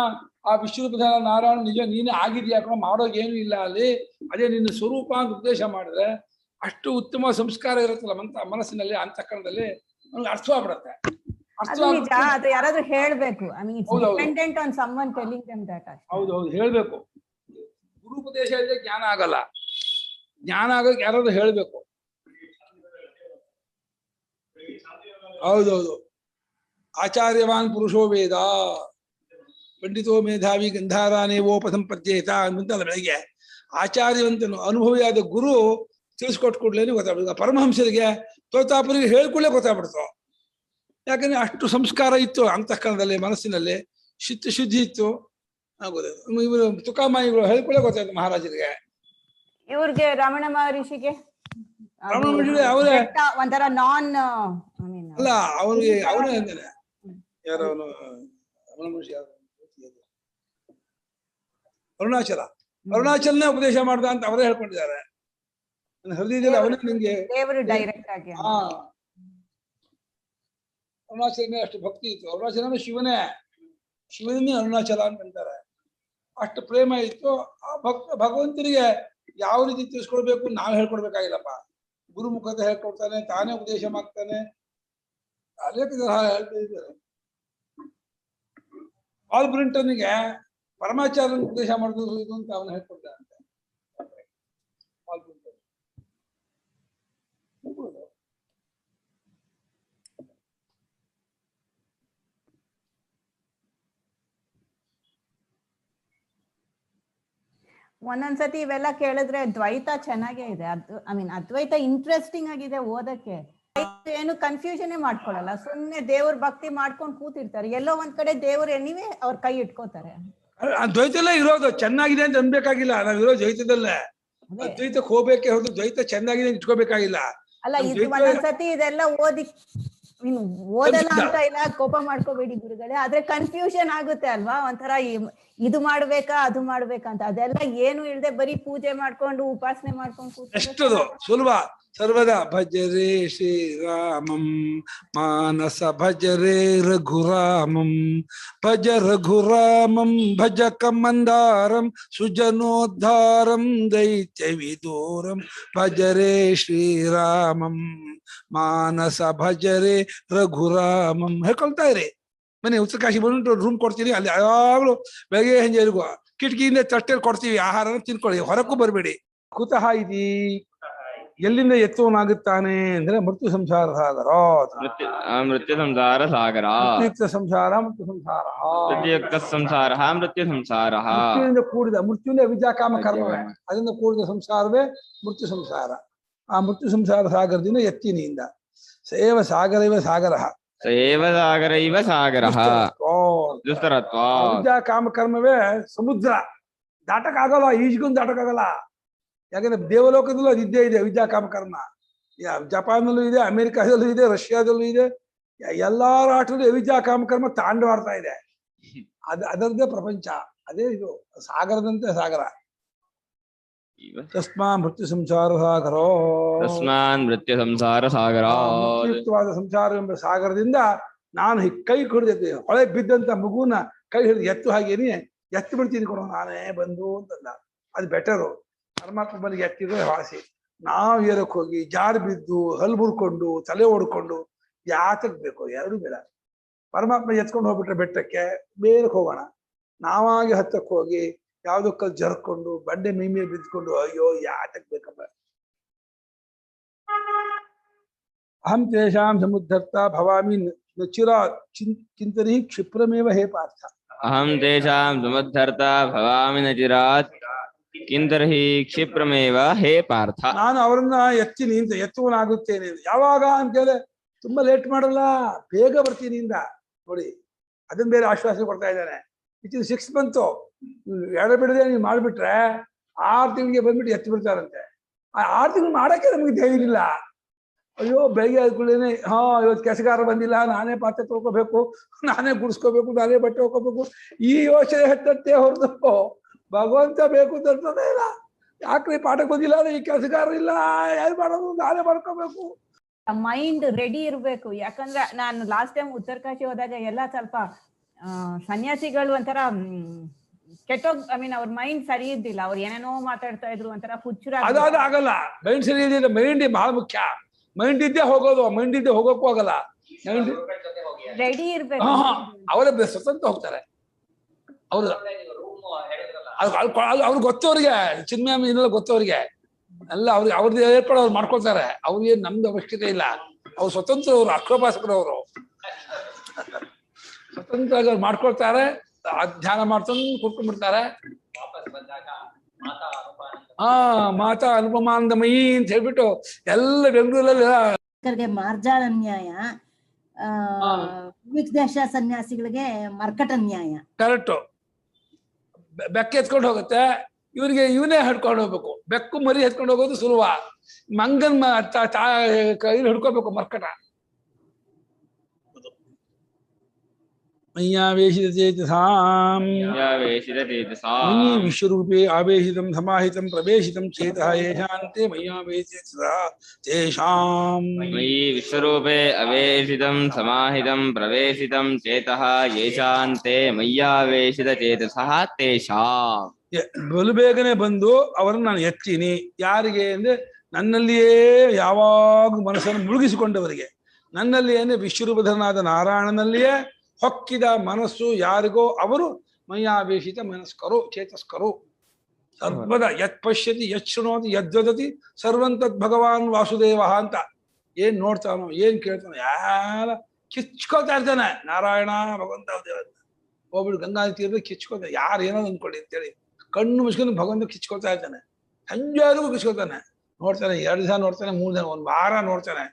ಆ ವಿಶ್ವರೂಪಧರ ನಾರಾಯಣ ನಿಜ ನೀನೇ ಆಗಿದ್ಯಾ ಮಾಡೋಗೇನು ಇಲ್ಲ ಅಲ್ಲಿ, ಅದೇ ನಿನ್ನ ಸ್ವರೂಪ ಅಂತ ಉದ್ದೇಶ ಮಾಡಿದ್ರೆ ಅಷ್ಟು ಉತ್ತಮ ಸಂಸ್ಕಾರ ಇರುತ್ತಲ್ಲ ಮನಸ್ಸಿನಲ್ಲಿ, ಅಂತಃಕರಣದಲ್ಲಿ ಅವ್ನಿಗೆ ಅರ್ಥವಾಗ್ಬಿಡತ್ತೆ. ಯಾರಾದ್ರೂ ಹೇಳ್ಬೇಕು. ಹೌದು ಹೇಳ್ಬೇಕು. ಗುರುಪದೇಶ ಇದ್ರೆ ಜ್ಞಾನ ಆಗಲ್ಲ, ಜ್ಞಾನ ಆಗೋಕೆ ಯಾರಾದ್ರೂ ಹೇಳ್ಬೇಕು. ಹೌದೌದು. ಆಚಾರ್ಯವಾನ್ ಪುರುಷೋ ವೇದ ಪಂಡಿತೋ ಮೇಧಾವಿ ಗಂಧಾರಾನೇವೋಪಸಂಪದ್ಯೇತ ಅಂತಲ್ಲ. ಬೆಳಗ್ಗೆ ಆಚಾರ್ಯವಂತನು ಅನುಭವಿಯಾದ ಗುರು ತಿಳಿಸ್ಕೊಟ್ಟು ಕೂಡ್ಲೇನೆ ಗೊತ್ತಾಗ್ಬಿಡ್ತು. ಪರಮಹಂಸರಿಗೆ ತೋತಾಪುರಿಗೆ ಹೇಳ್ಕೊಳ್ಳೇ ಗೊತ್ತಾಗ್ಬಿಡ್ತು. ಯಾಕಂದ್ರೆ ಅಷ್ಟು ಸಂಸ್ಕಾರ ಇತ್ತು ಅಂತಃಕರಣದಲ್ಲಿ, ಮನಸ್ಸಿನಲ್ಲಿ ಶುದ್ಧಿ ಇತ್ತು. ಇವರು ತುಕಾಮಾಯಿಗಳು ಹೇಳ್ಕೊಳ್ಳೇ ಗೊತ್ತಾಯ್ತು ಮಹಾರಾಜರಿಗೆ. ಇವ್ರಿಗೆ ರಮಣ ಮಹರ್ಷಿಗೆ ರಮಣ ಮಹರ್ಷಿಗೆ ಅವರೇ ಒಂಥರ ನಾನ್ ಅಲ್ಲ, ಅವ್ರಿಗೆ ಅವನೇ ಅಂತಾನೆ. ಯಾರು ಅವನು ರಮಣ ಮಹರ್ಷಿ? ಯಾರು? ಅರುಣಾಚಲನೇ ಉಪದೇಶ ಮಾಡ್ದ ಅಂತ ಅವರೇ ಹೇಳ್ಕೊಂಡಿದ್ದಾರೆ. ನನ್ನ ಹೃದಯದಲ್ಲಿ ಅವನೇ ನಿಂಗೆ ದೇವರು ಡೈರೆಕ್ಟ್ ಆಗಿ. ಅರುಣಾಚಲನೇ ಅಷ್ಟು ಭಕ್ತಿ ಇತ್ತು. ಅರುಣಾಚಲನೇ ಶಿವನೇ ಅರುಣಾಚಲ ಅಂತ ಅಂತಾರೆ. ಅಷ್ಟು ಪ್ರೇಮ ಇತ್ತು. ಆ ಭಗವಂತನಿಗೆ ಯಾವ ರೀತಿ ತಿಳಿಸ್ಕೊಡ್ಬೇಕು ನಾವು ಹೇಳ್ಕೊಡ್ಬೇಕಾಗಿಲ್ಲಪ್ಪ. ಗುರುಮುಖದ ಹೇಳ್ಕೊಡ್ತಾನೆ, ತಾನೇ ಉಪದೇಶ ಮಾಡ್ತಾನೆ. ಅನೇಕ ತರಹ ಹೇಳ್ತಾ ಇದ್ದಾರೆ. ಪಾಲ್ ಬ್ರಿಂಟನ್ಗೆ ಪರಮಾಚಾರ್ಯ ಉಪದೇಶ ಮಾಡಿದ್ರು ಇದು ಅಂತ ಅವನು ಹೇಳ್ಕೊಡ್ತಾನಂತೆ. ಪಾಲ್ ಬ್ರಿಂಟನ್ ಒಂದೊಂದ್ಸತಿ ಇವೆಲ್ಲ ಕೇಳಿದ್ರೆ ದ್ವೈತ ಚೆನ್ನಾಗೇ ಇದೆ. ಅದ್ವೈತ ಇಂಟ್ರೆಸ್ಟಿಂಗ್ ಆಗಿದೆ ಓದಕ್ಕೆ. ಏನು ಕನ್ಫ್ಯೂಷನ್ ಮಾಡ್ಕೊಳಲ್ಲ, ಸುಮ್ನೆ ದೇವ್ರ ಭಕ್ತಿ ಮಾಡ್ಕೊಂಡು ಕೂತಿರ್ತಾರೆ. ಎಲ್ಲೋ ಒಂದ್ ಕಡೆ ದೇವ್ರು ಎನಿವೆ ಅವ್ರ ಕೈ ಇಟ್ಕೋತಾರೆ. ದ್ವೈತಲ್ಲೇ ಇರೋದು ಚೆನ್ನಾಗಿದೆ ಅಂತ ಅನ್ಬೇಕಾಗಿಲ್ಲ. ನಾವಿರೋ ದ್ವೈತದಲ್ಲೇ, ಅದ್ವೈತಕ್ಕೆ ಹೋಗ್ಬೇಕೆ ಹೊರತು ದ್ವೈತ ಚೆನ್ನಾಗಿದೆ ಅಂತ ಇಟ್ಕೋಬೇಕಾಗಿಲ್ಲ. ಅಲ್ಲ, ಇದು ಒಂದೊಂದ್ಸತಿ ಇದೆಲ್ಲ ಓದಲ್ಲ ಅಂತ ಇಲ್ಲ, ಕೋಪ ಮಾಡ್ಕೋಬೇಡಿ ಗುರುಗಳೇ. ಆದ್ರೆ ಕನ್ಫ್ಯೂಷನ್ ಆಗುತ್ತೆ ಅಲ್ವಾ, ಒಂಥರ ಇದು ಮಾಡ್ಬೇಕಾ ಅದು ಮಾಡ್ಬೇಕಾ ಅಂತ. ಅದೆಲ್ಲ ಏನು ಇಲ್ದೆ ಬರೀ ಪೂಜೆ ಮಾಡ್ಕೊಂಡು ಉಪಾಸನೆ ಮಾಡ್ಕೊಂಡು ಎಷ್ಟದು ಸುಲಭ. ಸರ್ವದಾ ಭಜರೇ ಶ್ರೀರಾಮಂ ಮಾನಸ ಭಜರೇ ರಘುರಾಮಂ ಭಜ ರಘುರಾಮಂ ಭಜ ಕಮಂದಾರಂ ಸುಜನೋದ್ಧಾರಂ ದೈತ್ಯ ವಿದೂರಂ ಭಜರೇ ಶ್ರೀರಾಮಂ ಮಾನಸ ಭಜರೇ ರಘುರಾಮಂ ಹೇಳ್ಕೊಳ್ತಾ ಇರಿ. ಮನೆ ಉತ್ತರಕಾಶಿ ಬಂದ್ಬಿಟ್ಟು ರೂಮ್ ಕೊಡ್ತೀನಿ, ಅಲ್ಲಿ ಯಾವಾಗಲೂ ಬೆಳಗ್ಗೆ ಸಂಜೆವರೆಗೂ ಕಿಟಕಿಯಿಂದ ತಟ್ಟೆಯಲ್ಲಿ ಕೊಡ್ತೀವಿ, ಆಹಾರನ ತಿನ್ಕೊಳ್ಳಿ, ಹೊರಕ್ಕೂ ಬರಬೇಡಿ. ಕುತಃ ಇದಿ, ಎಲ್ಲಿಂದ ಎತ್ತುವನಾಗುತ್ತಾನೆ ಅಂದ್ರೆ ಮೃತ್ಯು ಸಂಸಾರ ಸಾಗರ. ಮೃತ್ಯು ಸಂಸಾರ ಸಾಗರ. ಮೃತ್ಯುಯುಕ್ತ ಸಂಸಾರ ಮೃತ್ಯು ಸಂಸಾರ. ಮೃತ್ಯುಯುಕ್ತ ಸಂಸಾರ ಮೃತ್ಯು ಸಂಸಾರ. ಮೃತ್ಯುವಿಂದ ಕೂಡಿದ, ಮೃತ್ಯುವಿನ ವಿಜಾಕಾಮ ಕರ್ಮವೇ, ಅದರಿಂದ ಕೂಡಿದ ಸಂಸಾರವೇ ಮೃತ್ಯು ಸಂಸಾರ. ಆ ಮೃತ್ಯು ಸಂಸಾರ ಸಾಗರದಿಂದ ಎತ್ತಿನಿಂದ ಸೇವ ಸಾಗರ ಇವ ಸಾಗರ. ಸೇವ ಸಾಗರ ಇವ ಸಾಗರ. ದುಸ್ತರತ್ವ. ವಿಜಾಕಾಮ ಕರ್ಮವೇ ಸಮುದ್ರ. ದಾಟಕ್ಕಾಗಲ್ಲ, ಈಜ್ಗೊಂದು ದಾಟಕ್ಕಾಗಲ್ಲ. ಯಾಕಂದ್ರೆ ದೇವಲೋಕದಲ್ಲೂ ಅದು ಇದ್ದೇ ಇದೆ ವಿದ್ಯಾಕಾಮ ಕರ್ಮ. ಜಪಾನ್ನಲ್ಲೂ ಇದೆ, ಅಮೆರಿಕಾದಲ್ಲೂ ಇದೆ, ರಷ್ಯಾದಲ್ಲೂ ಇದೆ. ಎಲ್ಲಾ ರಾಷ್ಟ್ರದಲ್ಲೂ ವಿದ್ಯಾಕಾಮ ಕರ್ಮ ತಾಂಡವಾಡ್ತಾ ಇದೆ. ಅದರದ್ದೇ ಪ್ರಪಂಚ. ಅದೇ ಇದು ಸಾಗರದಂತೆ ಸಾಗರ. ತಸ್ಮಾ ಮೃತ್ಯು ಸಂಸಾರ ಸಾಗರೋ. ತಸ್ಮಾನ್ ಮೃತ್ಯು ಸಂಸಾರ ಸಾಗರ. ಮೃತ್ಯುಯುಕ್ತವಾದ ಸಂಸಾರ ಎಂಬ ಸಾಗರದಿಂದ ನಾನು ಕೈ ಹಿಡಿದಿದ್ದೆ. ಹೊಳೆ ಬಿದ್ದಂತ ಮಗುನ ಕೈ ಹಿಡಿದು ಎತ್ತು ಹಾಗೇನಿ ಎತ್ತು ಬಿಡ್ತೀನಿ ಕೊಡೋ ನಾನೇ ಬಂದು ಅಂತಂದ. ಅದು ಬೆಟರು. ಪರಮಾತ್ಮ ಬಂದಿಗೆ ಎತ್ತಿದ್ರೆ ವಾಸಿ. ನಾವು ಏರಕ್ಕೆ ಹೋಗಿ ಜಾರು ಬಿದ್ದು ಹಲ್ಲು ಮುರ್ಕೊಂಡು ತಲೆ ಓಡ್ಕೊಂಡು ಯಾತಕ್ ಬೇಕು? ಎರಡು ಬೇಡ. ಪರಮಾತ್ಮ ಎತ್ಕೊಂಡು ಹೋಗ್ಬಿಟ್ರೆ ಬೆಟ್ಟಕ್ಕೆ ಬೇರಕ್ಕೆ ಹೋಗೋಣ. ನಾವಾಗಿ ಹತ್ತಕ್ಕೆ ಹೋಗಿ ಯಾವ್ದಕ್ಕಲ್ಲಿ ಜರ್ಕೊಂಡು ಬಂಡೆ ಮೈ ಮೇಲೆ ಬಿದ್ಕೊಂಡು ಅಯ್ಯೋ ಯಾತಕ್ ಬೇಕಪ್ಪ. ಅಹಂ ತೇಷಾಂ ಸಮುದ್ಧರ್ತ ಭವಾಮಿ ನಚಿರಾತ್ ಚಿಂತನಿ ಕ್ಷಿಪ್ರಮೇವ ಹೇ ಪಾರ್ಥ. ಅಹಂ ತೇಷಾಂ ಸಮುದ್ಧರ್ತ ಭವಾಮಿ ನಚಿರಾತ್ ಕಿಂತರ್ಹಿ ಕ್ಷಿಪ್ರಮೇವ ಹೇ ಪಾರ್ಥ. ನಾನು ಅವರನ್ನ ಎತ್ತೀನಿ ಅಂತ ಎತ್ತುವನಾಗುತ್ತೇನೆ. ಯಾವಾಗ ಅಂತ ಕೇಳಿದ್ರೆ ತುಂಬಾ ಲೇಟ್ ಮಾಡಲ್ಲ, ಬೇಗ ಬರ್ತೀನಿ ಇಂದ ನೋಡಿ. ಅದನ್ನ ಬೇರೆ ಆಶ್ವಾಸ ಕೊಡ್ತಾ ಇದ್ದಾನೆ. ಇದು 6 months ಎಡ ಬಿಡದೆ ನೀವು ಮಾಡ್ಬಿಟ್ರೆ 6 ತಿಂಗಳಿಗೆ ಬಂದ್ಬಿಟ್ಟು ಎತ್ತು ಬಿಡ್ತಾರಂತೆ. ಆ 6 ತಿಂಗಳು ಮಾಡಕ್ಕೆ ನಮಗೆ ಧೈರ್ಯ ಇಲ್ಲ. ಅಯ್ಯೋ ಬೆಳಗ್ಗೆ ಆದ್ಕೊಳ್ಳೇನೆ ಇವತ್ತು ಕೆಲಸಗಾರ ಬಂದಿಲ್ಲ, ನಾನೇ ಪಾತ್ರೆ ತೊಳ್ಕೋಬೇಕು, ನಾನೇ ಗುಡಿಸ್ಕೋಬೇಕು, ನಾನೇ ಬಟ್ಟೆ ಹೋಗ್ಕೋಬೇಕು, ಈ ಯೋಚನೆ ಹತ್ತತ್ತೆ ಹೊರದು ಭಗವಂತ ಬೇಕು ತರ್ತದೇ ಇಲ್ಲ. ಯಾಕ್ರಿ ಪಾಠಕ್ಕೆ ಬಂದಿಲ್ಲ, ಈ ಕೆಲಸಗಾರ ಇಲ್ಲ, ಯಾರು ಮಾಡೋದು, ನಾನೇ ಮಾಡ್ಕೋಬೇಕು. ಮೈಂಡ್ ರೆಡಿ ಇರ್ಬೇಕು. ಯಾಕಂದ್ರೆ ನಾನು ಲಾಸ್ಟ್ ಟೈಮ್ ಉತ್ತರಕಾಶಿ ಹೋದಾಗ ಎಲ್ಲ ಸ್ವಲ್ಪ ಸನ್ಯಾಸಿಗಳು ಒಂಥರ ಕೆಟ್ಟೋಗ್ ಅವ್ರ ಮೈಂಡ್ ಸರಿ ಇದ್ದಿಲ್ಲ. ಅವ್ರು ಏನೇನೋ ಮಾತಾಡ್ತಾ ಇದ್ರು, ಒಂಥರ ಹುಚ್ಚರ. ಅದಾದ ಆಗಲ್ಲ. ಮೈಂಡ್ ಸರಿ ಇದೆ, ಮೈಂಡ್ ಬಹಳ ಮುಖ್ಯ. ಮೈಂಡ್ ಇದ್ದೇ ಹೋಗೋದು, ಮೈಂಡ್ ಇದ್ದೇ ಹೋಗೋಕ್ಕೂ ಆಗಲ್ಲ. ರೆಡಿ ಇರ್ಬೇಕು. ಅವರೇ ಸ್ವತಂತ್ರ ಹೋಗ್ತಾರೆ. ಅವ್ರಿಗೆ ಗೊತ್ತವ್ರಿಗೆ, ಚಿನ್ಮಯ ಇನ್ನೆಲ್ಲ ಗೊತ್ತವ್ರಿಗೆ ಎಲ್ಲ ಅವ್ರಿಗೆ ಅವ್ರದ್ದು ಹೇಳ್ಕೊಂಡು ಅವ್ರು ಮಾಡ್ಕೊಳ್ತಾರೆ. ಅವ್ರಿಗೆ ನಮ್ದು ಅವಶ್ಯಕತೆ ಇಲ್ಲ. ಅವ್ರು ಸ್ವತಂತ್ರವರು, ಅಕ್ರೋಪಾಸಕರವರು. ಸ್ವತಂತ್ರ ಮಾಡ್ಕೊಳ್ತಾರೆ, ಧ್ಯಾನ ಮಾಡ್ಕೊಂಡು ಕೂತ್ಕೊಂಡ್ಬಿಡ್ತಾರೆ. ವಾಪಸ್ ಬಂದಾಗ ಮಾತಾ ಮಾತಾ ಅನುಪಮಾನಂದಮಯಿ ಅಂತ ಹೇಳ್ಬಿಟ್ಟು ಎಲ್ಲ ಬೆಂಗಳೂರಲ್ಲಿ ಮಾರ್ಜಾಳ ನ್ಯಾಯ, ವಿದೇಶ ಸನ್ಯಾಸಿಗಳಿಗೆ ಮರ್ಕಟ ನ್ಯಾಯ. ಕರೆಕ್ಟು. ಬೆಕ್ಕ ಎತ್ಕೊಂಡು ಹೋಗುತ್ತೆ, ಇವನಿಗೆ ಇವನೇ ಹಡ್ಕೊಂಡು ಹೋಗ್ಬೇಕು. ಬೆಕ್ಕು ಮರಿ ಎತ್ಕೊಂಡು ಹೋಗೋದು ಸುಲಭ, ಮಂಗನ್ ಕೈಲಿ ಹಿಡ್ಕೋಬೇಕು ಮರ್ಕಟ. ಮಯ್ಯಾವೇಶಿತ ಚೇತಸಾಂ ವಿಶ್ವರೂಪೇ ಆವೇಶಿತಂ ಸಮಾಹಿತಂ ಪ್ರವೇಶಿತಂ ಚೇತಃ ಯೇಷಾಂತೆ ಮಯ್ಯಾವೇಶಿತ ತೇಷಾಂ. ಮಯಿ ವಿಶ್ವರೂಪೇ ಅವೇಶಿತಂ ಸಮಾಹಿತಂ ಪ್ರವೇಶಿತಂ ಚೇತಃ ಯೇಷಾಂತೆ ಮಯ್ಯಾವೇಶಿತ ಚೇತಸಃ ತೇಷಾಂ. ಬಲು ಬೇಗನೆ ಬಂದು ಅವರನ್ನು ನಾನು ಎತ್ತೀನಿ. ಯಾರಿಗೆ ಅಂದ್ರೆ ನನ್ನಲ್ಲಿಯೇ ಯಾವಾಗ ಮನಸ್ಸನ್ನು ಮುಳುಗಿಸಿಕೊಂಡವರಿಗೆ, ನನ್ನಲ್ಲಿ ಅಂದ್ರೆ ವಿಶ್ವರೂಪಧರನಾದ ನಾರಾಯಣನಲ್ಲಿಯೇ ಹೊಕ್ಕಿದ ಮನಸ್ಸು ಯಾರಿಗೋ ಅವರು ಮಯ್ಯಾವೇಶಿತ ಮನಸ್ಕರು ಚೇತಸ್ಕರು. ಸರ್ವದ ಯತ್ ಪಶ್ಯತಿ ಯತ್ ಶೃಣೋತಿ ಯದ್ವದತಿ ಸರ್ವಂತದ್ ಭಗವಾನ್ ವಾಸುದೇವ ಅಂತ. ಏನ್ ನೋಡ್ತಾನೋ ಏನ್ ಕೇಳ್ತಾನೋ ಯಾರ ಕಿಚ್ಕೋತಾ ಇರ್ತಾನೆ ನಾರಾಯಣ ಭಗವಂತ ದೇವ. ಹೋಗ್ಬಿಟ್ಟು ಗಂಗಾ ತೀರದ ಕಿಚ್ಕೋತಾನೆ, ಯಾರು ಏನೋ ಅಂದ್ಕೊಳ್ಳಿ ಅಂತೇಳಿ ಕಣ್ಣು ಮುಚ್ಕೊಂಡು ಭಗವಂತ ಕಿಚ್ಕೊಳ್ತಾ ಇರ್ತಾನೆ. ಸಂಜೆವರೆಗೂ ಕಿಚ್ಕೋತಾನೆ. ನೋಡ್ತಾನೆ, 2 ದಿವಸ ನೋಡ್ತಾನೆ, 3 ದಿನ, 1 ವಾರ ನೋಡ್ತಾನೆ.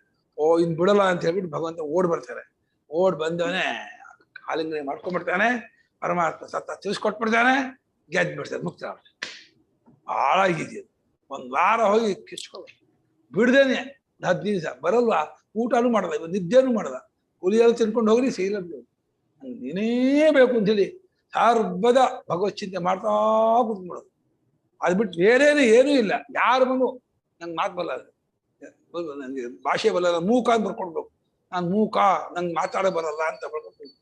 ಇನ್ ಬಿಡಲ್ಲ ಅಂತ ಹೇಳ್ಬಿಟ್ಟು ಭಗವಂತ ಓಡ್ ಬರ್ತಾರೆ. ಓಡ್ ಬಂದವನೇ ಆಲಿಂಗನೆ ಮಾಡ್ಕೊಂಡ್ಬಿಡ್ತಾನೆ. ಪರಮಾತ್ಮ ಸತ್ತ ತಿಳಿಸ್ಕೊಟ್ಬಿಡ್ತಾನೆ, ಗೆದ್ಬಿಡ್ತಾನೆ, ಮುಕ್ತ ಆಗ್ಬಿಡ್ತಾನೆ. ಭಾಳ ಆಗಿದೆಯದು. 1 ವಾರ ಹೋಗಿ ಕಿಚ್ಕೊಳ್ಬೇಕು, ಬಿಡ್ದೇನೆ 15 ದಿವಸ ಬರಲ್ವಾ, ಊಟನೂ ಮಾಡಲ್ಲ, ಇವಾಗ ನಿದ್ದೆನೂ ಮಾಡಲ್ಲ. ಹುಲಿಯೆಲ್ಲ ತಿನ್ಕೊಂಡು ಹೋಗ್ರಿ ಸೀಲ ನೀನೇ ಬೇಕು ಅಂತೇಳಿ ಸರ್ವದ ಭಗವತ್ ಚಿಂತೆ ಮಾಡ್ತಾ ಕೂತ್ಬಿಡೋದು. ಅದು ಬಿಟ್ಟು ಬೇರೇನು ಏನೂ ಇಲ್ಲ. ಯಾರು ಬಂದು ನಂಗೆ ಮಾತು ಬರಲ್ಲ, ನನಗೆ ಭಾಷೆ ಬರಲ್ಲ, ಮೂಕ ಅಂತ ಬರ್ಕೊಡ್ಬೇಕು. ನಾನು ಮೂಕ, ನಂಗೆ ಮಾತಾಡೋ ಬರಲ್ಲ ಅಂತ ಬರ್ಕೊಡ್ಬೇಕು.